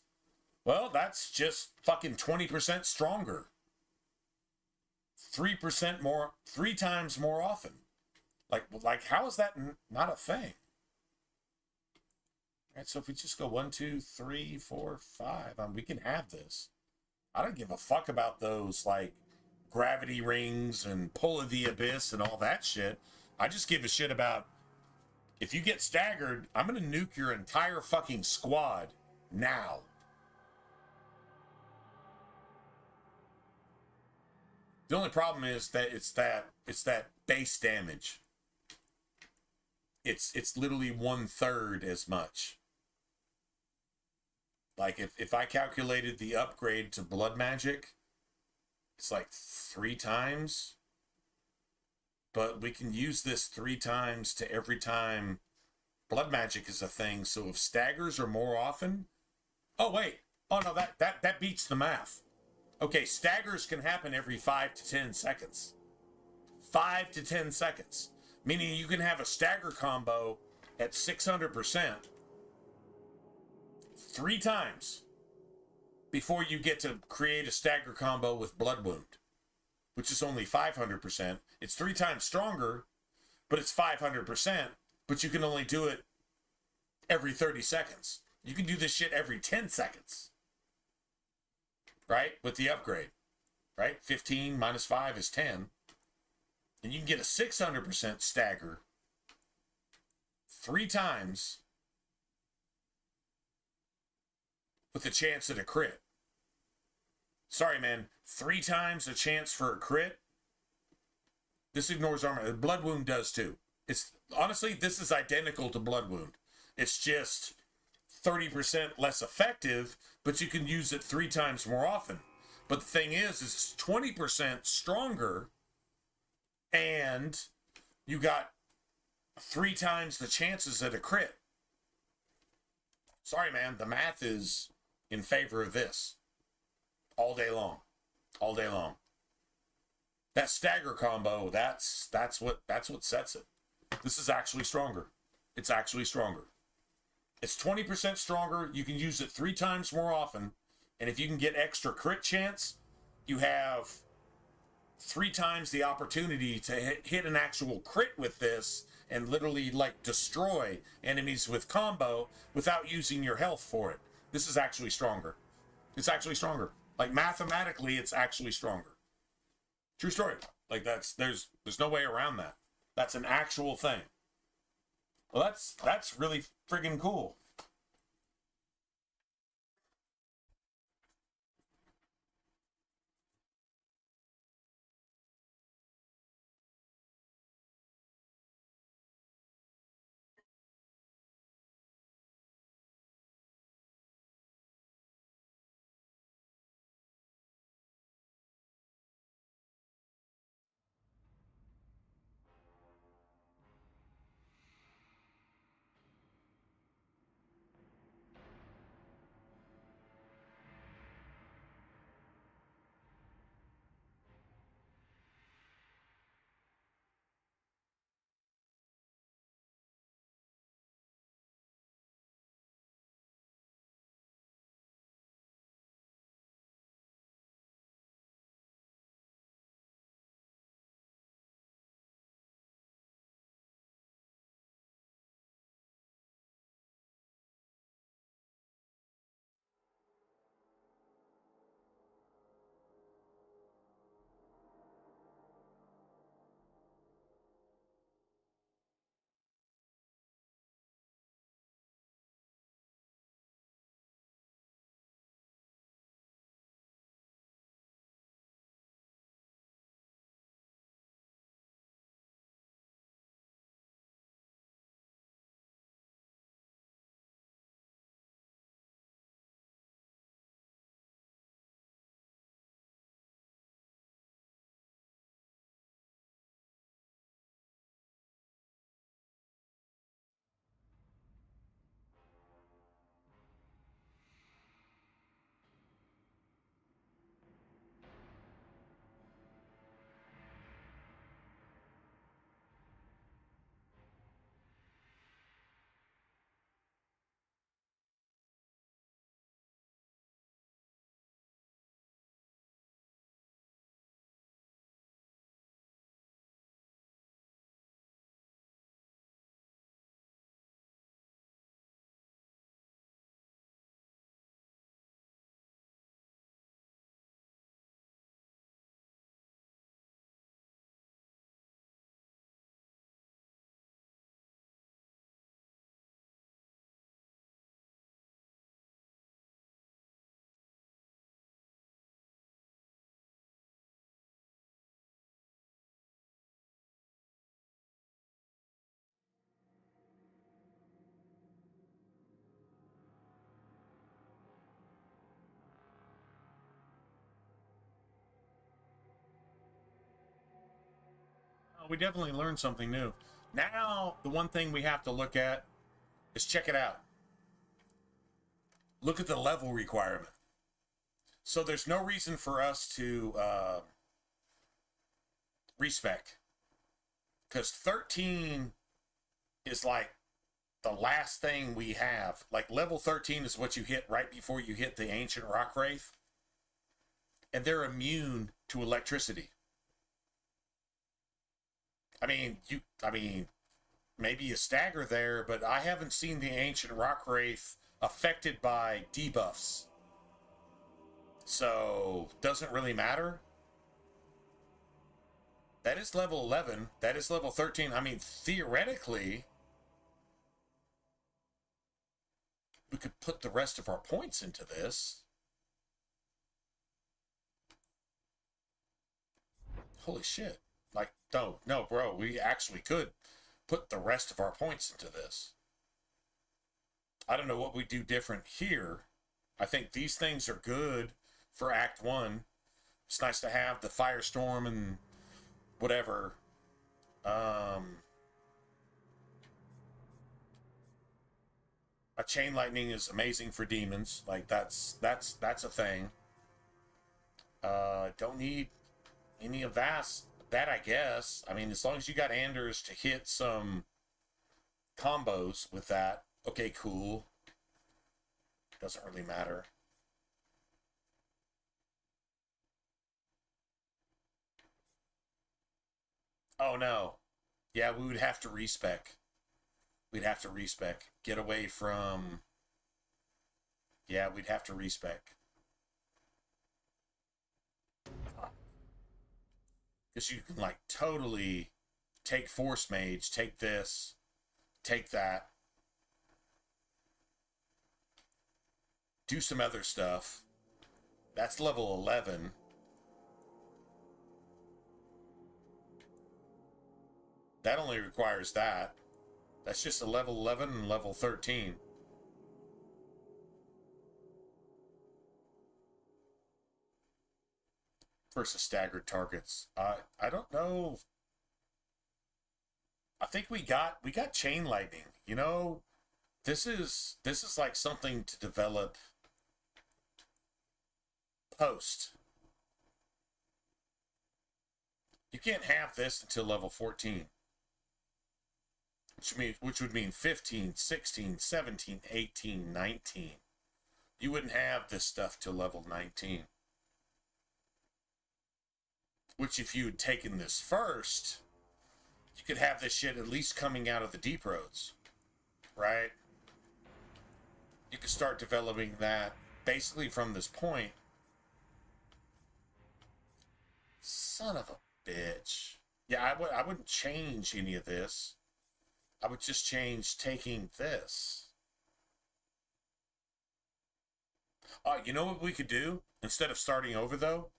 well, that's just fucking 20% stronger. 3% more, 3 times more often. Like how is that not a thing? All right, so if we just go 1, 2, 3, 4, 5, we can have this. I don't give a fuck about those, like, gravity rings and pull of the abyss and all that shit. I just give a shit about, if you get staggered, I'm going to nuke your entire fucking squad now. The only problem is that it's that base damage. It's literally 1/3 as much. Like, if I calculated the upgrade to blood magic, it's like 3 times. But we can use this 3 times to every time blood magic is a thing. So if staggers are more often... Oh, wait. Oh, no, that beats the math. Okay, staggers can happen every 5 to 10 seconds. 5 to 10 seconds. Meaning you can have a stagger combo at 600% 3 times before you get to create a stagger combo with blood wound, which is only 500%. It's 3 times stronger, but it's 500%, but you can only do it every 30 seconds. You can do this shit every 10 seconds, right? With the upgrade, right? 15 minus 5 is 10. And you can get a 600% stagger 3 times with a chance at a crit. Sorry, man. 3 times a chance for a crit? This ignores armor. Blood Wound does too. It's honestly, this is identical to Blood Wound. It's just 30% less effective, but you can use it 3 times more often. But the thing is it's 20% stronger, and you got 3 times the chances at a crit. Sorry, man. The math is in favor of this. All day long. All day long. That stagger combo, that's what sets it. This is actually stronger. It's actually stronger. It's 20% stronger. You can use it 3 times more often. And if you can get extra crit chance, you have 3 times the opportunity to hit an actual crit with this and literally, like, destroy enemies with combo without using your health for it. This is actually stronger. It's actually stronger. Like, mathematically, it's actually stronger. True story. Like, there's no way around that. That's an actual thing. Well, that's really friggin' cool. we definitely learned something new. Now, the one thing we have to look at is check it out. Look at the level requirement. So there's no reason for us to respec. Because 13 is like the last thing we have. Like level 13 is what you hit right before you hit the Ancient Rock Wraith. And they're immune to electricity. I mean, maybe you stagger there, but I haven't seen the Ancient Rock Wraith affected by debuffs. So, doesn't really matter. That is level 11. That is level 13. I mean, theoretically, we could put the rest of our points into this. Holy shit. Like, no, bro, we actually could put the rest of our points into this. I don't know what we do different here. I think these things are good for Act 1. It's nice to have the Firestorm and whatever. A Chain Lightning is amazing for demons. Like, that's a thing. Don't need any of that, I guess. I mean, as long as you got Anders to hit some combos with that, okay, cool. Doesn't really matter. Oh, no. Yeah, we would have to respec. We'd have to respec. Get away from... Yeah, we'd have to respec. Because you can, like, totally take Force Mage, take this, take that. Do some other stuff. That's level 11. That only requires that. That's just a level 11 and level 13. Versus staggered targets. I don't know. I think we got Chain Lightning. You know, this is like something to develop post. You can't have this until level 14. Which would mean 15, 16, 17, 18, 19. You wouldn't have this stuff till level 19. Which, if you had taken this first, you could have this shit at least coming out of the deep roads. Right? You could start developing that basically from this point. Son of a bitch. Yeah, I wouldn't change any of this. I would just change taking this. You know what we could do instead of starting over though?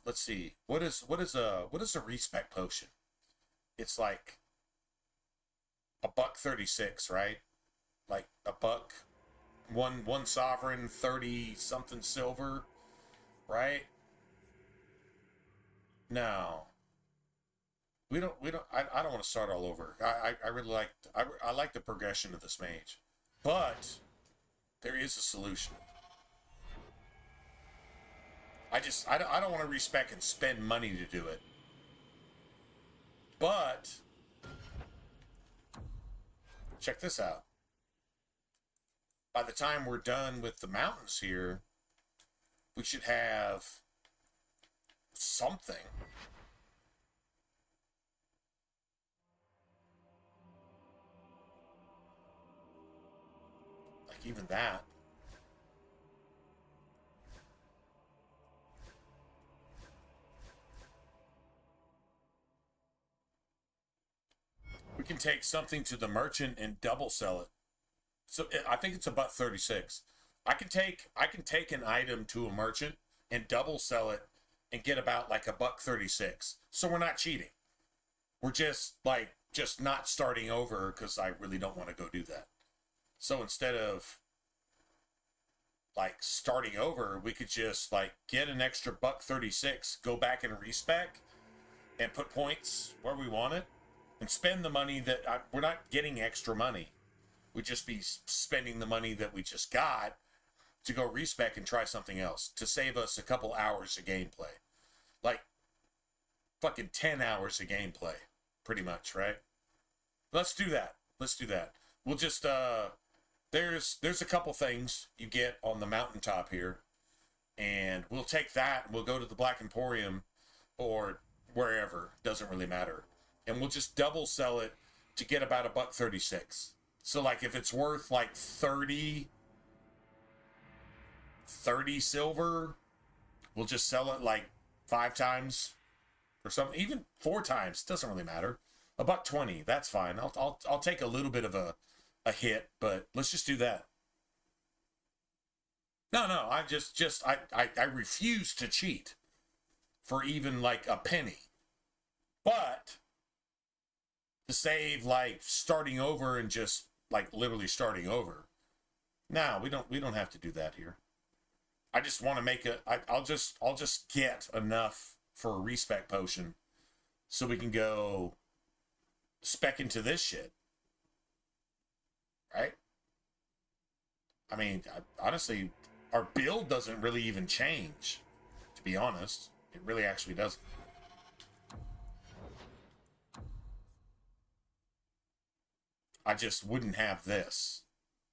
Let's see. What is a respec potion? It's like $1.36, right? Like $1, one sovereign, 30 something silver, right? No. I don't want to start all over. I really like, I like the progression of this mage. But there is a solution. I don't want to respec and spend money to do it. But check this out. By the time we're done with the mountains here, we should have something. Like even that. We can take something to the merchant and double sell it. So I think it's about 36. I can take an item to a merchant and double sell it and get about like $1.36. So we're not cheating. We're just not starting over because I really don't want to go do that. So instead of like starting over, we could just like get an extra $1.36, go back and respec, and put points where we want it and spend the money that we're not getting extra money. We'd just be spending the money that we just got to go respec and try something else to save us a couple hours of gameplay. Like fucking 10 hours of gameplay, pretty much, right? Let's do that. Let's do that. We'll just, there's a couple things you get on the mountaintop here, and we'll take that and we'll go to the Black Emporium or wherever, doesn't really matter. And we'll just double sell it to get about $1.36. So like if it's worth like 30 silver, we'll just sell it like 5 times or something, even 4 times, doesn't really matter. $1.20, that's fine. I'll take a little bit of a hit, but let's just do that. No, I I refuse to cheat for even like a penny. But to save like starting over and just like literally starting over. No, we don't have to do that here. I just want to make I'll just get enough for a respec potion so we can go spec into this shit. Right? I mean, honestly, our build doesn't really even change, to be honest. It really actually doesn't. I just wouldn't have this.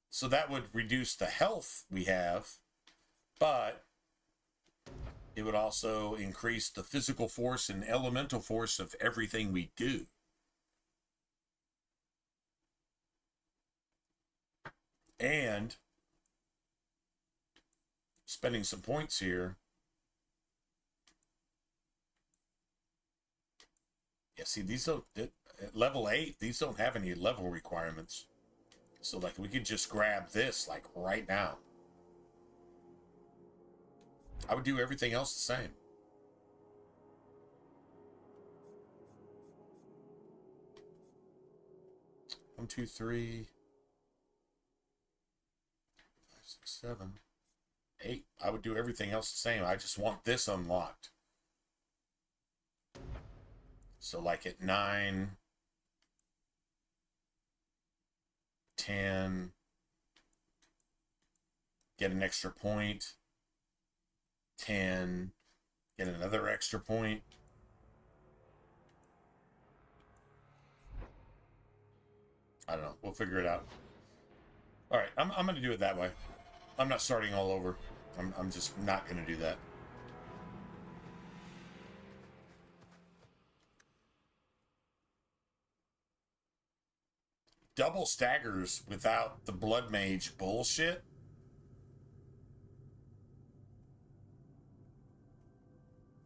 So that would reduce the health we have, but it would also increase the physical force and elemental force of everything we do. And spending some points here. Yeah, see, these don't, at level 8, these don't have any level requirements. So, like, we could just grab this, like, right now. I would do everything else the same. One, two, three, 5, 6, 7, 8. I would do everything else the same. I just want this unlocked. So like at 9, 10, get an extra point. 10, get another extra point. I don't know. We'll figure it out. All right, I'm going to do it that way. I'm not starting all over. I'm just not going to do that. Double staggers without the Blood Mage bullshit.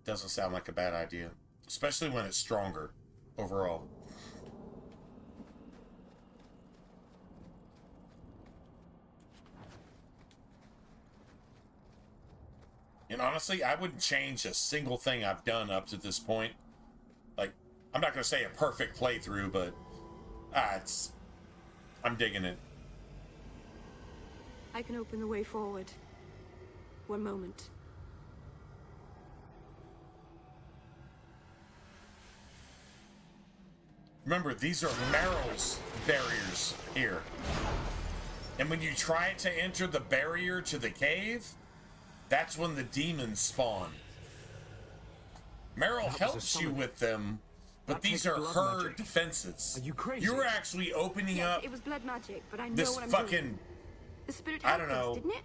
Doesn't sound like a bad idea. Especially when it's stronger overall. And honestly, I wouldn't change a single thing I've done up to this point. Like, I'm not going to say a perfect playthrough, but I'm digging it. I can open the way forward. One moment. Remember, these are Meryl's barriers here. And when you try to enter the barrier to the cave, that's when the demons spawn. Meryl helps you with them, but these are her defenses. Are you crazy? You're actually opening up It was blood magic, but I know this what I'm fucking, doing. The spirit I don't helped us, know, didn't it?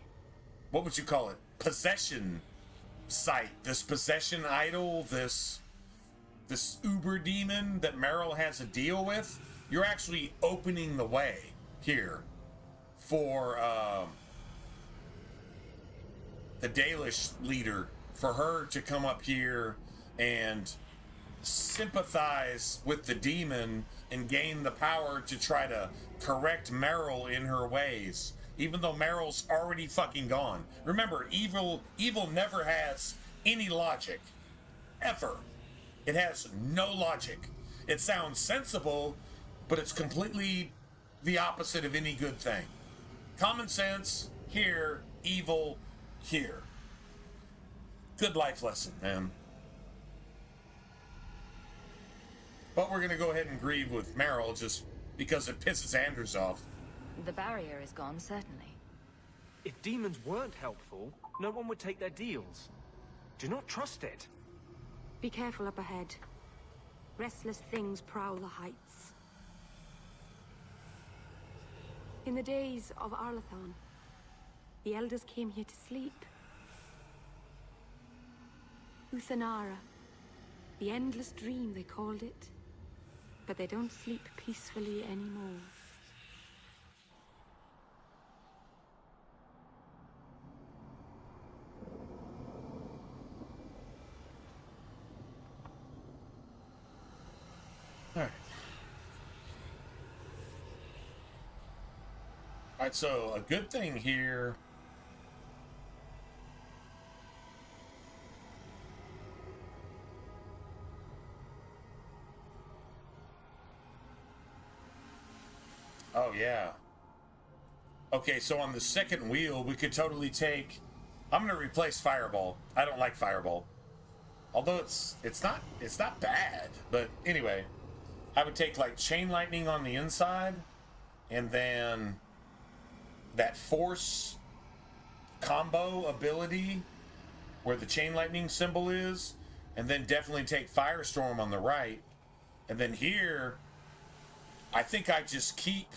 what would you call it? Possession site. This possession idol, this uber demon that Meryl has a deal with. You're actually opening the way here for the Dalish leader, for her to come up here and sympathize with the demon and gain the power to try to correct Meryl in her ways, even though Meryl's already fucking gone. Remember, evil never has any logic, ever. It has no logic. It sounds sensible, but it's completely the opposite of any good thing. Common sense here, evil here. Good life lesson, man. But we're going to go ahead and grieve with Meryl just because it pisses Anders off. The barrier is gone, certainly. If demons weren't helpful, no one would take their deals. Do not trust it. Be careful up ahead. Restless things prowl the heights. In the days of Arlathon, the elders came here to sleep. Uthanara, the endless dream they called it. But they don't sleep peacefully anymore. Alright, so a good thing here. Oh, yeah. Okay, so on the second wheel, we could totally take... I'm going to replace Fireball. I don't like Fireball. Although it's not bad. But anyway, I would take like Chain Lightning on the inside. And then that Force combo ability where the Chain Lightning symbol is. And then definitely take Firestorm on the right. And then here... I think I just keep...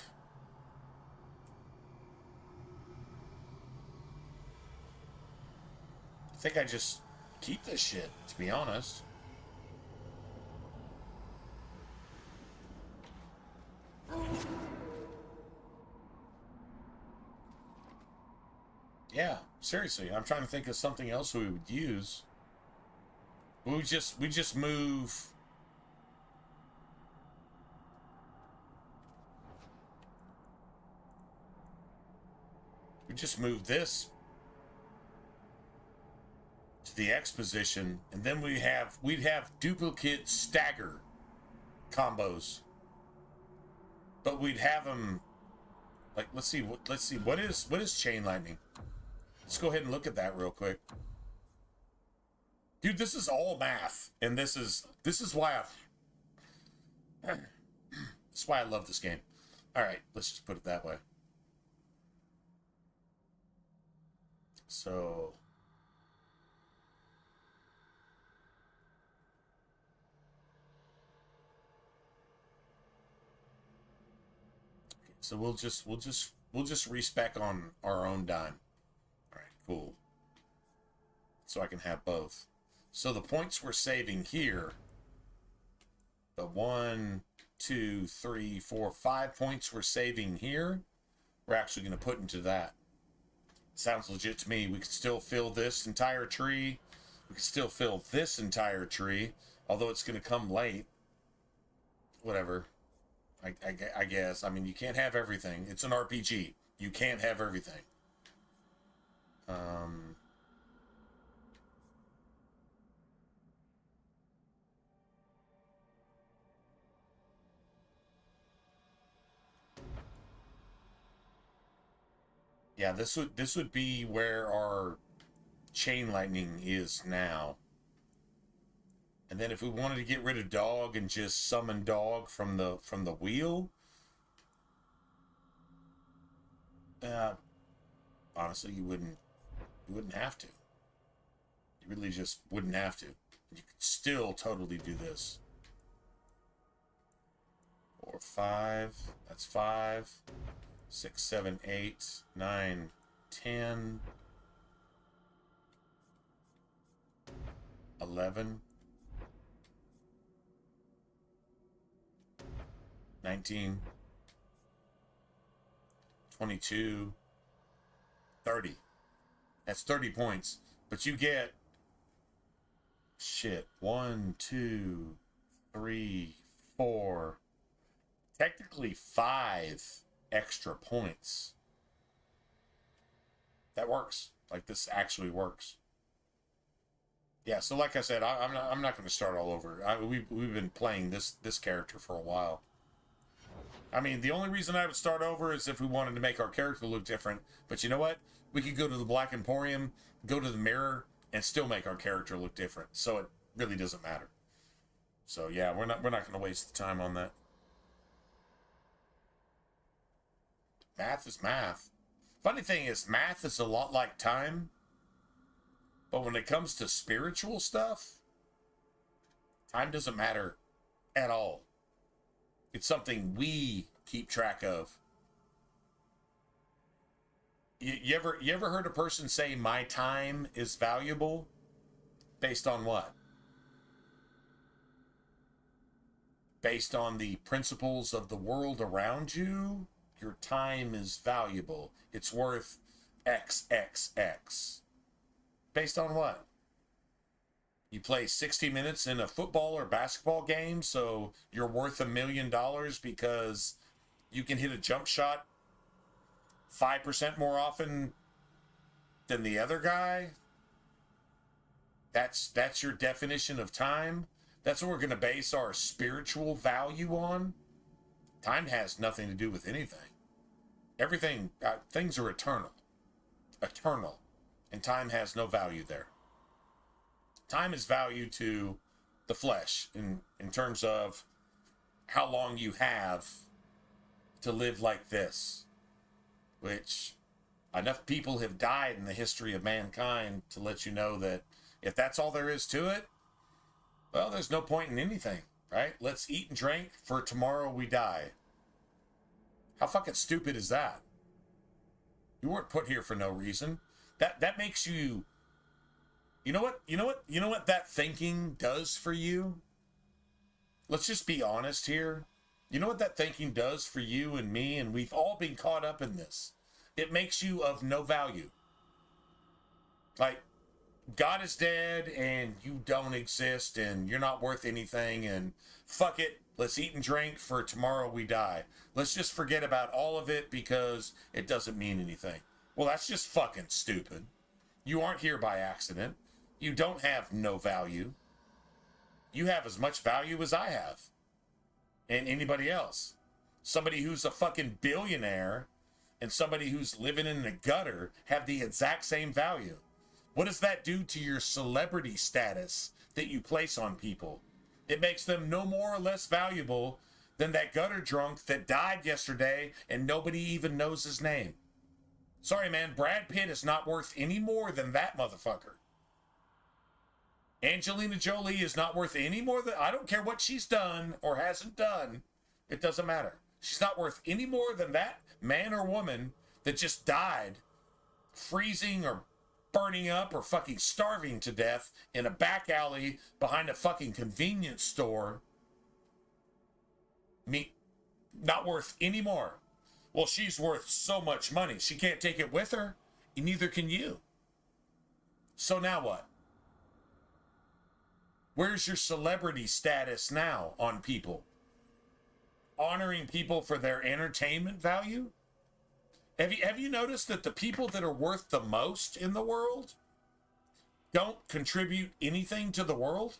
this shit, to be honest. Yeah, seriously, I'm trying to think of something else we would use. We just move... We just move this to the X position, and then we'd have duplicate stagger combos. But we'd have them like let's see what is Chain Lightning? Let's go ahead and look at that real quick. Dude, this is all math, and this is why that's why I love this game. All right, let's just put it that way. So we'll just respec on our own dime. All right, cool. So I can have both. So the points we're saving here, the 1, 2, 3, 4, 5 points we're saving here, we're actually going to put into that. Sounds legit to me. We could still fill this entire tree. We could still fill this entire tree, although it's going to come late. Whatever. I guess. I mean, you can't have everything. It's an RPG. You can't have everything. Yeah, this would be where our Chain Lightning is now. And then if we wanted to get rid of Dog and just summon Dog from the wheel, honestly, you wouldn't have to. You really just wouldn't have to. You could still totally do this. 4, 5. That's 5. 6, 7, 8, 9, 10, 11, 19, 22, 30. That's 30 points. But you get, shit, 1, 2, 3, 4, technically 5 extra points. That works. Like, this actually works. Yeah, so like I said, I'm not going to start all over. We've been playing this character for a while. I mean, the only reason I would start over is if we wanted to make our character look different. But you know what? We could go to the Black Emporium, go to the mirror, and still make our character look different. So it really doesn't matter. So yeah, we're not gonna waste the time on that. Math is math. Funny thing is, math is a lot like time, but when it comes to spiritual stuff, time doesn't matter at all. It's something we keep track of. You ever heard a person say my time is valuable? Based on what? Based on the principles of the world around you, your time is valuable. It's worth XXX. Based on what? You play 60 minutes in a football or basketball game, so you're worth $1 million because you can hit a jump shot 5% more often than the other guy? That's your definition of time? That's what we're going to base our spiritual value on? Time has nothing to do with anything. Everything, things are eternal. Eternal. And time has no value there. Time is value to the flesh in terms of how long you have to live like this, which enough people have died in the history of mankind to let you know that if that's all there is to it, well, there's no point in anything, right? Let's eat and drink, for tomorrow we die. How fucking stupid is that? You weren't put here for no reason. That makes you... You know what that thinking does for you? Let's just be honest here. You know what that thinking does for you and me, and we've all been caught up in this. It makes you of no value. Like, God is dead and you don't exist and you're not worth anything and fuck it. Let's eat and drink, for tomorrow we die. Let's just forget about all of it because it doesn't mean anything. Well, that's just fucking stupid. You aren't here by accident. You don't have no value. You have as much value as I have. And anybody else. Somebody who's a fucking billionaire and somebody who's living in the gutter have the exact same value. What does that do to your celebrity status that you place on people? It makes them no more or less valuable than that gutter drunk that died yesterday and nobody even knows his name. Sorry, man, Brad Pitt is not worth any more than that motherfucker. Angelina Jolie is not worth any more than... I don't care what she's done or hasn't done. It doesn't matter. She's not worth any more than that man or woman that just died freezing or burning up or fucking starving to death in a back alley behind a fucking convenience store. Not worth any more. Well, she's worth so much money. She can't take it with her. And neither can you. So now what? Where's your celebrity status now on people? Honoring people for their entertainment value? Have you noticed that the people that are worth the most in the world don't contribute anything to the world?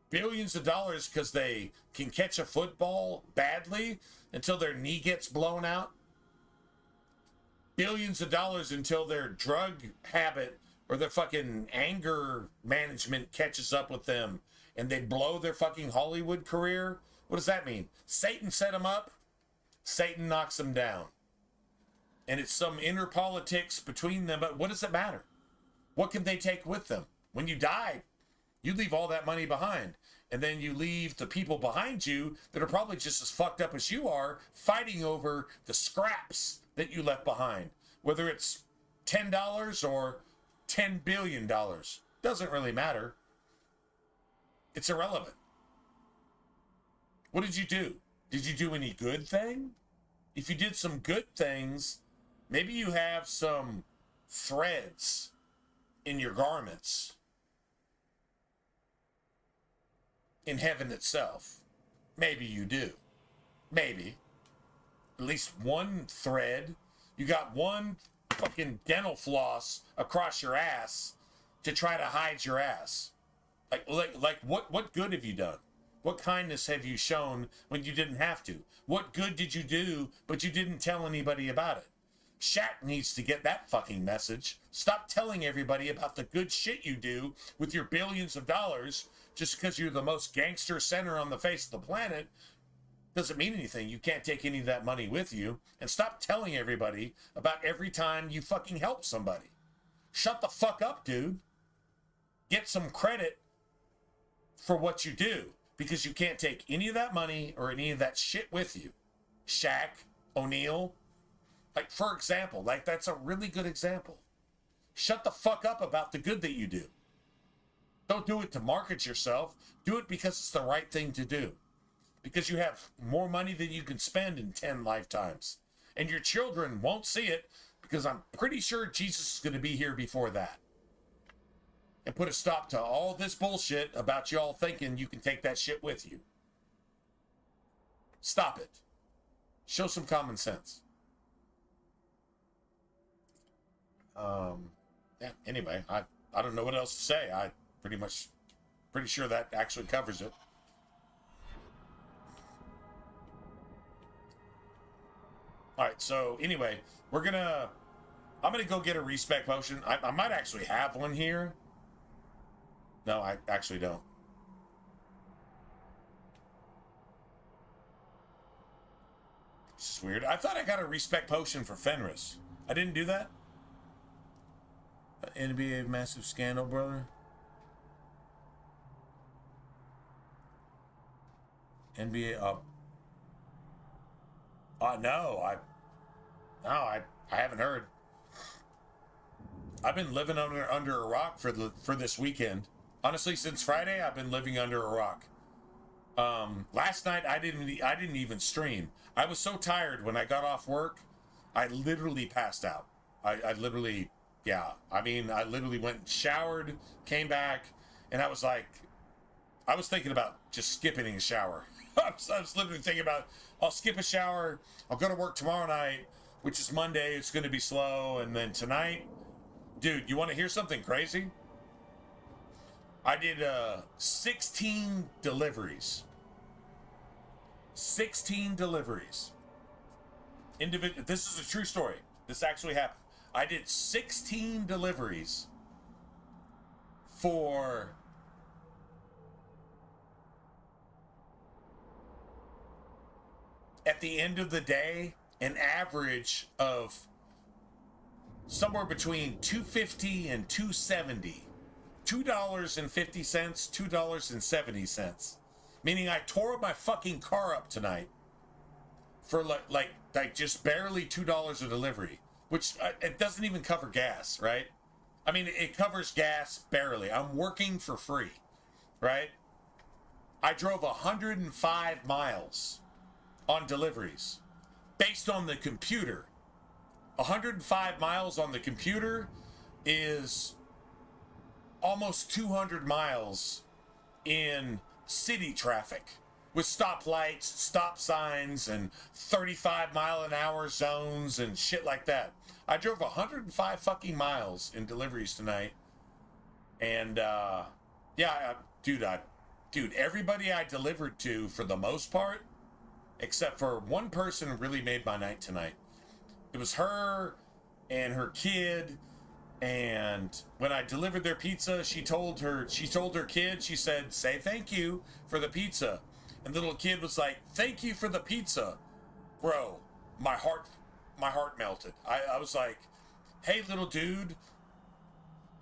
Billions of dollars because they can catch a football badly until their knee gets blown out. Billions of dollars until their drug habit or their fucking anger management catches up with them and they blow their fucking Hollywood career. What does that mean? Satan set them up. Satan knocks them down. And it's some inner politics between them. But what does it matter? What can they take with them? When you die, you leave all that money behind. And then you leave the people behind you that are probably just as fucked up as you are, fighting over the scraps that you left behind. Whether it's $10 or $10 billion. Doesn't really matter. It's irrelevant. What did you do? Did you do any good thing? If you did some good things, maybe you have some threads in your garments in heaven itself. Maybe you do. Maybe. At least one thread. You got one fucking dental floss across your ass to try to hide your ass. Like what good have you done? What kindness have you shown when you didn't have to? What good did you do, but you didn't tell anybody about it? Shaq needs to get that fucking message. Stop telling everybody about the good shit you do with your billions of dollars Just because you're the most gangster center on the face of the planet doesn't mean anything. You can't take any of that money with you. And stop telling everybody about every time you fucking help somebody. Shut the fuck up, dude. Get some credit for what you do, because you can't take any of that money or any of that shit with you. Shaq, O'Neal, like, for example, like, that's a really good example. Shut the fuck up about the good that you do. Don't do it to market yourself. Do it because it's the right thing to do. Because you have more money than you can spend in 10 lifetimes. And your children won't see it, because I'm pretty sure Jesus is going to be here before that. And put a stop to all this bullshit about y'all thinking you can take that shit with you. Stop it. Show some common sense. Yeah, anyway, I don't know what else to say. I pretty sure that actually covers it. All right, so anyway, I'm gonna go get a respec potion. I might actually have one here. No, I actually don't. This is weird. I thought I got a respec potion for Fenris. I didn't do that? NBA massive scandal, brother. NBA up. No, I haven't heard. I've been living under a rock for this weekend. Honestly, since Friday, I've been living under a rock. Last night I didn't even stream. I was so tired when I got off work, I literally passed out. I literally went and showered, came back, and I was thinking about just skipping a shower. I was literally thinking about, I'll skip a shower, I'll go to work tomorrow night, which is Monday, it's going to be slow, and then tonight, dude, you want to hear something crazy? I did 16 deliveries. 16 deliveries. This is a true story. This actually happened. I did 16 deliveries for at the end of the day, an average of somewhere between $2.50 and $2.70. $2.50, $2.70. Meaning I tore my fucking car up tonight for like just barely $2 a delivery, which it doesn't even cover gas, right? I mean, it covers gas barely. I'm working for free, right? I drove 105 miles on deliveries based on the computer. 105 miles on the computer is almost 200 miles in city traffic with stoplights, stop signs, and 35-mile-an-hour zones and shit like that. I drove 105 fucking miles in deliveries tonight. And, dude, everybody I delivered to, for the most part, except for one person, really made my night tonight. It was her and her kid. And when I delivered their pizza, she told her kid, she said, "Say thank you for the pizza." And the little kid was like, "Thank you for the pizza." Bro, my heart melted. I was like, "Hey, little dude,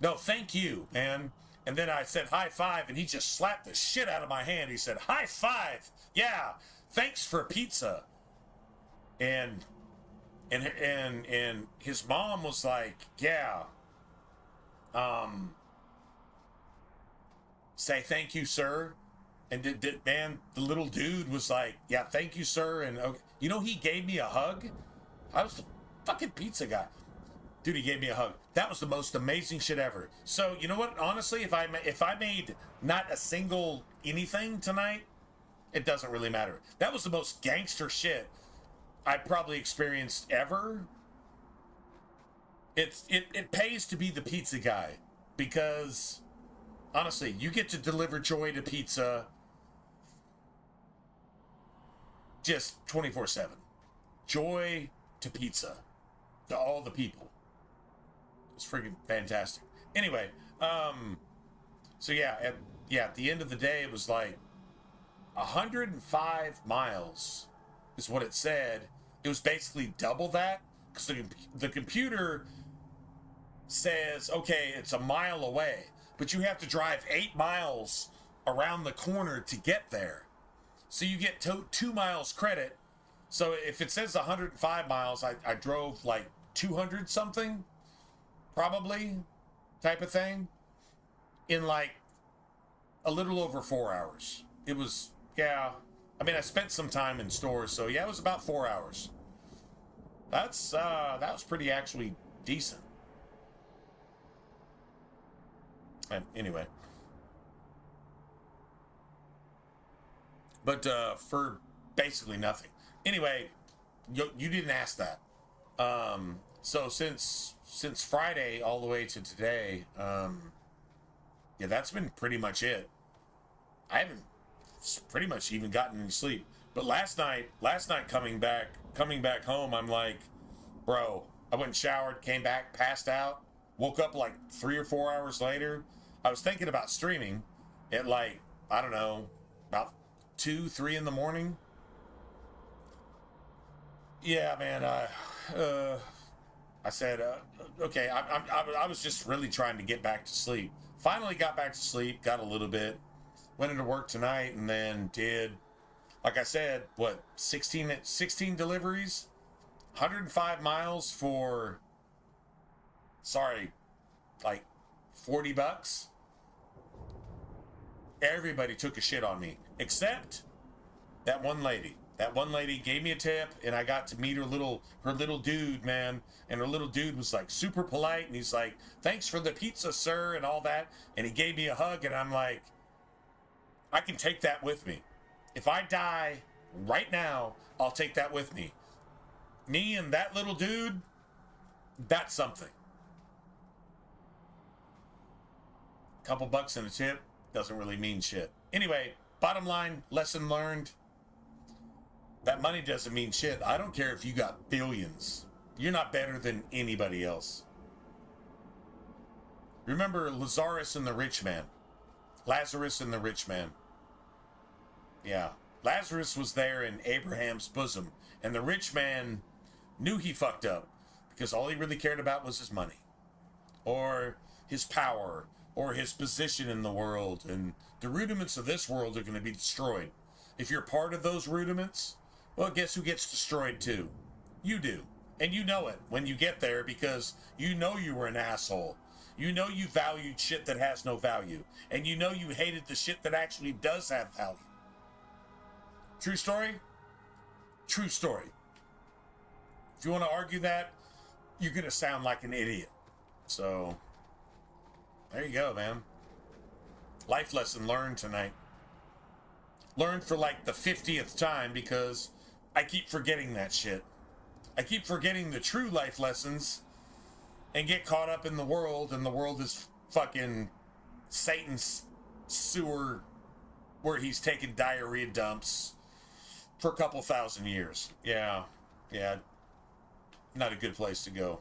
no, thank you, man." And then I said, "High five," and he just slapped the shit out of my hand. He said, "High five, yeah, thanks for pizza." And his mom was like, "Yeah, say thank you, sir." And the little dude was like, "Yeah, thank you, sir." And okay. You know, he gave me a hug. I was the fucking pizza guy. Dude, he gave me a hug. That was the most amazing shit ever. So, you know what? Honestly, if I made not a single anything tonight, it doesn't really matter. That was the most gangster shit I probably experienced ever. It pays to be the pizza guy, because honestly, you get to deliver joy to pizza just 24/7. Joy to pizza to all the people. It's freaking fantastic. Anyway, So yeah, at the end of the day, it was like 105 miles is what it said. It was basically double that because the computer says, okay, it's a mile away, but you have to drive 8 miles around the corner to get there. So you get 2 miles credit. So if it says 105 miles, I drove like 200 something, probably, type of thing, in like a little over 4 hours. It was, yeah. I mean, I spent some time in stores, so yeah, it was about 4 hours. That was pretty actually decent. Anyway. But for basically nothing. Anyway, you didn't ask that. So since Friday all the way to today, yeah, that's been pretty much it. I haven't pretty much even gotten any sleep. But last night coming back home, I'm like, bro, I went and showered, came back, passed out, woke up like 3 or 4 hours later. I was thinking about streaming at like, I don't know, about 2, 3 in the morning. Yeah, man. I said, okay. I was just really trying to get back to sleep. Finally got back to sleep. Got a little bit. Went into work tonight and then did, like I said, what 16 deliveries, 105 miles for. Sorry, like $40. Everybody took a shit on me except that one lady. That one lady gave me a tip, and I got to meet her little dude, man. And her little dude was like super polite, and he's like, "Thanks for the pizza, sir," and all that. And he gave me a hug, and I'm like, I can take that with me. If I die right now, I'll take that with me. Me and that little dude, that's something. Couple bucks in a tip doesn't really mean shit. Anyway, bottom line, lesson learned. That money doesn't mean shit. I don't care if you got billions. You're not better than anybody else. Remember Lazarus and the rich man. Lazarus and the rich man. Yeah. Lazarus was there in Abraham's bosom. And the rich man knew he fucked up because all he really cared about was his money. Or his power. Or his position in the world. And the rudiments of this world are going to be destroyed. If you're part of those rudiments, well, guess who gets destroyed too? You do. And you know it when you get there because you know you were an asshole. You know you valued shit that has no value. And you know you hated the shit that actually does have value. True story? True story. If you want to argue that, you're going to sound like an idiot. So, there you go, man. Life lesson learned tonight. Learned for like the 50th time because I keep forgetting that shit. I keep forgetting the true life lessons and get caught up in the world, and the world is fucking Satan's sewer where he's taking diarrhea dumps for a couple thousand years. Yeah. Not a good place to go.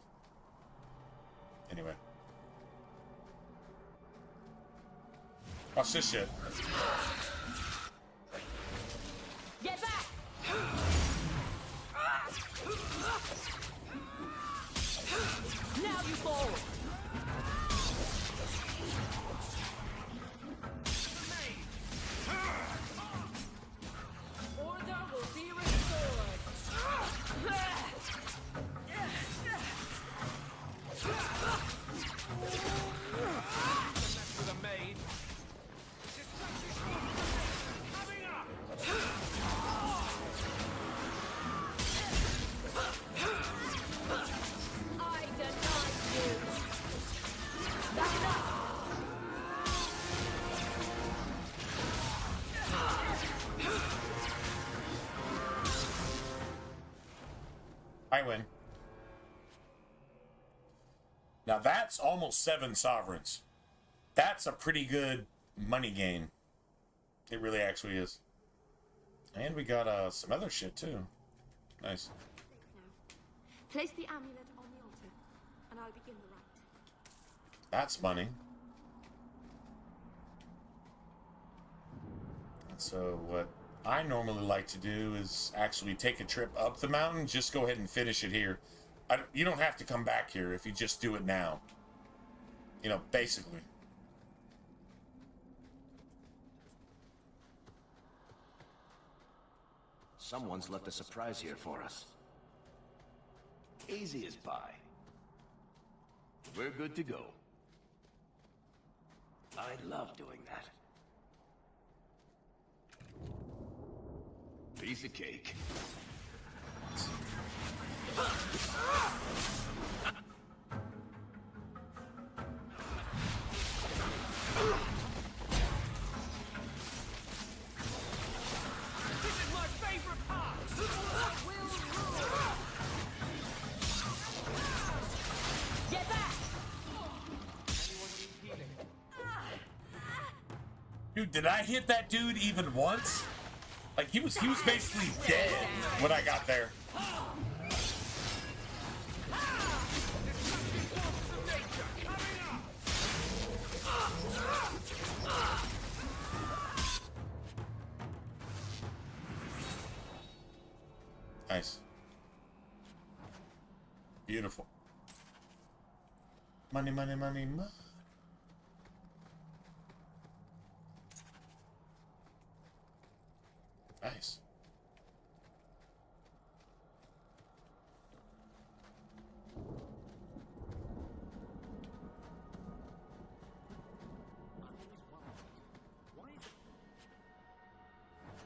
Anyway. Watch this shit. Get back! Now you fall! Order will be restored! With a maid. I deny you! That's enough! I win. Now that's almost 7 sovereigns. That's a pretty good money gain. It really actually is. And we got some other shit too. Nice. Place the amulet on the altar, and I'll begin the rite. That's money. So what I normally like to do is actually take a trip up the mountain. Just go ahead and finish it here. You don't have to come back here if you just do it now. You know, basically. Someone's left a surprise here for us. Easy as pie. We're good to go. I love doing that. Piece of cake. Dude, did I hit that dude even once? Like he was basically dead when I got there. Nice. Beautiful. Money, money, money, money. Nice.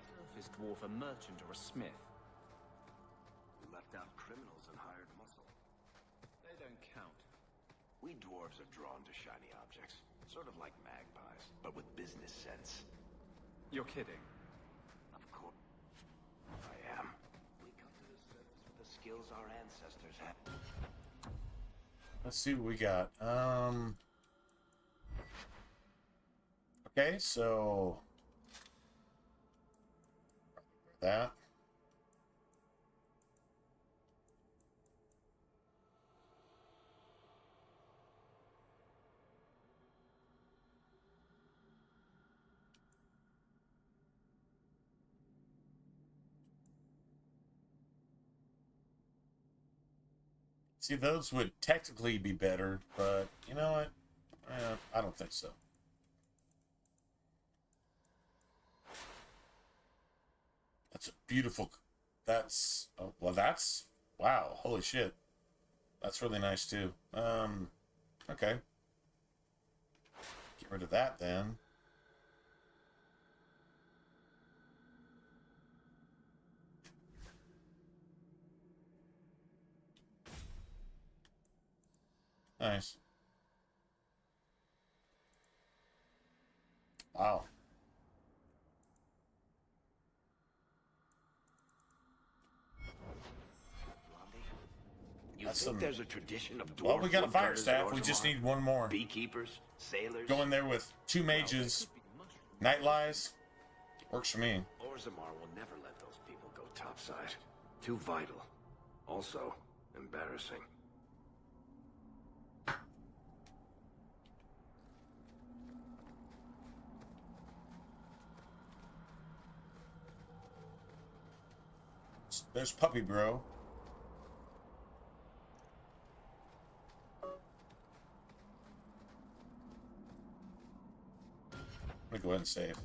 Surface dwarf a merchant or a smith? We left out criminals and hired muscle. They don't count. We dwarves are drawn to shiny objects, sort of like magpies, but with business sense. You're kidding. I am. We come to the surface with the skills our ancestors had. Let's see what we got. Okay, so that. See, those would technically be better, but you know what? I don't think so. That's a beautiful... That's... Oh, well, that's... Wow, holy shit. That's really nice, too. Okay. Get rid of that, then. Nice. Wow. You think there's a tradition of dwarf well, we got a fire woodcutters staff. at We just Orzammar? need one more. Beekeepers, sailors. Go in there with 2 mages. Night lies. Works for me. Orzammar will never let those people go topside. Too vital. Also, embarrassing. There's Puppy Bro. Let me go ahead and save.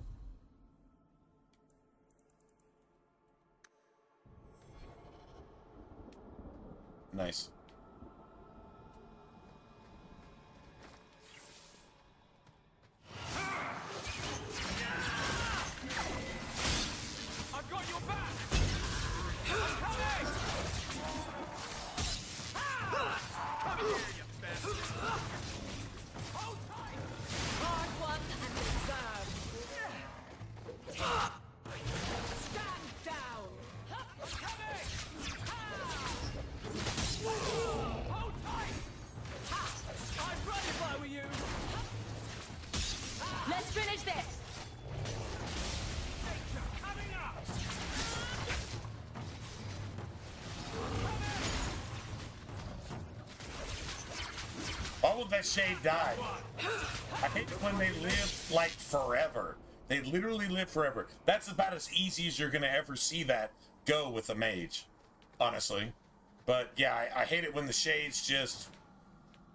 Nice. I've got your back! I'm coming! Come here, you bastard! Hold tight! Hard won and deserved. Stand down! Coming! Hold tight! I'd run if I were you! Let's finish this! Coming up! Why would that shade die? I hate it when they live like forever. They literally live forever. That's about as easy as you're going to ever see that go with a mage, honestly. But yeah, I hate it when the shades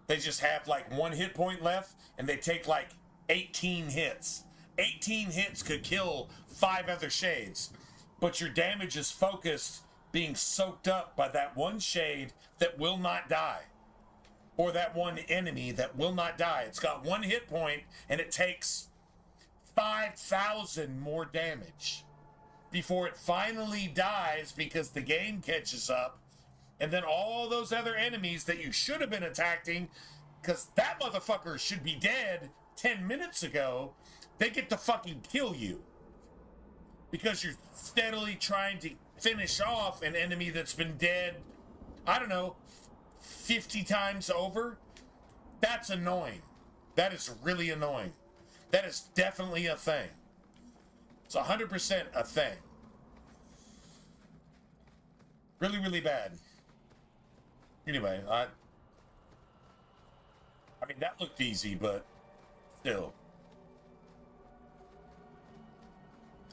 they just have like 1 hit point left and they take like 18 hits. 18 hits could kill 5 other shades, but your damage is focused, being soaked up by that one shade that will not die, or that one enemy that will not die. It's got 1 hit point and it takes 5,000 more damage before it finally dies because the game catches up. And then all those other enemies that you should have been attacking, because that motherfucker should be dead 10 minutes ago, they get to fucking kill you. Because you're steadily trying to finish off an enemy that's been dead, I don't know, 50 times over. That's annoying. That is really annoying. That is definitely a thing. It's 100% a thing. Really, really bad. Anyway, I mean, that looked easy, but still.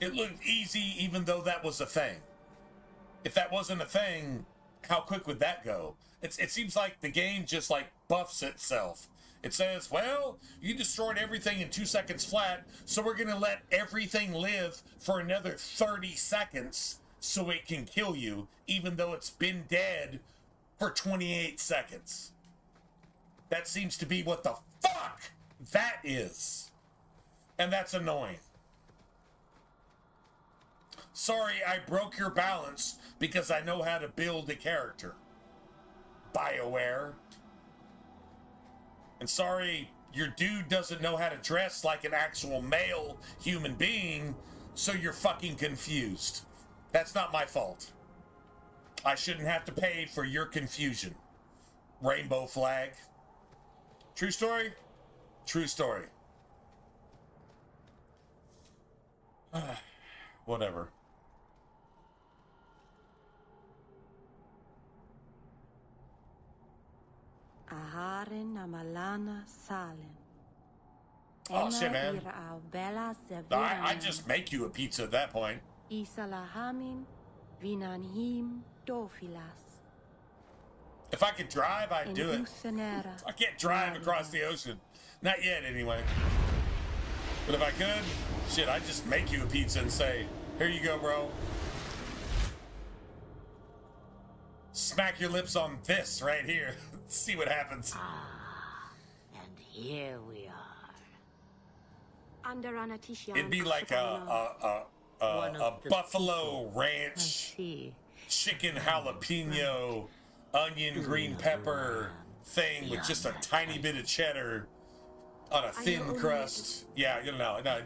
It looked easy even though that was a thing. If that wasn't a thing, how quick would that go? It seems like the game just like buffs itself. It says, well, you destroyed everything in 2 seconds flat, so we're going to let everything live for another 30 seconds so it can kill you, even though it's been dead for 28 seconds. That seems to be what the fuck that is. And that's annoying. Sorry, I broke your balance because I know how to build a character. BioWare. And sorry, your dude doesn't know how to dress like an actual male human being, so you're fucking confused. That's not my fault. I shouldn't have to pay for your confusion. Rainbow flag. True story? True story. Whatever. Aharin amalana salen. Oh shit, man. I just make you a pizza at that point. Isalahamin vinanhim dofilas. If I could drive, I'd do it. I can't drive across the ocean. Not yet, anyway. But if I could, shit, I'd just make you a pizza and say, here you go, bro. Smack your lips on this right here. See what happens. And here we are. It'd be like a buffalo ranch chicken jalapeno onion green pepper thing with just a tiny bit of cheddar on a thin crust. Yeah, you know, no,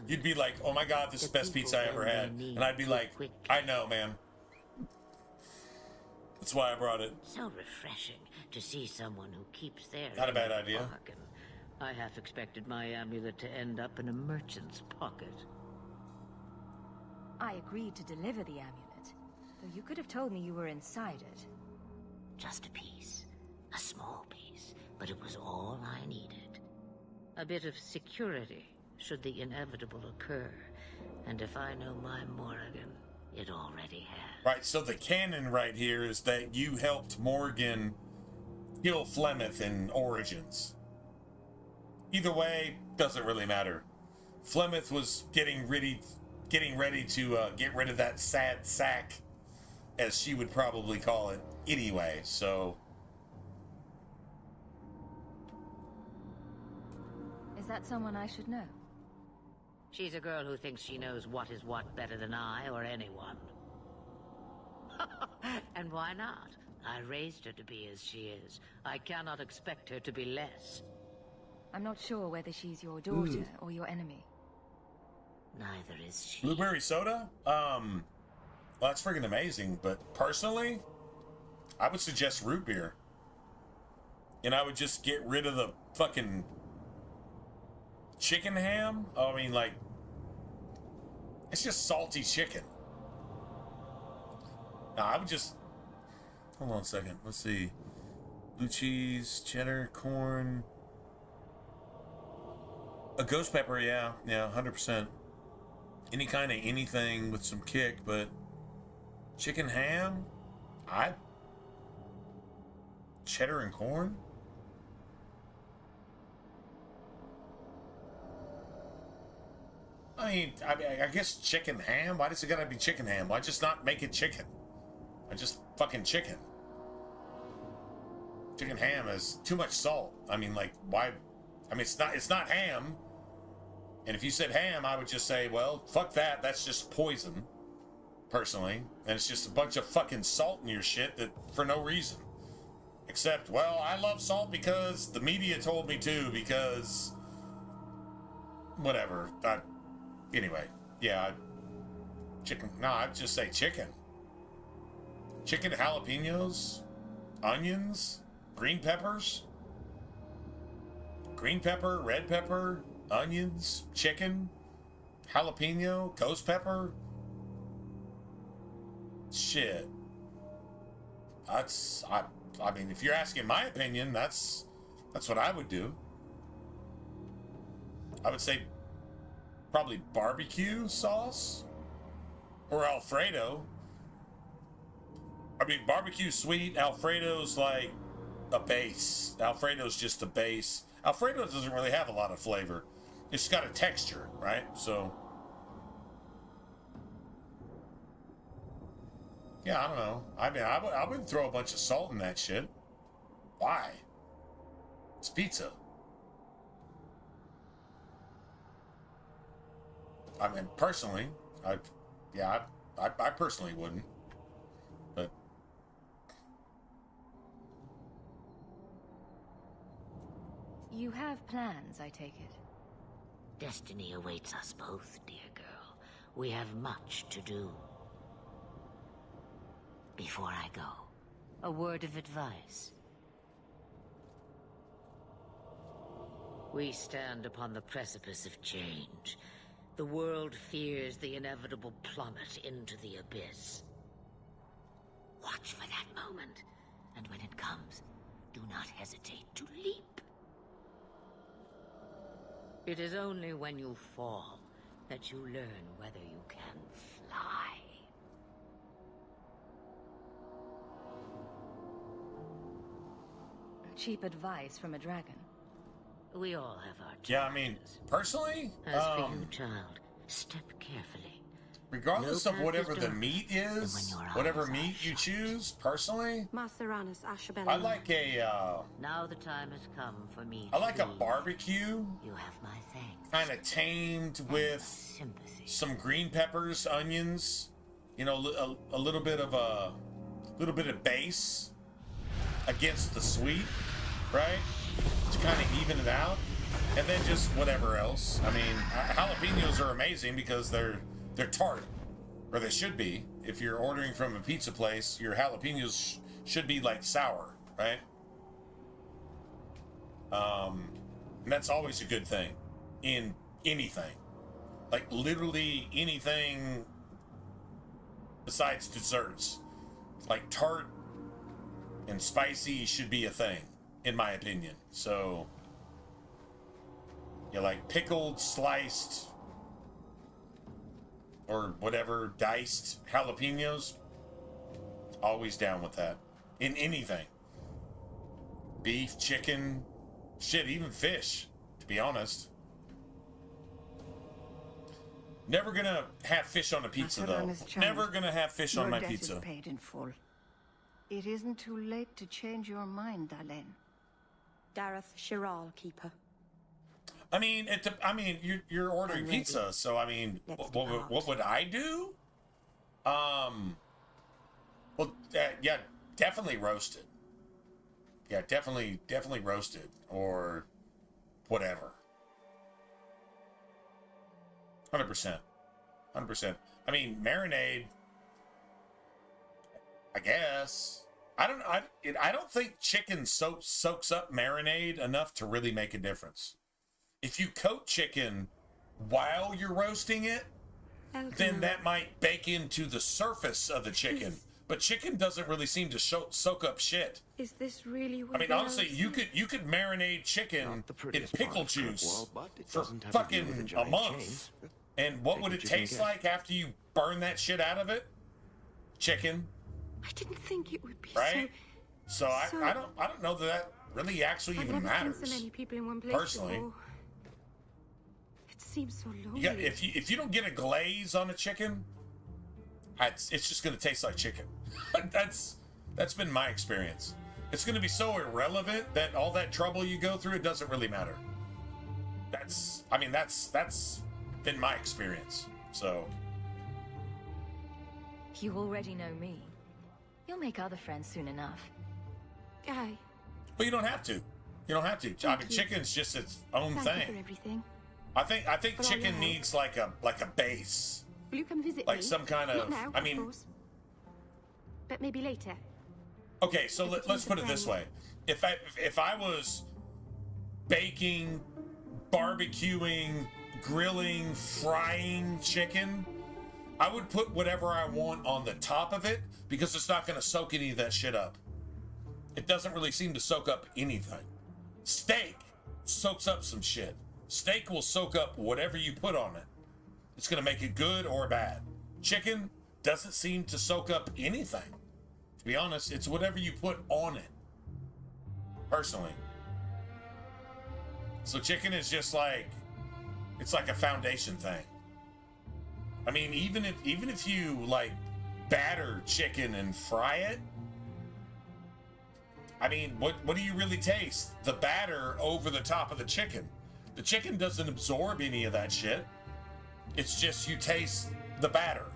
you'd be like, oh my god, this is the best pizza I ever had. And I'd be like, I know, man. That's why I brought it. So refreshing to see someone who keeps their Not a bad idea. bargain. I half expected my amulet to end up in a merchant's pocket. I agreed to deliver the amulet, though you could have told me you were inside it. Just a piece. A small piece. But it was all I needed. A bit of security, should the inevitable occur. And if I know my Morrigan, it already has. Right, so the canon right here is that you helped Morgan kill Flemeth in Origins. Either way, doesn't really matter. Flemeth was getting ready to get rid of that sad sack, as she would probably call it anyway, so... Is that someone I should know? She's a girl who thinks she knows what is what better than I or anyone. And why not? I raised her to be as she is. I cannot expect her to be less. I'm not sure whether she's your daughter or your enemy. Neither is she. Blueberry soda? Well, that's friggin' amazing, but personally, I would suggest root beer. And I would just get rid of the fucking chicken ham. Oh, I mean, like, it's just salty chicken. No, I would just... Hold on a second. Let's see. Blue cheese, cheddar, corn. A ghost pepper, yeah. Yeah, 100%. any kind of anything with some kick, but chicken ham, cheddar and corn. I guess chicken ham. Why does it gotta be chicken ham? Why just not make it chicken? I just fucking chicken. Chicken ham is too much salt. I mean, like, why? I mean, it's not ham. And if you said ham, I would just say, well, fuck that. That's just poison, personally. And it's just a bunch of fucking salt in your shit that for no reason. Except, well, I love salt because the media told me to, because whatever. Anyway, yeah, chicken. No, I'd just say chicken. Chicken, jalapenos, onions, green peppers. Green pepper, red pepper, onions, chicken, jalapeno, ghost pepper. Shit. I mean, if you're asking my opinion, that's what I would do. I would say probably barbecue sauce or Alfredo. I mean, barbecue sweet, Alfredo's like a base. Alfredo's just a base. Alfredo doesn't really have a lot of flavor. It's got a texture, right? So, yeah, I don't know. I mean, I wouldn't throw a bunch of salt in that shit. Why? It's pizza. I mean, personally, I personally wouldn't. But you have plans, I take it. Destiny awaits us both, dear girl. We have much to do. Before I go, a word of advice. We stand upon the precipice of change. The world fears the inevitable plummet into the abyss. Watch for that moment, and when it comes, do not hesitate to leap. It is only when you fall that you learn whether you can fly. Cheap advice from a dragon. We all have our challenges. yeah, I mean, personally, As for you, child, step carefully. regardless No of path whatever is the dark, meat and when is, your whatever eyes are meat you shut. choose, personally, Maceranus Ashabella. I like Now the time has come for me I to like a leave. barbecue, You have my thanks. kind of tamed with Sympathy. some green peppers, onions, you know, a little bit of base against the sweet, right? To kind of even it out, and then just whatever else. I mean, jalapenos are amazing because they're tart, or they should be. If you're ordering from a pizza place, your jalapenos should be like sour, right? And that's always a good thing in anything, like literally anything besides desserts. Like tart and spicy should be a thing, in my opinion. So, yeah, like pickled, sliced, or whatever, diced jalapenos, always down with that. In anything. Beef, chicken, shit, even fish, to be honest. Never gonna have fish on a pizza, though. Maceranus child, Never gonna have fish on my your debt pizza. is paid in full. It isn't too late to change your mind, Darlene. Dareth Shiral, Keeper. I mean, you're ordering pizza, so I mean, what would I do? Well, yeah, definitely roasted. Yeah, definitely roasted or whatever. 100%. I mean, marinade, I guess. I don't think chicken soaks up marinade enough to really make a difference. If you coat chicken while you're roasting it, then that might bake into the surface of the chicken. But chicken doesn't really seem to soak up shit. Is this really what I mean, honestly, you could marinate chicken in pickle juice for fucking a month. And what would it taste like after you burn that shit out of it? Chicken. I didn't think it would be right? So I don't know that really actually I've even never matters. seen so many people in one place personally. before. It seems so lonely. Yeah, if you don't get a glaze on a chicken, it's just gonna taste like chicken. That's been my experience. It's gonna be so irrelevant that all that trouble you go through, it doesn't really matter. That's been my experience. So You already know me. You'll make other friends soon enough. Aye. But you don't have to. You don't have to. I mean, chicken's just its own Thank thing. you for everything. I think For all chicken your help. needs like a base. Will you come visit Like me? some kind Not of- now, I mean- of course. But maybe later. Okay, so If it let's is a put it this way: friend. if I was baking, barbecuing, grilling, frying chicken, I would put whatever I want on the top of it because it's not going to soak any of that shit up. It doesn't really seem to soak up anything. Steak soaks up some shit. Steak will soak up whatever you put on it. It's going to make it good or bad. Chicken doesn't seem to soak up anything. To be honest, it's whatever you put on it. Personally. So chicken is just like, it's like a foundation thing. I mean, even if you like batter chicken and fry it, I mean, what do you really taste? The batter over the top of the chicken. The chicken doesn't absorb any of that shit. It's just you taste the batter.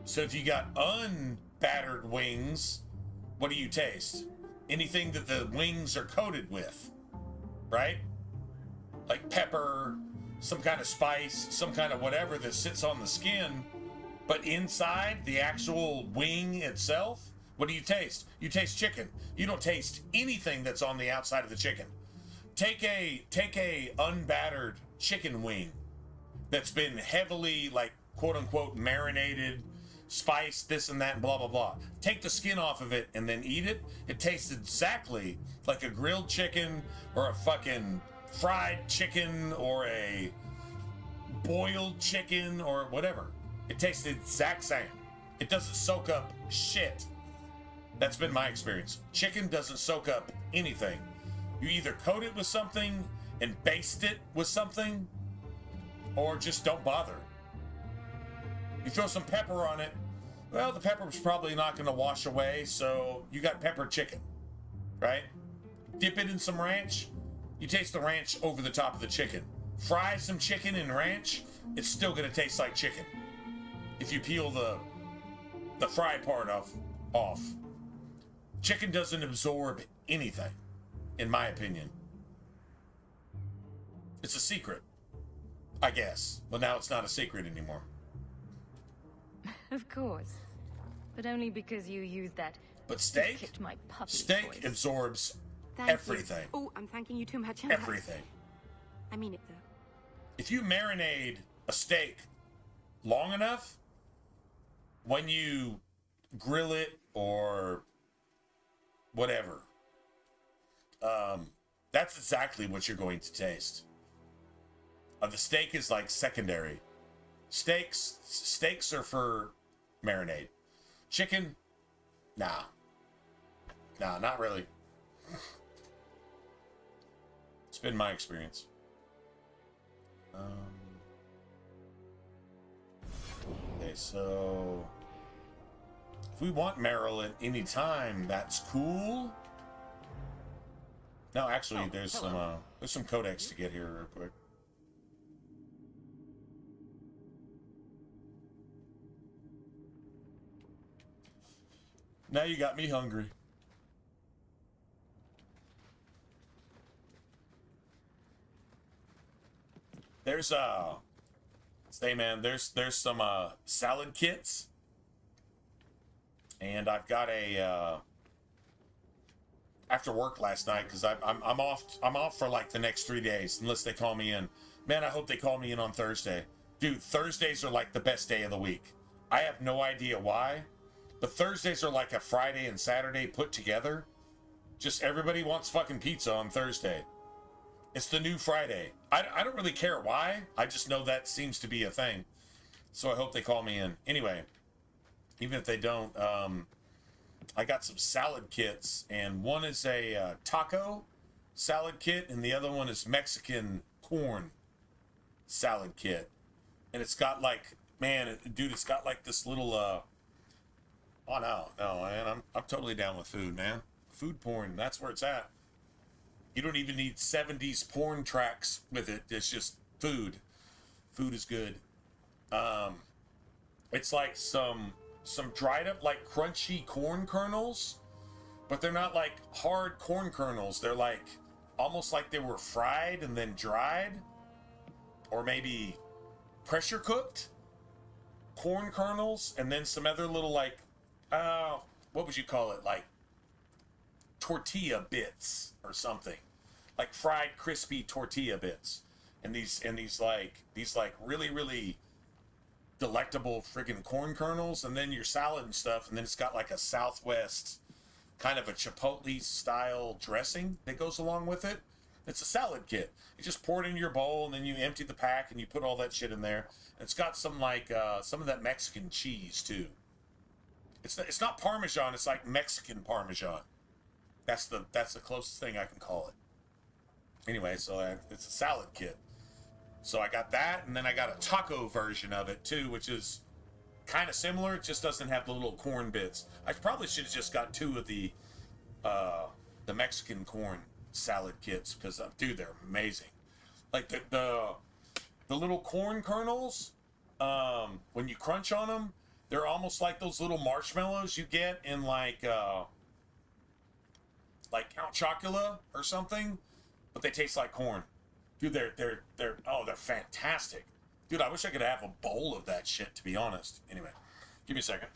So if you got unbattered wings, what do you taste? Anything that the wings are coated with, right? Like pepper, some kind of spice, some kind of whatever that sits on the skin. But inside the actual wing itself, what do you taste? You taste chicken. You don't taste anything that's on the outside of the chicken. Take a unbattered chicken wing that's been heavily, like, quote unquote, marinated, spiced, this and that, and blah blah blah. Take the skin off of it and then eat it. It tastes exactly like a grilled chicken or a fucking fried chicken or a boiled chicken or whatever. It tastes the exact same. It doesn't soak up shit. That's been my experience. Chicken doesn't soak up anything. You either coat it with something and baste it with something, or just don't bother. You throw some pepper on it, well, the pepper's probably not going to wash away, so you got pepper chicken, right? Dip it in some ranch, you taste the ranch over the top of the chicken. Fry some chicken in ranch, it's still going to taste like chicken. If you peel the fry part off. Chicken doesn't absorb anything, in my opinion. It's a secret, I guess. But now it's not a secret anymore. Of course. But only because you used that. But steak? Kicked my puppy Steak voice. absorbs Thank everything. You. Oh, I'm thanking you too much. Everything. I mean it though. If you marinate a steak long enough, when you grill it or whatever, that's exactly what you're going to taste. The steak is like secondary. Steaks are for marinade. Chicken, nah, not really. It's been my experience. Okay, so if we want Meryl at any time, that's cool. No, actually, there's some codex to get here real quick. Now you got me hungry. There's say man, there's some salad kits, and I've got a after work last night because I'm off for like the next 3 days unless they call me in. Man, I hope they call me in on Thursday. Dude, Thursdays are like the best day of the week. I have no idea why, but Thursdays are like a Friday and Saturday put together. Just everybody wants fucking pizza on Thursday. It's the new Friday. I don't really care why. I just know that seems to be a thing. So I hope they call me in. Anyway, even if they don't, I got some salad kits, and one is a taco salad kit, and the other one is Mexican corn salad kit. And it's got like, man, dude, it's got like this little, oh no, man, I'm totally down with food, man. Food porn, that's where it's at. You don't even need 70s porn tracks with it. It's just food. Food is good. It's like some dried up, like crunchy corn kernels, but they're not like hard corn kernels. They're like almost like they were fried and then dried, or maybe pressure cooked corn kernels, and then some other little like, what would you call it? Like tortilla bits or something, like fried crispy tortilla bits, and these like really delectable friggin' corn kernels, and then your salad and stuff, and then it's got like a Southwest kind of a chipotle style dressing that goes along with it. It's a salad kit. You just pour it in your bowl, and then you empty the pack and you put all that shit in there. It's got some like some of that Mexican cheese too. It's not Parmesan. It's like Mexican Parmesan. That's the closest thing I can call it. Anyway, so it's a salad kit. So I got that, and then I got a taco version of it too, which is kind of similar. It just doesn't have the little corn bits. I probably should have just got two of the Mexican corn salad kits, because dude, they're amazing. Like the little corn kernels, when you crunch on them, they're almost like those little marshmallows you get in like Count Chocula or something, but they taste like corn. Dude, they're fantastic. Dude, I wish I could have a bowl of that shit, to be honest. Anyway, give me a second.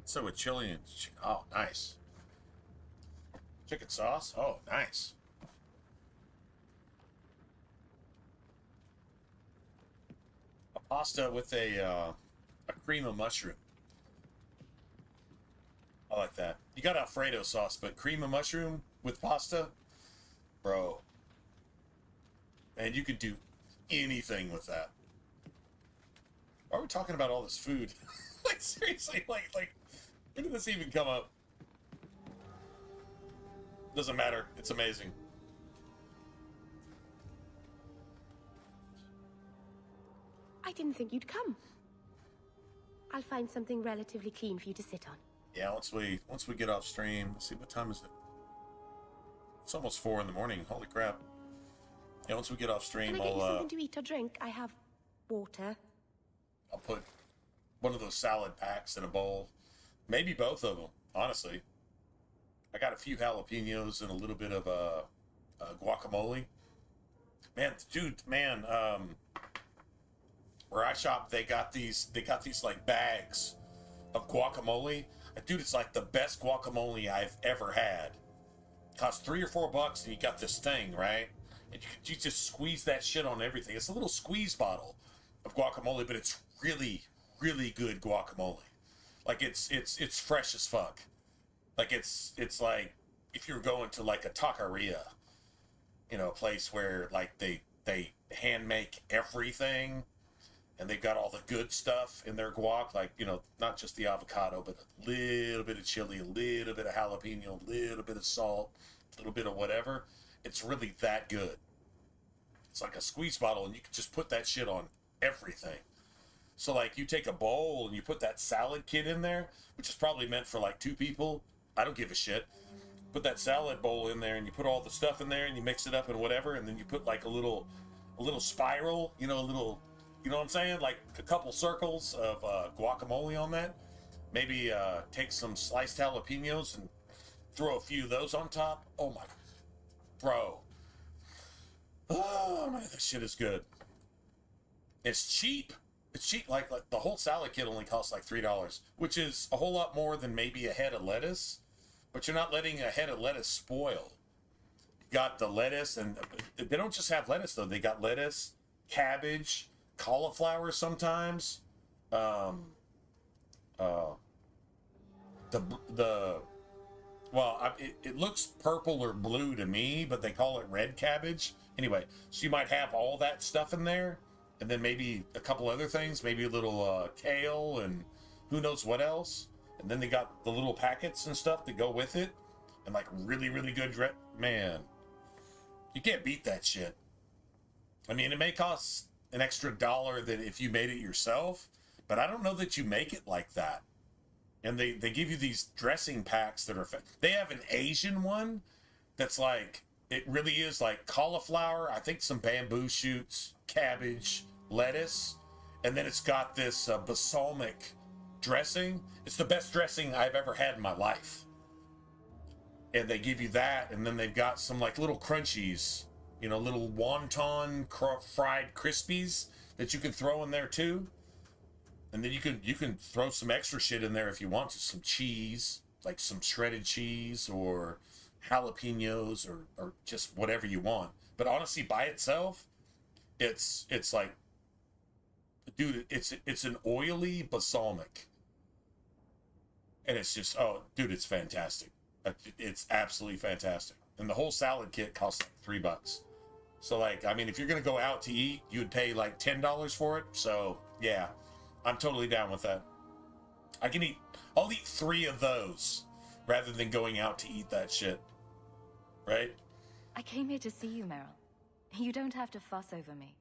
So with Chilean, oh, nice. Chicken sauce? Oh, nice. A pasta with a cream of mushroom. I like that. You got Alfredo sauce, but cream of mushroom with pasta? Bro. And you could do anything with that. Why are we talking about all this food? Like, seriously, like, when did this even come up? Doesn't matter. It's amazing. I didn't think you'd come. I'll find something relatively clean for you to sit on. Yeah, once we get off stream, let's see, what time is it? It's almost 4 in the morning. Holy crap. Yeah, once we get off stream, Can I get you something to eat or drink? I have water. I'll put one of those salad packs in a bowl. Maybe both of them, honestly. I got a few jalapenos and a little bit of guacamole. Man, dude, where I shop, they got these like bags of guacamole. Dude, it's like the best guacamole I've ever had. Costs $3 or $4, and you got this thing, right? And you just squeeze that shit on everything. It's a little squeeze bottle of guacamole, but it's really, really good guacamole. Like it's fresh as fuck. Like it's like if you're going to like a taqueria, you know, a place where like they hand make everything, and they've got all the good stuff in their guac, like, you know, not just the avocado, but a little bit of chili, a little bit of jalapeno, a little bit of salt, a little bit of whatever. It's really that good. It's like a squeeze bottle, and you can just put that shit on everything. So, like, you take a bowl and you put that salad kit in there, which is probably meant for like 2 people. I don't give a shit. Put that salad bowl in there, and you put all the stuff in there, and you mix it up and whatever, and then you put like a little spiral, you know, you know what I'm saying? Like a couple circles of guacamole on that. Maybe take some sliced jalapenos and throw a few of those on top. Oh my, bro. Oh man, that shit is good. It's cheap. It's cheap. Like the whole salad kit only costs like $3, which is a whole lot more than maybe a head of lettuce. But you're not letting a head of lettuce spoil. You got the lettuce, and they don't just have lettuce though. They it looks purple or blue to me, but they call it red cabbage. Anyway, so you might have all that stuff in there, and then maybe a couple other things, maybe a little kale and who knows what else. And then they got the little packets and stuff that go with it, and like really, really good man, you can't beat that shit. I mean, it may cost an extra $1 than if you made it yourself, but I don't know that you make it like that. And they give you these dressing packs that are they have an Asian one that's like, it really is like cauliflower, I think some bamboo shoots, cabbage, lettuce, and then it's got this balsamic dressing. It's the best dressing I've ever had in my life. And they give you that, and then they've got some like little crunchies, you know, little wonton fried crispies that you can throw in there too. And then you can throw some extra shit in there if you want to, some cheese, like some shredded cheese or jalapenos or just whatever you want. But honestly, by itself, it's like, dude, it's an oily balsamic. And it's just, oh, dude, it's fantastic. It's absolutely fantastic. And the whole salad kit costs like $3. So like, I mean, if you're gonna go out to eat, you would pay like $10 for it. So yeah, I'm totally down with that. I'll eat 3 of those rather than going out to eat that shit. Right? I came here to see you, Meryl. You don't have to fuss over me.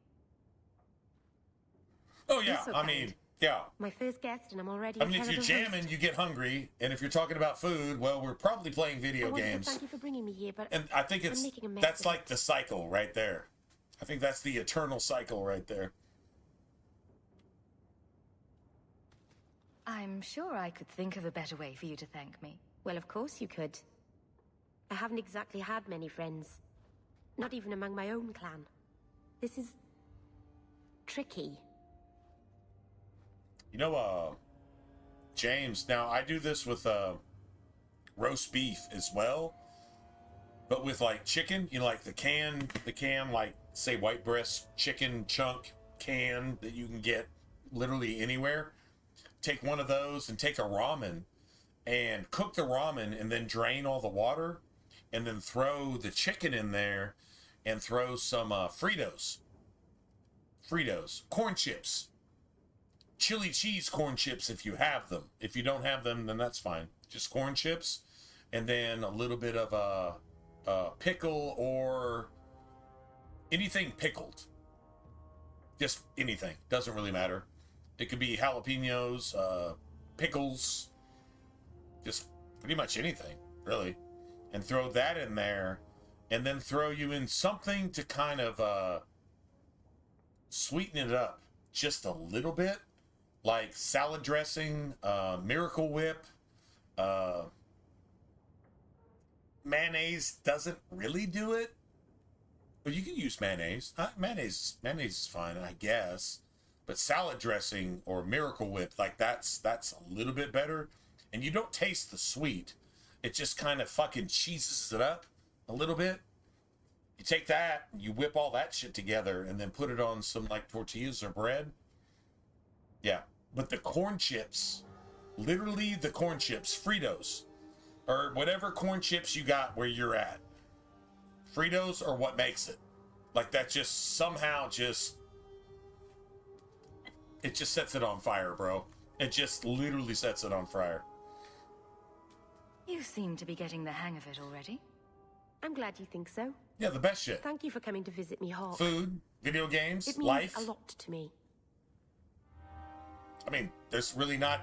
Oh yeah, so I mean, yeah. My first guest, and I'm already. I mean, if you're jamming, you get hungry, and if you're talking about food, well, we're probably playing video games. Thank you for bringing me here, but and I think that's like the cycle right there. I think that's the eternal cycle right there. I'm sure I could think of a better way for you to thank me. Well, of course you could. I haven't exactly had many friends. Not even among my own clan. This is tricky. You know, James, now I do this with roast beef as well. but with like chicken, you know, like the can, like say white breast chicken chunk can that you can get literally anywhere. Take one of those and take a ramen and cook the ramen and then drain all the water and then throw the chicken in there and throw some Fritos, corn chips, chili cheese corn chips if you have them. If you don't have them, then that's fine. Just corn chips and then a little bit of a pickle or anything pickled. Just anything. Doesn't really matter. It could be jalapenos, pickles, just pretty much anything, really. And throw that in there, and then throw you in something to kind of sweeten it up just a little bit, like salad dressing, Miracle Whip, mayonnaise doesn't really do it. But you can use mayonnaise. Mayonnaise is fine, I guess. But salad dressing or Miracle Whip, like that's a little bit better. And you don't taste the sweet. It just kind of fucking cheeses it up a little bit. You take that, you whip all that shit together, and then put it on some like tortillas or bread. Yeah. But the corn chips, literally the corn chips, Fritos, or whatever corn chips you got where you're at. Fritos are what makes it. Like that just somehow it just sets it on fire, bro. It just literally sets it on fire. You seem to be getting the hang of it already. I'm glad you think so. Yeah, the best shit. Thank you for coming to visit me, Hawk. Food, video games, it means life. a lot to me. I mean, there's really not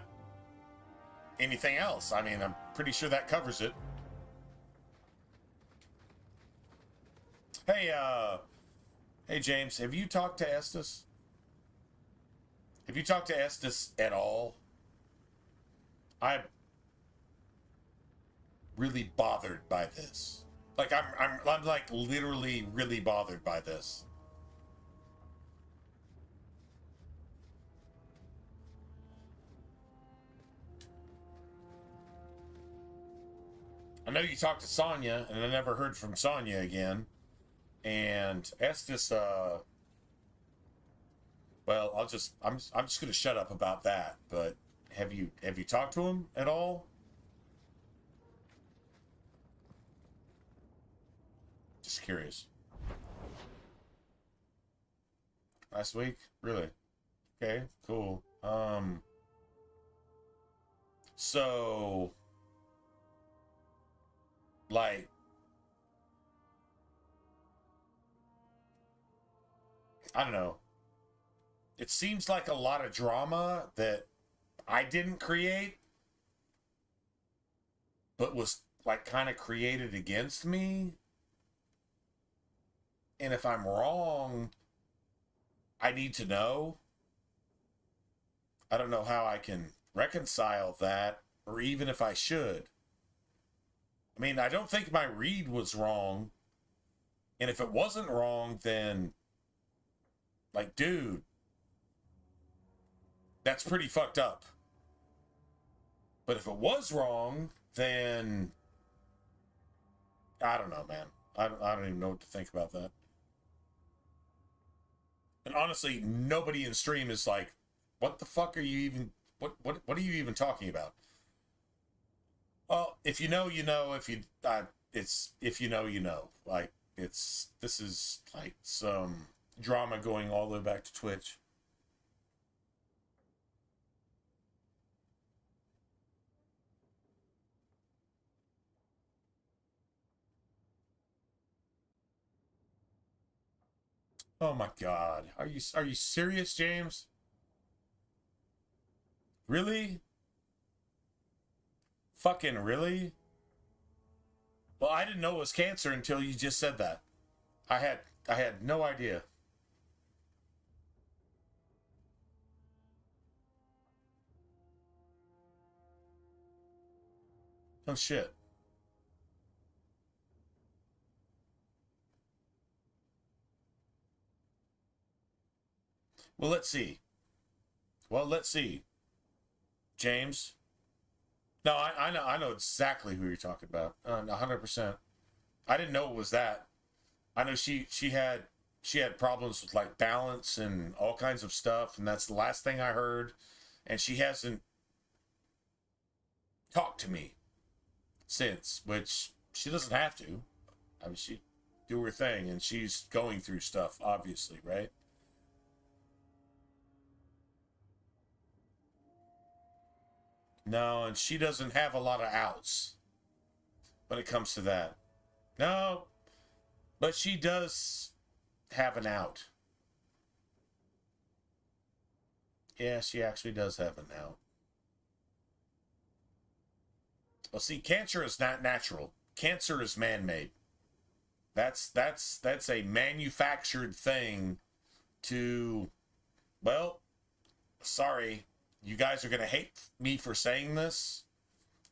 anything else. I mean, I'm pretty sure that covers it. Hey, James, have you talked to Estes? Have you talked to Estes at all? I'm really bothered by this. Like, I'm like literally really bothered by this. I know you talked to Sonya, and I never heard from Sonya again. And Estes, well, I'm just gonna shut up about that. But have you talked to him at all? Just curious. Last week, really? Okay, cool. So, like, I don't know. It seems like a lot of drama that I didn't create, but was like kind of created against me. And if I'm wrong, I need to know. I don't know how I can reconcile that, or even if I should. I mean, I don't think my read was wrong. And if it wasn't wrong, then, like, dude, that's pretty fucked up. But if it was wrong, then I don't know, man. I don't even know what to think about that. And honestly, nobody in stream is like, what the fuck are you even, what are you even talking about? Well, if you know, you know. If you, if you know, you know. Like, this is like some drama going all the way back to Twitch. Oh my God. Are you serious, James? Really? Fucking really? Well, I didn't know it was cancer until you just said that. I had no idea. Oh shit. Well, let's see. James. No, I know exactly who you're talking about. 100%. I didn't know it was that. I know she had problems with like balance and all kinds of stuff, and that's the last thing I heard. And she hasn't talked to me since, which she doesn't have to. I mean, she do her thing, and she's going through stuff, obviously, right? No, and she doesn't have a lot of outs when it comes to that. No, but she does have an out. Yeah, she actually does have an out. Well, see, cancer is not natural. Cancer is man-made. That's a manufactured thing to, well, sorry, you guys are going to hate me for saying this,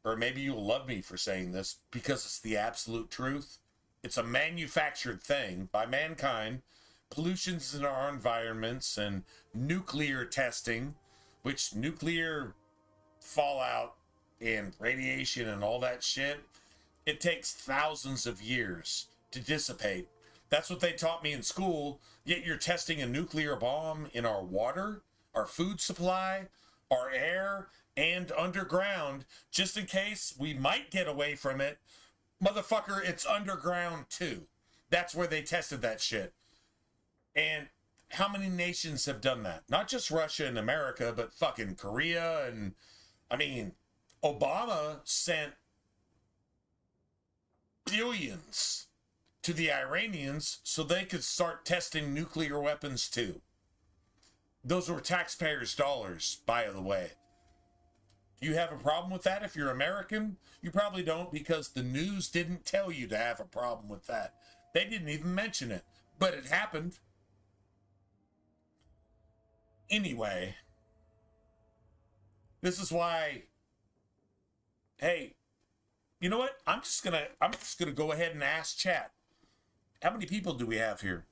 or maybe you'll love me for saying this, because it's the absolute truth. It's a manufactured thing by mankind. Pollutions in our environments and nuclear testing, which nuclear fallout and radiation and all that shit, it takes thousands of years to dissipate. That's what they taught me in school, yet you're testing a nuclear bomb in our water, our food supply, our air, and underground, just in case we might get away from it. Motherfucker, it's underground too. That's where they tested that shit. And how many nations have done that? Not just Russia and America, but fucking Korea. And I mean, Obama sent billions to the Iranians so they could start testing nuclear weapons too. Those were taxpayers' dollars, by the way. Do you have a problem with that if you're American? You probably don't, because the news didn't tell you to have a problem with that. They didn't even mention it, but it happened. Anyway, this is why, hey, you know what? I'm just gonna go ahead and ask chat. How many people do we have here?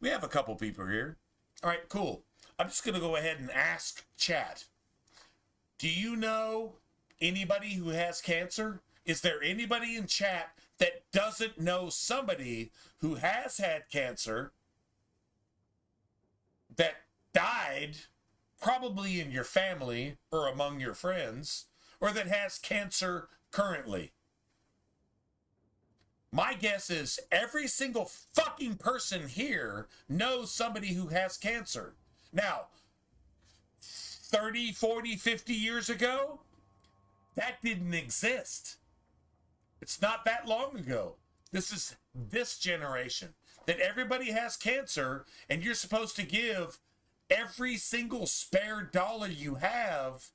We have a couple people here. All right, cool. I'm just gonna go ahead and ask chat. Do you know anybody who has cancer? Is there anybody in chat that doesn't know somebody who has had cancer that died, probably in your family or among your friends, or that has cancer currently? My guess is every single fucking person here knows somebody who has cancer. Now, 30, 40, 50 years ago, that didn't exist. It's not that long ago. This is this generation that everybody has cancer, and you're supposed to give every single spare dollar you have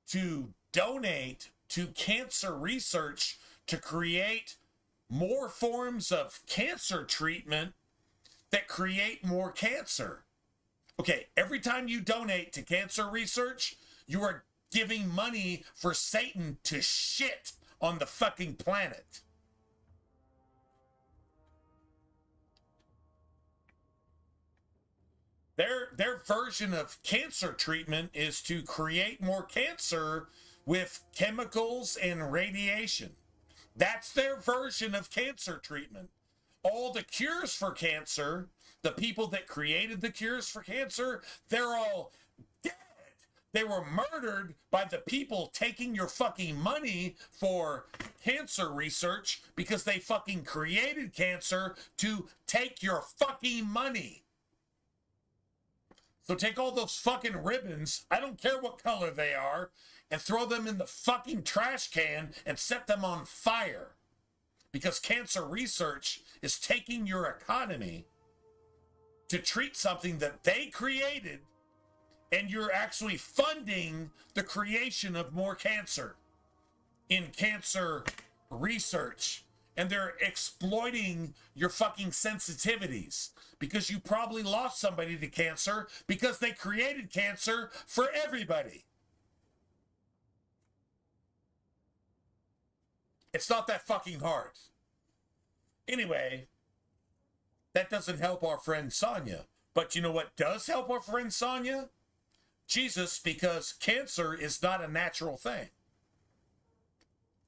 to donate to cancer research to create more forms of cancer treatment that create more cancer. Okay, every time you donate to cancer research, you are giving money for Satan to shit on the fucking planet. Their version of cancer treatment is to create more cancer with chemicals and radiation. That's their version of cancer treatment. All the cures for cancer, the people that created the cures for cancer, they're all dead. They were murdered by the people taking your fucking money for cancer research because they fucking created cancer to take your fucking money. So take all those fucking ribbons, I don't care what color they are, and throw them in the fucking trash can and set them on fire. Because cancer research is taking your economy to treat something that they created, and you're actually funding the creation of more cancer in cancer research. And they're exploiting your fucking sensitivities because you probably lost somebody to cancer because they created cancer for everybody. It's not that fucking hard. Anyway, that doesn't help our friend Sonia. But you know what does help our friend Sonia? Jesus, because cancer is not a natural thing.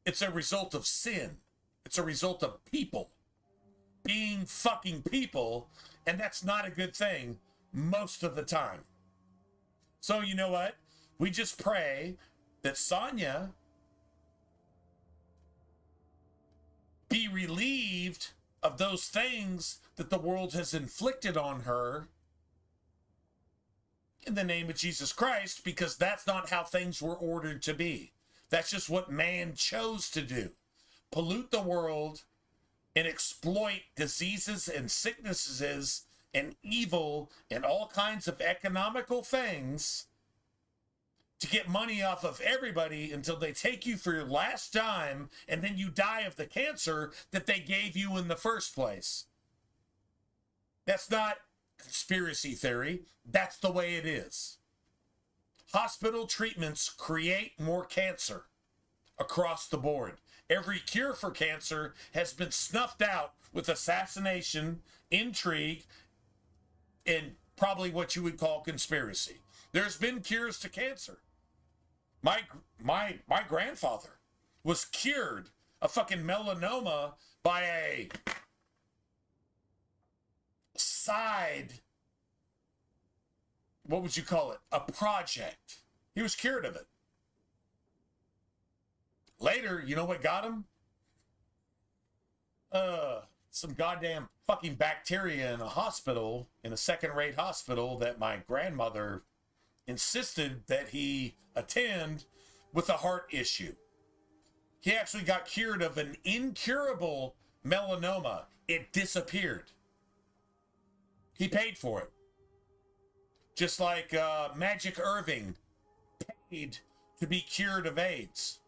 It's a result of sin. It's a result of people. being fucking people, and that's not a good thing most of the time. So you know what? We just pray that Sonya be relieved of those things that the world has inflicted on her in the name of Jesus Christ, because that's not how things were ordered to be. That's just what man chose to do. Pollute the world and exploit diseases and sicknesses and evil and all kinds of economical things to get money off of everybody until they take you for your last dime, and then you die of the cancer that they gave you in the first place. That's not conspiracy theory. That's the way it is. Hospital treatments create more cancer across the board. Every cure for cancer has been snuffed out with assassination, intrigue, and probably what you would call conspiracy. There's been cures to cancer. My grandfather was cured of fucking melanoma by a side, what would you call it? A project. He was cured of it. Later, you know what got him? Some goddamn fucking bacteria in a hospital, in a second-rate hospital that my grandmother insisted that he attend with a heart issue. He actually got cured of an incurable melanoma. It disappeared. He paid for it. Just like Magic Irving paid to be cured of AIDS.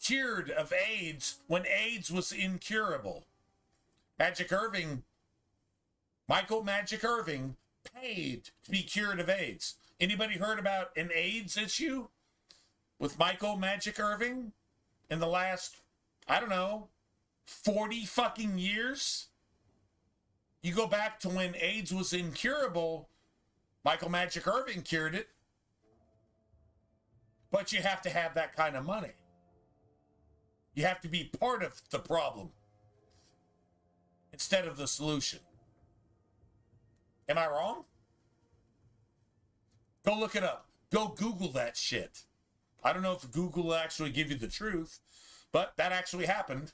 Cured of AIDS when AIDS was incurable. Michael Magic Irving paid to be cured of AIDS. Anybody heard about an AIDS issue with Michael Magic Irving in the last, 40 fucking years? You go back to when AIDS was incurable, Michael Magic Irving cured it. But you have to have that kind of money. You have to be part of the problem instead of the solution. Am I wrong? Go look it up. Go Google that shit. I don't know if Google will actually give you the truth, but that actually happened.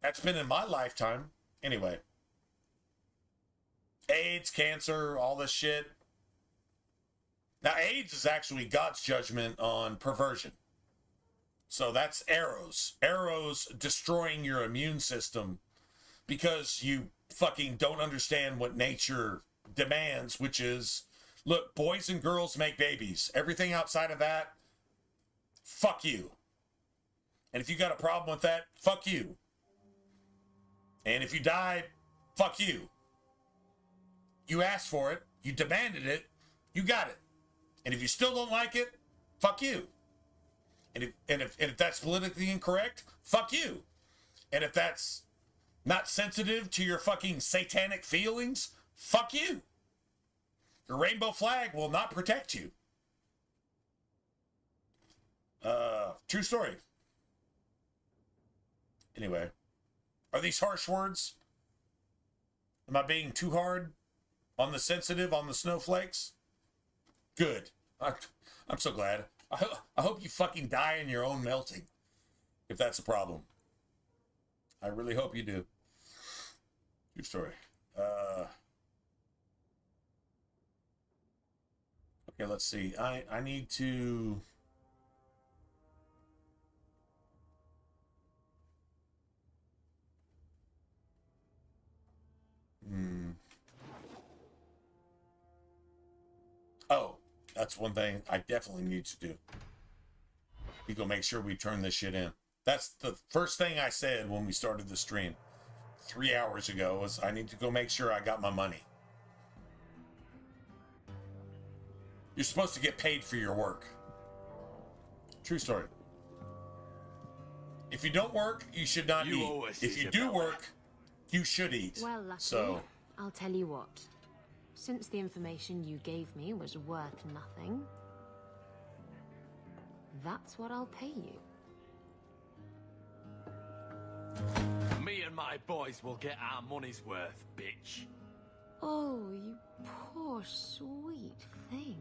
That's been in my lifetime. Anyway. AIDS, cancer, all this shit. Now, AIDS is actually God's judgment on perversion. So that's arrows. Arrows destroying your immune system because you fucking don't understand what nature demands, which is, look, boys and girls make babies. Everything outside of that, fuck you. And if you got a problem with that, fuck you. And if you die, fuck you. You asked for it, you demanded it, you got it. And if you still don't like it, fuck you. And if that's politically incorrect, fuck you. And if that's not sensitive to your fucking satanic feelings, fuck you. Your rainbow flag will not protect you. True story. Anyway, are these harsh words? Am I being too hard on the sensitive, on the snowflakes? Good. I'm so glad. I hope you fucking die in your own melting, if that's a problem. I really hope you do. True story. Okay, let's see. I need to... Oh, that's one thing I definitely need to do. We go make sure we turn this shit in. That's the first thing I said when we started the stream 3 hours ago was I need to go make sure I got my money. You're supposed to get paid for your work. True story. If you don't work, you should not eat. If you do work, you should eat. Well, lucky. So, I'll tell you what. Since the information you gave me was worth nothing, that's what I'll pay you. Me and my boys will get our money's worth, bitch. Oh, you poor sweet thing.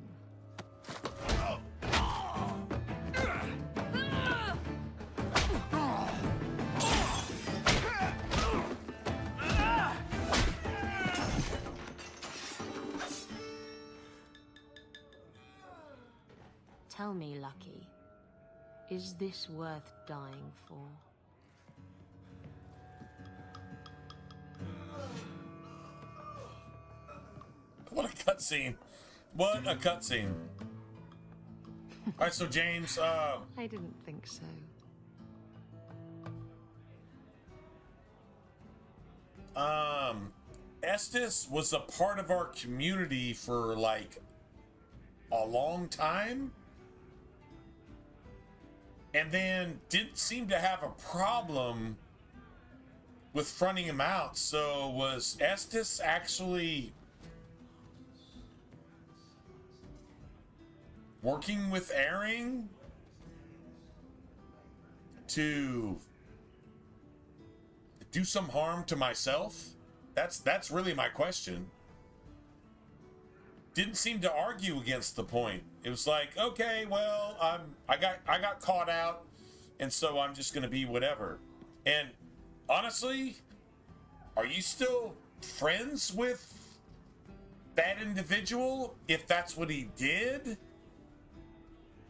Tell me, Lucky, is this worth dying for? What a cutscene. What a cutscene. Alright, so James, I didn't think so. Estes was a part of our community for like a long time. And then didn't seem to have a problem with fronting him out. So was Estes actually working with Airing to do some harm to myself? That's really my question. Didn't seem to argue against the point. It was like, okay, well, I got caught out, and so I'm just gonna be whatever. And honestly, are you still friends with that individual if that's what he did?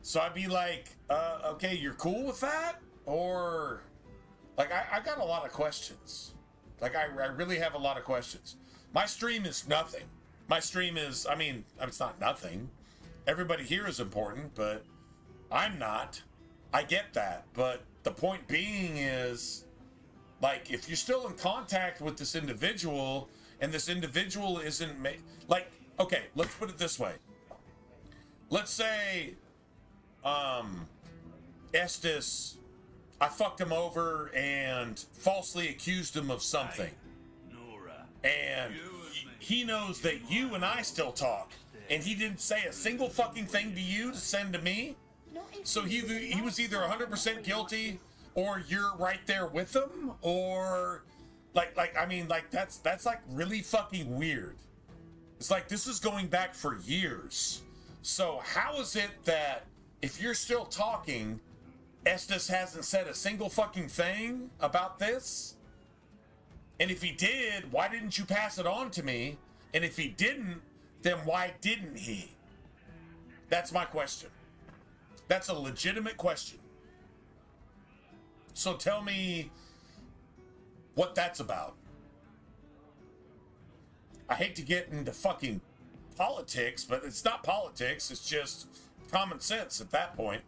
So I'd be like, okay, you're cool with that? Or, like, I got a lot of questions. Like, I really have a lot of questions. My stream is nothing. My stream is, I mean, it's not nothing. Everybody here is important, but I'm not. I get that. But the point being is, like, if you're still in contact with this individual, and this individual isn't, like, okay, let's put it this way. Let's say, Estes, I fucked him over and falsely accused him of something. And he knows that you and I still talk, and he didn't say a single fucking thing to you to send to me. So he was either 100% guilty, or you're right there with him, or like I mean, like that's like really fucking weird. It's like this is going back for years. So how is it that if you're still talking, Estes hasn't said a single fucking thing about this? And if he did, why didn't you pass it on to me? And if he didn't, then why didn't he? That's my question. That's a legitimate question. So tell me what that's about. I hate to get into fucking politics, but it's not politics. It's just common sense at that point.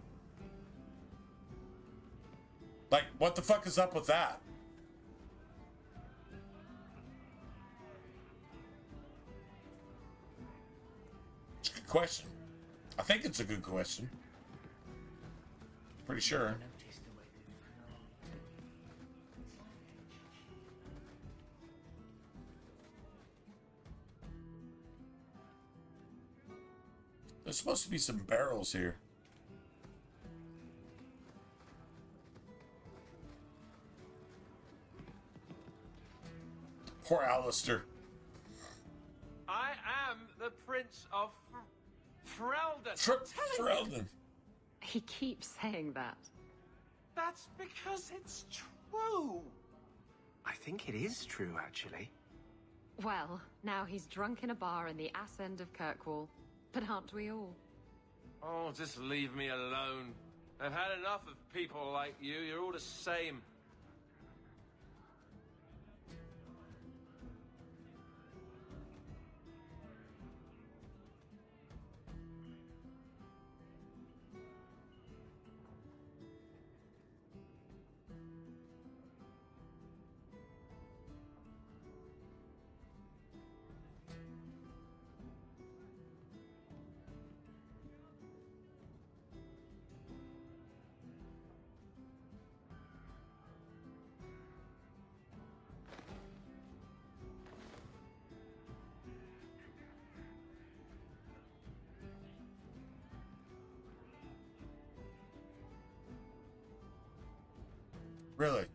Like, what the fuck is up with that? It's a good question. I think it's a good question. Pretty sure. There's supposed to be some barrels here. Poor Alistair. I am the Prince of Ferelden. Ferelden. He keeps saying that. That's because it's true. I think it is true, actually. Well, now he's drunk in a bar in the ass end of Kirkwall. But aren't we all? Oh, just leave me alone. I've had enough of people like you. You're all the same. Really?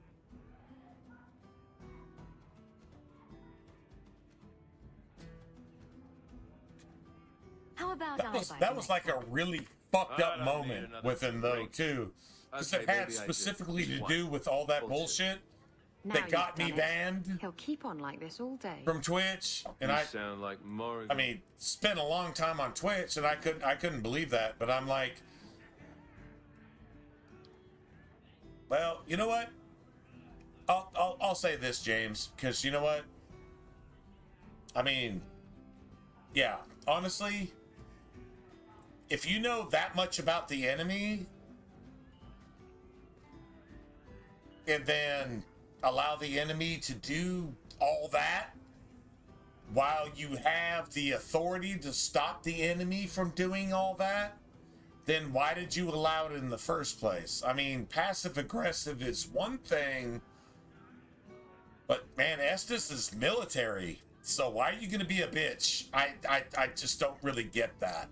was like a really fucked up moment with him though too, because it had specifically to do with all that bullshit that got me banned. He'll keep on like this all day. From Twitch, and You sound like Morrigan. I mean, spent a long time on Twitch, and I couldn't believe that. But I'm like, well, you know what? I'll say this, James, because you know what? I mean, yeah, honestly, if you know that much about the enemy, and then allow the enemy to do all that while you have the authority to stop the enemy from doing all that, then why did you allow it in the first place? I mean, passive aggressive is one thing, but man, Estes is military, so why are you gonna be a bitch? I just don't really get that.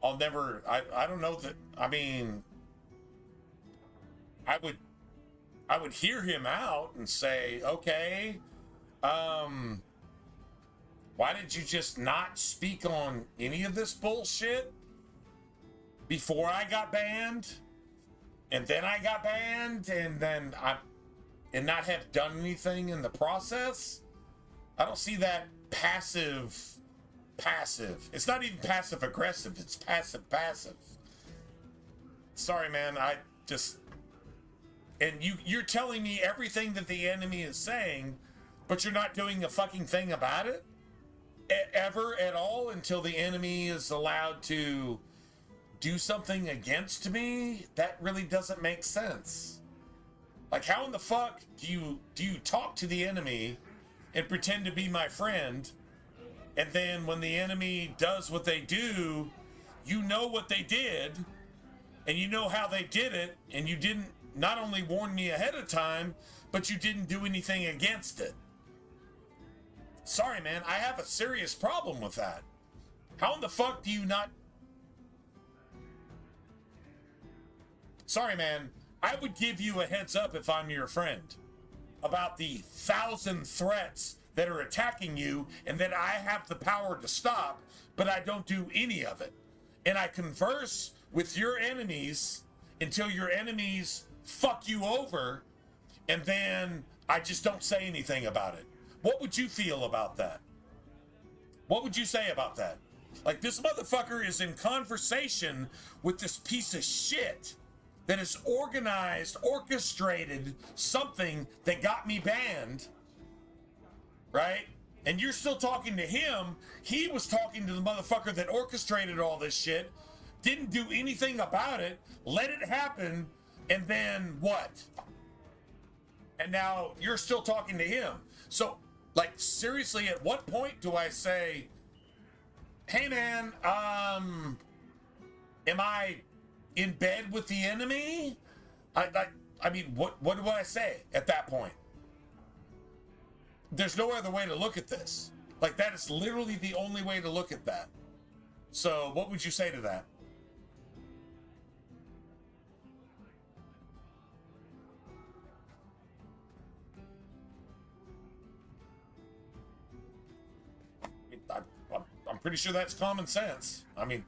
I don't know that. I mean, I would hear him out and say, okay, why did you just not speak on any of this bullshit before I got banned? And then I got banned, and then and not have done anything in the process? I don't see that passive. It's not even passive aggressive, it's passive. Sorry, man, and you're telling me everything that the enemy is saying, but you're not doing a fucking thing about it? Ever at all, until the enemy is allowed to do something against me? That really doesn't make sense. Like, how in the fuck do you talk to the enemy and pretend to be my friend, and then when the enemy does what they do, you know what they did, and you know how they did it, and you didn't not only warn me ahead of time, but you didn't do anything against it? Sorry, man, I have a serious problem with that. How in the fuck do you not... Sorry, man, I would give you a heads up if I'm your friend about the 1,000 threats that are attacking you and that I have the power to stop, but I don't do any of it. And I converse with your enemies until your enemies fuck you over, and then I just don't say anything about it. What would you feel about that? What would you say about that? Like, this motherfucker is in conversation with this piece of shit that has orchestrated something that got me banned, right? And you're still talking to him. He was talking to the motherfucker that orchestrated all this shit, didn't do anything about it, let it happen, and then what? And now you're still talking to him. So, like, seriously, at what point do I say, hey man, am I in bed with the enemy? I mean, what do I say at that point? There's no other way to look at this. Like, that is literally the only way to look at that. So what would you say to that? I'm pretty sure that's common sense. I mean,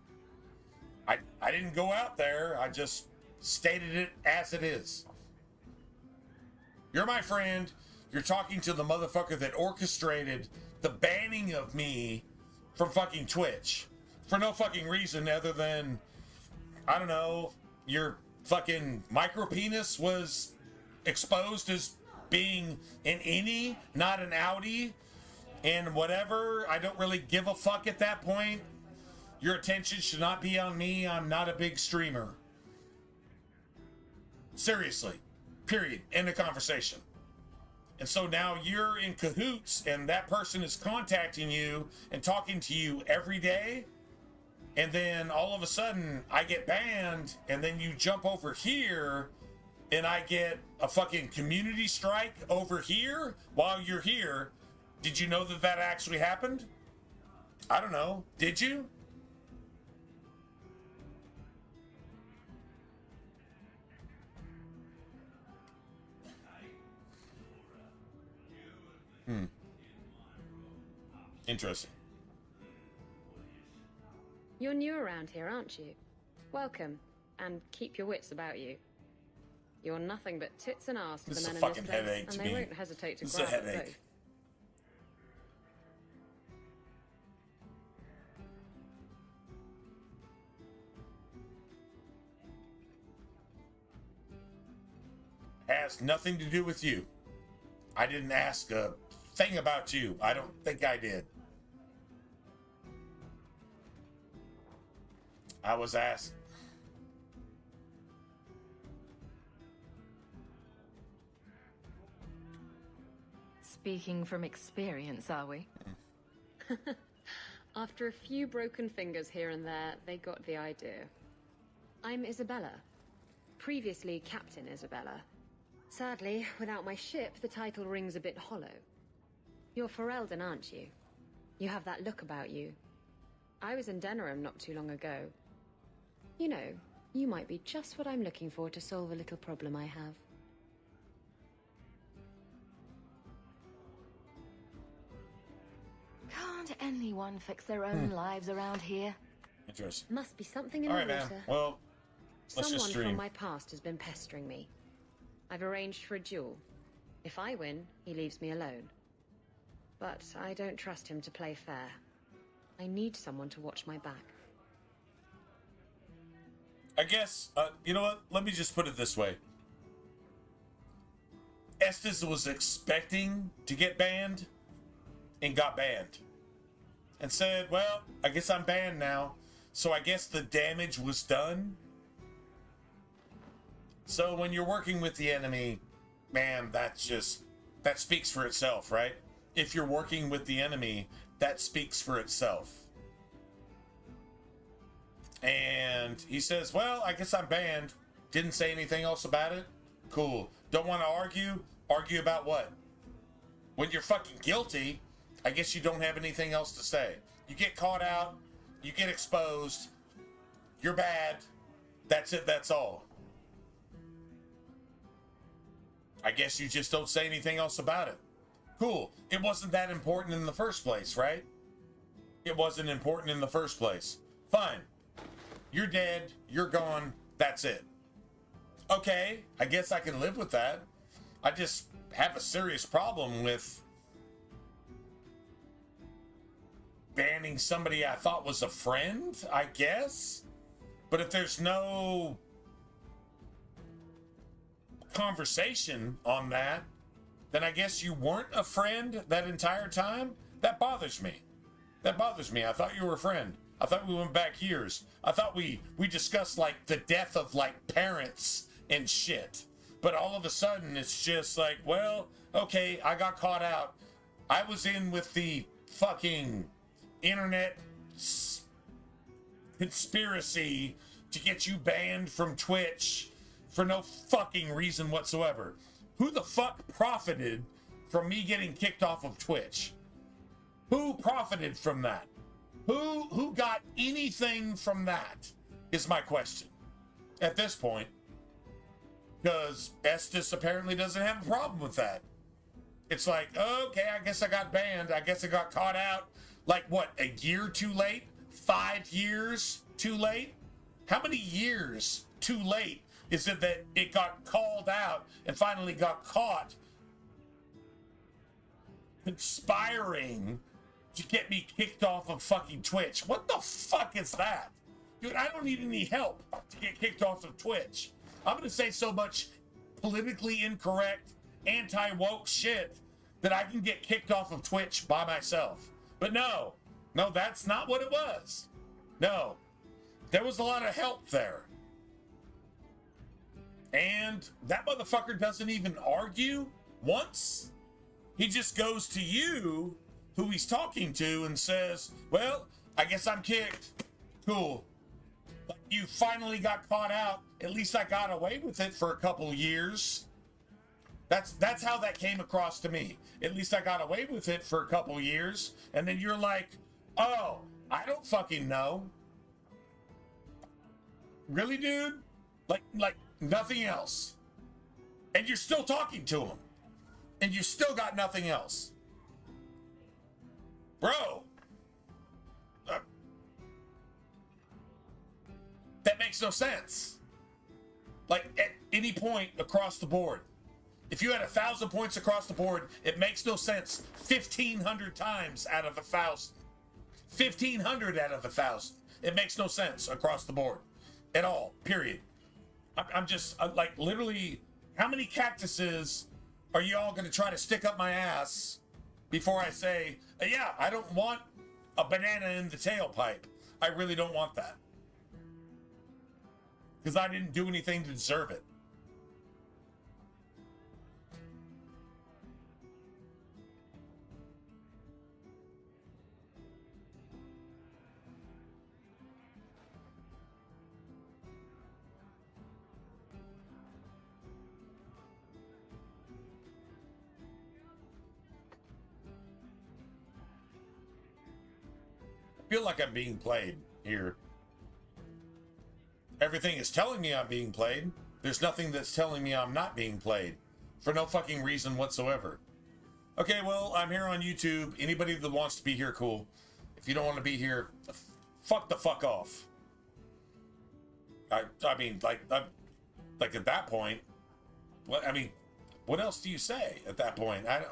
I didn't go out there. I just stated it as it is. You're my friend. You're talking to the motherfucker that orchestrated the banning of me from fucking Twitch for no fucking reason other than, I don't know, your fucking micro penis was exposed as being an innie, not an outie, and whatever. I don't really give a fuck at that point. Your attention should not be on me. I'm not a big streamer. Seriously. Period. End of conversation. And so now you're in cahoots, and that person is contacting you and talking to you every day. And then all of a sudden I get banned, and then you jump over here and I get a fucking community strike over here while you're here. Did you know that that actually happened? I don't know. Did you? Interesting. You're new around here, aren't you? Welcome, and keep your wits about you. You're nothing but tits and arse to the men in this place, and they won't hesitate to grab at both. Has nothing to do with you. I didn't ask a thing about you. I don't think I did. I was asked. Speaking from experience, are we? After a few broken fingers here and there, they got the idea. I'm Isabella. Previously Captain Isabella. Sadly, without my ship, the title rings a bit hollow. You're Ferelden, aren't you? You have that look about you. I was in Denerim not too long ago. You know, you might be just what I'm looking for to solve a little problem I have. Can't anyone fix their own lives around here? Interesting. Must be something in All the right, man. water. Well, let's just Someone stream. from my past has been pestering me. I've arranged for a duel. If I win, he leaves me alone. But I don't trust him to play fair. I need someone to watch my back. I guess, you know what? Let me just put it this way. Estes was expecting to get banned and got banned. And said, well, I guess I'm banned now. So I guess the damage was done. So when you're working with the enemy, man, that speaks for itself, right? If you're working with the enemy, that speaks for itself. And he says, well, I guess I'm banned. Didn't say anything else about it. Cool. Don't want to argue? Argue about what? When you're fucking guilty, I guess you don't have anything else to say. You get caught out. You get exposed. You're bad. That's it. That's all. I guess you just don't say anything else about it. Cool. It wasn't that important in the first place, right? It wasn't important in the first place. Fine. You're dead. You're gone. That's it. Okay. I guess I can live with that. I just have a serious problem with banning somebody I thought was a friend, I guess. But if there's no conversation on that, then I guess you weren't a friend that entire time. That bothers me. That bothers me. I thought you were a friend. I thought we went back years. I thought we discussed like the death of like parents and shit. But all of a sudden it's just like, well, okay, I got caught out. I was in with the fucking internet conspiracy to get you banned from Twitch for no fucking reason whatsoever. Who the fuck profited from me getting kicked off of Twitch? Who profited from that? Who got anything from that is my question at this point. Because Estes apparently doesn't have a problem with that. It's like, okay, I guess I got banned. I guess I got caught out. Like, what, a year too late? 5 years too late? How many years too late is it that it got called out and finally got caught conspiring to get me kicked off of fucking Twitch? What the fuck is that? Dude, I don't need any help to get kicked off of Twitch. I'm going to say so much politically incorrect, anti-woke shit that I can get kicked off of Twitch by myself. But no, that's not what it was. No, there was a lot of help there. And that motherfucker doesn't even argue once. He just goes to you, who he's talking to, and says, well, I guess I'm kicked. Cool. Like, you finally got caught out. At least I got away with it for a couple years. That's how that came across to me. At least I got away with it for a couple years. And then you're like, oh, I don't fucking know. Really, dude? Like nothing else. And you're still talking to him. And you still got nothing else. Bro. makes no sense. Like, at any point across the board. If you had 1,000 points across the board, it makes no sense 1,500 times out of 1,000. 1,500 out of 1,000. It makes no sense across the board at all, period. I'm just, like, literally, how many cactuses are you all going to try to stick up my ass before I say, yeah, I don't want a banana in the tailpipe. I really don't want that. Because I didn't do anything to deserve it. I feel like I'm being played here. Everything is telling me I'm being played. There's nothing that's telling me I'm not being played. For no fucking reason whatsoever. Okay, well, I'm here on YouTube. Anybody that wants to be here, cool. If you don't want to be here, fuck the fuck off. I mean, like at that point, what, I mean, what else do you say at that point? I don't.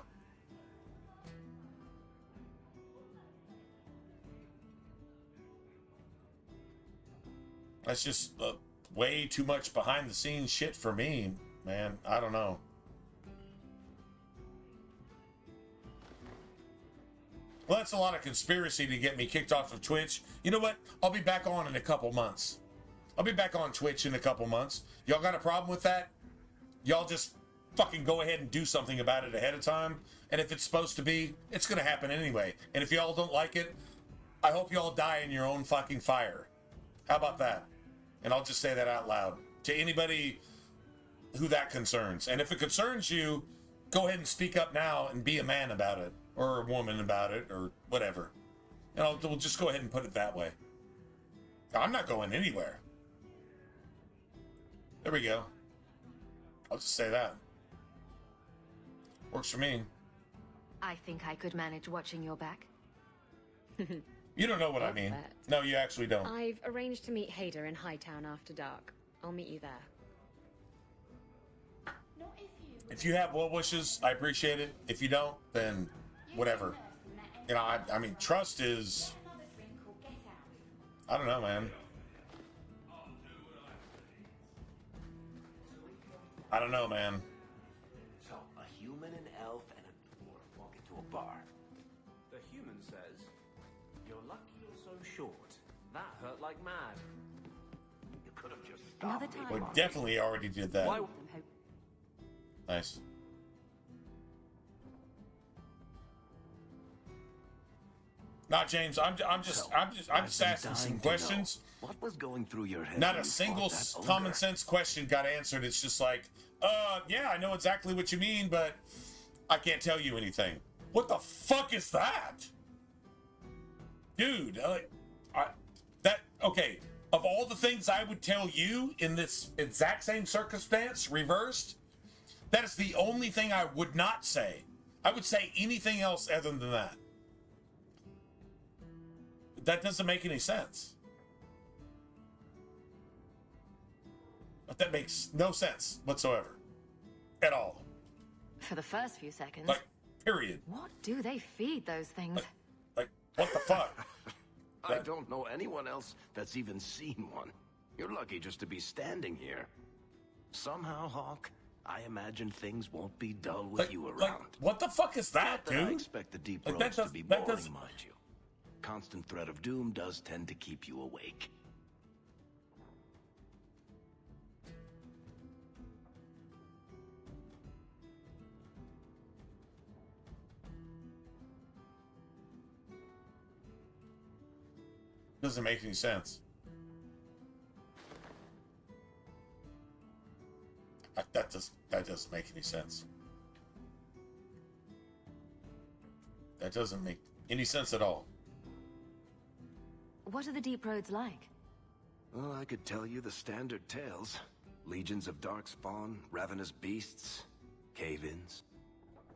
That's just way too much behind the scenes shit for me, man. I don't know. Well, that's a lot of conspiracy to get me kicked off of Twitch. You know what? I'll be back on in a couple months. I'll be back on Twitch in a couple months. Y'all got a problem with that? Y'all just fucking go ahead and do something about it ahead of time. And if it's supposed to be, it's going to happen anyway. And if y'all don't like it, I hope y'all die in your own fucking fire. How about that? And I'll just say that out loud to anybody who that concerns. And if it concerns you, go ahead and speak up now and be a man about it, or a woman about it, or whatever. And we'll just go ahead and put it that way. I'm not going anywhere. There we go. I'll just say that. Works for me. I think I could manage watching your back. You don't know what I mean. No, you actually don't. I've arranged to meet Hader in Hightown after dark. I'll meet you there. If you have well wishes, I appreciate it. If you don't, then whatever. You know, I mean, trust is... I don't know, man. I don't know, man. So, a human, an elf, and a dwarf walk into a bar. The human says, "You're lucky you're so short. That hurt like mad." You could have just stopped me. We definitely already did that. Why? Nice. Not James. I'm just asking some questions. What was going through your head? Not a single common sense question got answered. It's just like, yeah, I know exactly what you mean, but I can't tell you anything. What the fuck is that? Dude, okay, of all the things I would tell you in this exact same circumstance, reversed, that is the only thing I would not say. I would say anything else other than that. That doesn't make any sense. But that makes no sense whatsoever. At all. For the first few seconds. Like, period. What do they feed those things? Like what the fuck? I don't know anyone else that's even seen one. You're lucky just to be standing here. Somehow, Hawk, I imagine things won't be dull with you around. What the fuck is that, Not that I dude? expect the deep roads to be boring, mind you. Constant threat of doom does tend to keep you awake. Doesn't make any sense. That doesn't make any sense. That doesn't make any sense at all. What are the deep roads like? Well, I could tell you the standard tales. Legions of darkspawn, ravenous beasts, cave-ins.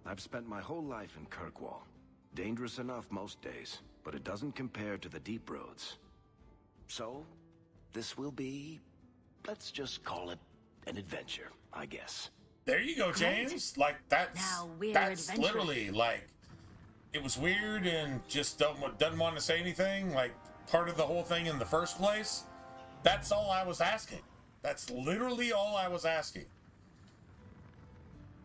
I've spent my whole life in Kirkwall. Dangerous enough most days, but it doesn't compare to the deep roads. So, this will be let's just call it an adventure, I guess. There you go, James. Like, that's adventurous. literally, like, it was weird and just doesn't want to say anything, like, part of the whole thing in the first place. That's all I was asking. That's literally all I was asking.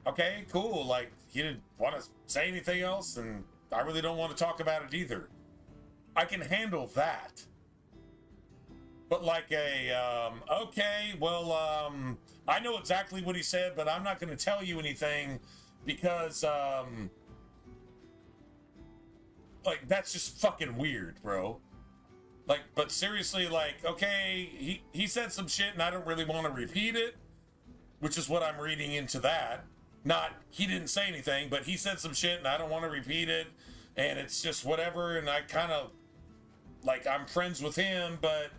Okay, cool. Like, he didn't want to say anything else, and I really don't want to talk about it either. I can handle that. But like okay, well, I know exactly what he said, but I'm not going to tell you anything because, like, that's just fucking weird, bro. Like, but seriously, like, okay, he said some shit and I don't really want to repeat it, which is what I'm reading into that. Not, he didn't say anything, but he said some shit and I don't want to repeat it, and it's just whatever, and I kind of, like, I'm friends with him, but,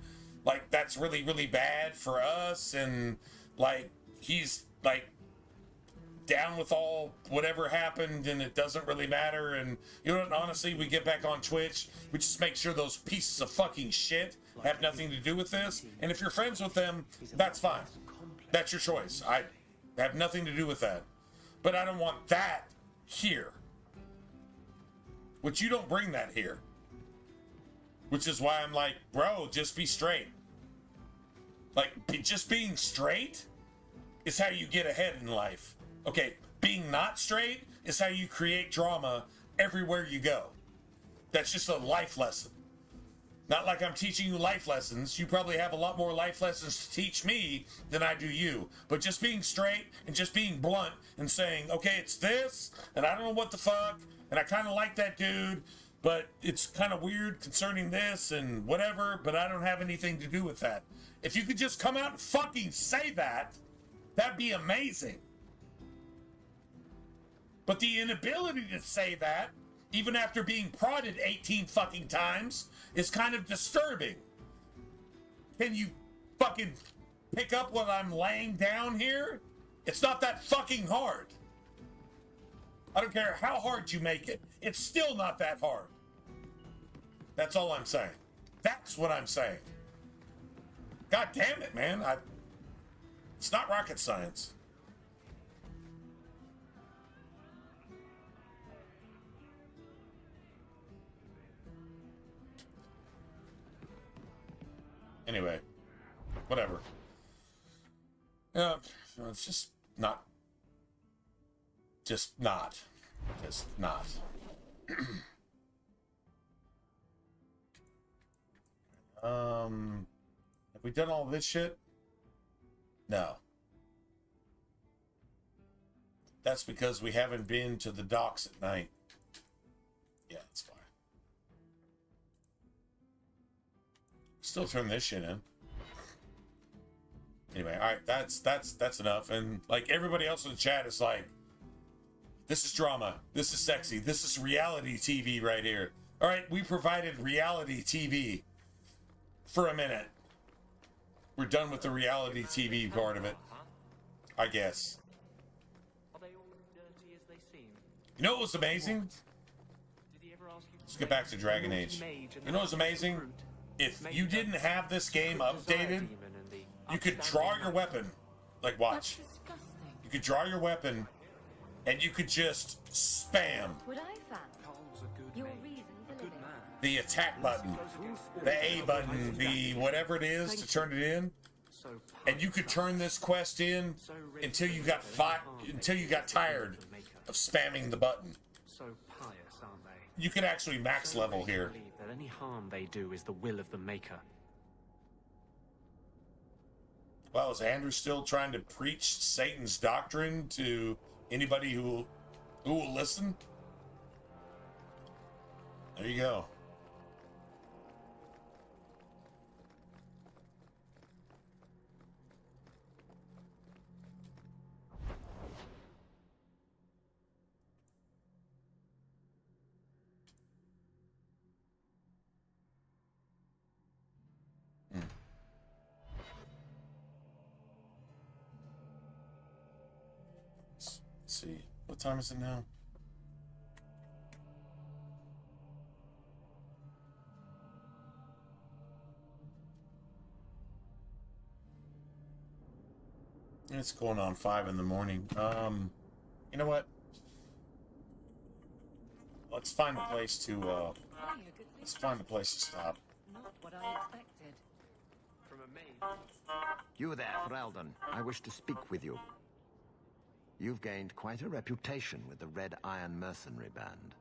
like, that's really, really bad for us, and, like, he's, like, down with all whatever happened, and it doesn't really matter, and, you know what, honestly, we get back on Twitch, we just make sure those pieces of fucking shit have nothing to do with this, and if you're friends with them, that's fine. That's your choice. I have nothing to do with that. But I don't want that here. Which you don't bring that here. Which is why I'm like, bro, just be straight. Like, just being straight is how you get ahead in life. Okay, being not straight is how you create drama everywhere you go. That's just a life lesson. Not like I'm teaching you life lessons. You probably have a lot more life lessons to teach me than I do you. But just being straight and just being blunt and saying, okay, it's this, and I don't know what the fuck, and I kind of like that dude, but it's kind of weird concerning this and whatever, but I don't have anything to do with that. If you could just come out and fucking say that, that'd be amazing. But the inability to say that, even after being prodded 18 fucking times, is kind of disturbing. Can you fucking pick up what I'm laying down here? It's not that fucking hard. I don't care how hard you make it. It's still not that hard. That's all I'm saying. That's what I'm saying. God damn it, man. It's not rocket science. Anyway, whatever. It's just not. Just not. Just not. Have we done all this shit? No. That's because we haven't been to the docks at night. Yeah, that's why. Still turn this shit in. Anyway, all right, that's enough. And like everybody else in the chat is like, this is drama, this is sexy, this is reality TV right here. All right, we provided reality TV for a minute. We're done with the reality TV part of it, I guess. You know what was amazing? Let's get back to Dragon Age. You know what was amazing? If you didn't have this game updated, you could draw your weapon. Like, watch. You could draw your weapon, and you could just spam the attack button, the A button, the whatever it is to turn it in, and you could turn this quest in until you got tired of spamming the button. You can actually max level here. That any harm they do is the will of the Maker. Well, is Andrew still trying to preach Satan's doctrine to anybody who will listen? There you go. Let's see. What time is it now? It's going on 5 in the morning. You know what? Let's find a place to, let's find a place to stop. Not what I expected. From a mage. You there, Ferelden. I wish to speak with you. You've gained quite a reputation with the Red Iron Mercenary Band.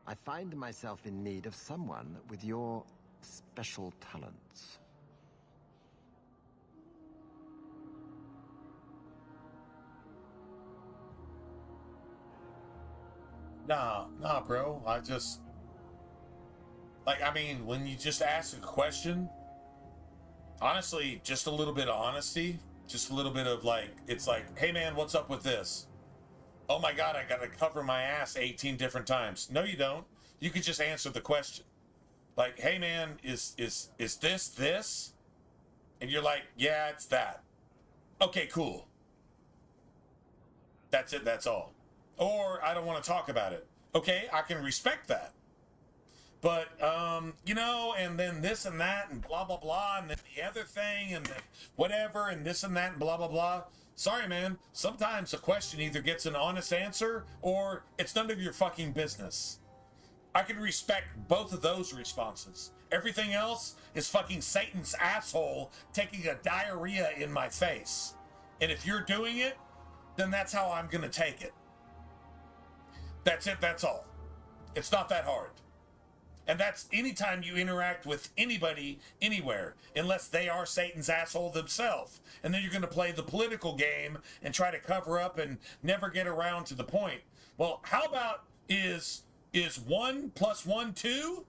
I find myself in need of someone with your special talents. Nah, bro. I just... Like, I mean, when you just ask a question, honestly, just a little bit of honesty, just a little bit of like, it's like, hey man, what's up with this? Oh my God, I gotta cover my ass 18 different times. No, you don't. You could just answer the question. Like, hey man, is this? And you're like, yeah, it's that. Okay, cool. That's it, that's all. Or I don't want to talk about it. Okay, I can respect that. But, you know, and then this and that and blah, blah, blah, and then the other thing and then whatever and this and that and blah, blah, blah. Sorry, man. Sometimes a question either gets an honest answer or it's none of your fucking business. I can respect both of those responses. Everything else is fucking Satan's asshole taking a diarrhea in my face. And if you're doing it, then that's how I'm going to take it. That's it, that's all. It's not that hard. And that's anytime you interact with anybody, anywhere, unless they are Satan's asshole themselves. And then you're going to play the political game and try to cover up and never get around to the point. Well, how about is 1 + 1 2?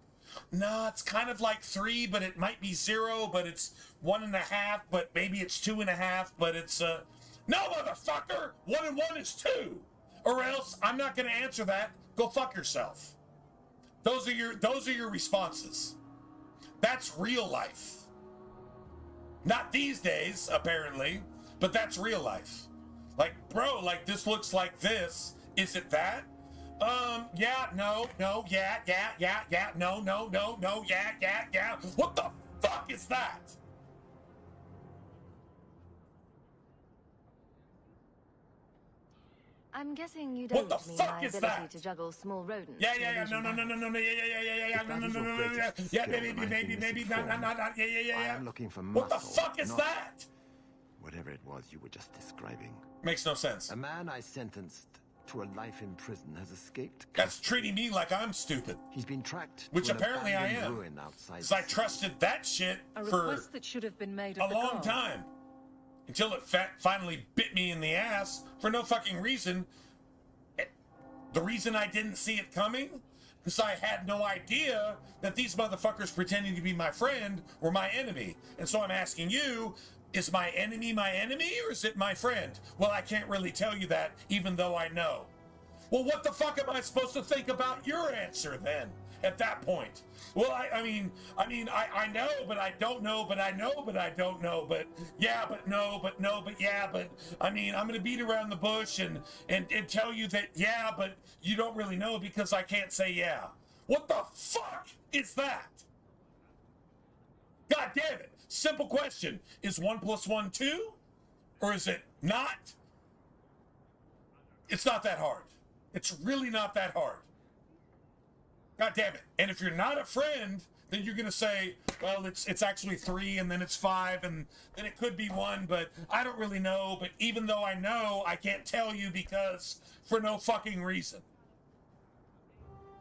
No, it's kind of like 3, but it might be 0, but it's 1.5, but maybe it's 2.5, but it's no, motherfucker! 1 and 1 is 2. Or else I'm not going to answer that. Go fuck yourself. Those are your responses. That's real life. Not these days, apparently, but that's real life. Like, bro, like this looks like this. Is it that? Yeah, no, yeah, no, yeah. What the fuck is that? I'm guessing you don't mean my ability to juggle small rodents. Yeah, no, maybe, I am looking for muscle. What the fuck is that? Whatever it was you were just describing. Makes no sense. A man I sentenced to a life in prison has escaped. That's treating me like I'm stupid. He's been tracked. Which apparently I am. Because I trusted that shit for that should have been made a long time. Until it finally bit me in the ass for no fucking reason. The reason I didn't see it coming? Because I had no idea that these motherfuckers pretending to be my friend were my enemy. And so I'm asking you, is my enemy or is it my friend? Well, I can't really tell you that, even though I know. Well, what the fuck am I supposed to think about your answer then? At that point? Well, I mean, I know, but I don't know, but I know, but I don't know, but yeah, but no, but no, but yeah, but I mean, I'm gonna beat around the bush and tell you that yeah, but you don't really know because I can't say yeah. What the fuck is that? God damn it! Simple question: is 1 + 1 2, or is it not? It's not that hard. It's really not that hard. God damn it. And if you're not a friend, then you're going to say, well, it's actually 3 and then it's 5 and then it could be 1, but I don't really know. But even though I know, I can't tell you because for no fucking reason.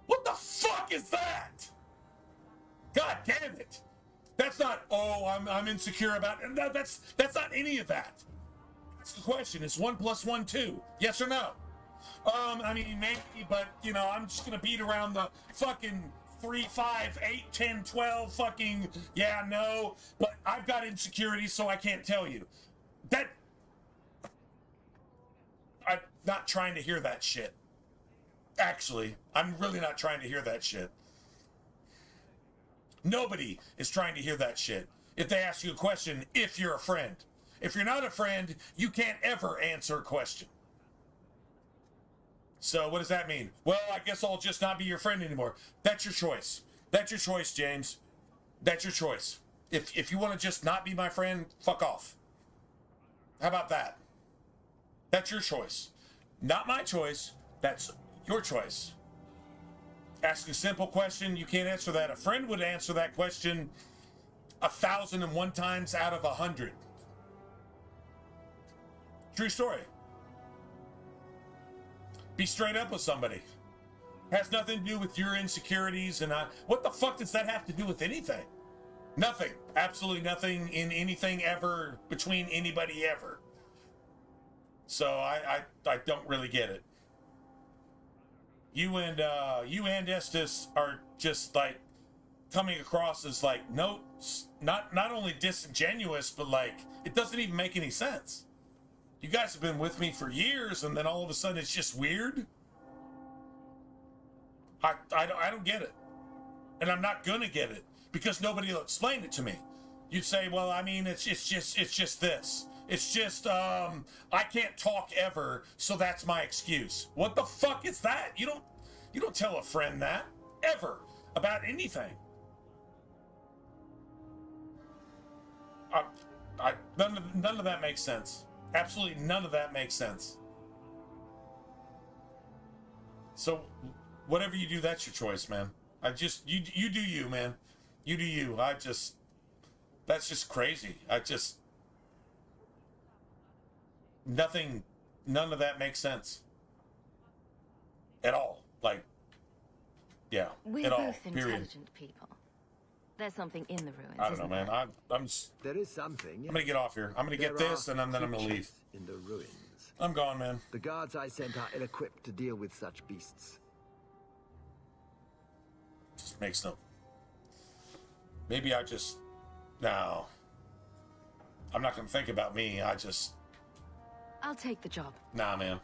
What the fuck is that? God damn it. That's not, oh, I'm insecure about it. No, that's not any of that. That's the question. Is 1 + 1 2? Yes or no? I mean, maybe, but, you know, I'm just gonna beat around the fucking 3, 5, 8, 10, 12 fucking, yeah, no, but I've got insecurities, so I can't tell you. I'm not trying to hear that shit. Actually, I'm really not trying to hear that shit. Nobody is trying to hear that shit. If they ask you a question, if you're a friend. If you're not a friend, you can't ever answer a question. So what does that mean? Well, I guess I'll just not be your friend anymore. That's your choice. That's your choice, James. That's your choice. If you want to just not be my friend, fuck off. How about that? That's your choice. Not my choice. That's your choice. Ask a simple question, you can't answer that. A friend would answer that question 1,001 times out of 100. True story. Be straight up with somebody. Has nothing to do with your insecurities and what the fuck does that have to do with anything? Nothing. Absolutely nothing in anything ever between anybody ever. So I don't really get it. You and Estes are just like coming across as like not only disingenuous, but like it doesn't even make any sense. You guys have been with me for years, and then all of a sudden it's just weird. I don't get it, and I'm not gonna get it because nobody will explain it to me. You'd say, well, I mean, it's just this. It's just I can't talk ever, so that's my excuse. What the fuck is that? You don't tell a friend that ever about anything. None of that makes sense. Absolutely none of that makes sense. So whatever you do, that's your choice, man. You do you, man. You do you. That's just crazy. None of that makes sense. At all. Like, yeah. We're both intelligent people. There's something in the ruins. I don't know, man. I'm There is something. I'm gonna get off here. I'm gonna get this, and then I'm gonna leave. In the ruins. I'm gone, man. The guards I sent are ill-equipped to deal with such beasts. Just makes no. Maybe no. I'm not gonna think about me. I'll take the job. Nah, man.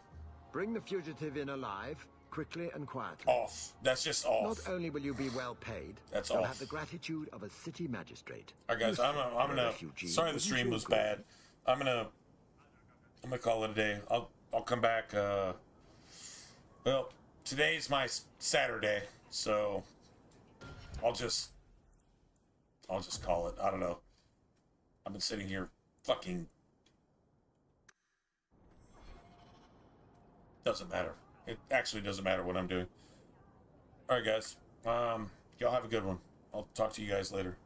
Bring the fugitive in alive, quickly and quietly. Off. That's just off. Not only will you be well paid, that's you'll off. have the gratitude of a city magistrate. All right, guys. I'm gonna. Sorry, the stream was bad. I'm gonna call it a day. I'll come back. Well, today's my Saturday, so I'll just call it. I don't know. I've been sitting here fucking. Doesn't matter. It actually doesn't matter what I'm doing. All right, guys. Y'all have a good one. I'll talk to you guys later.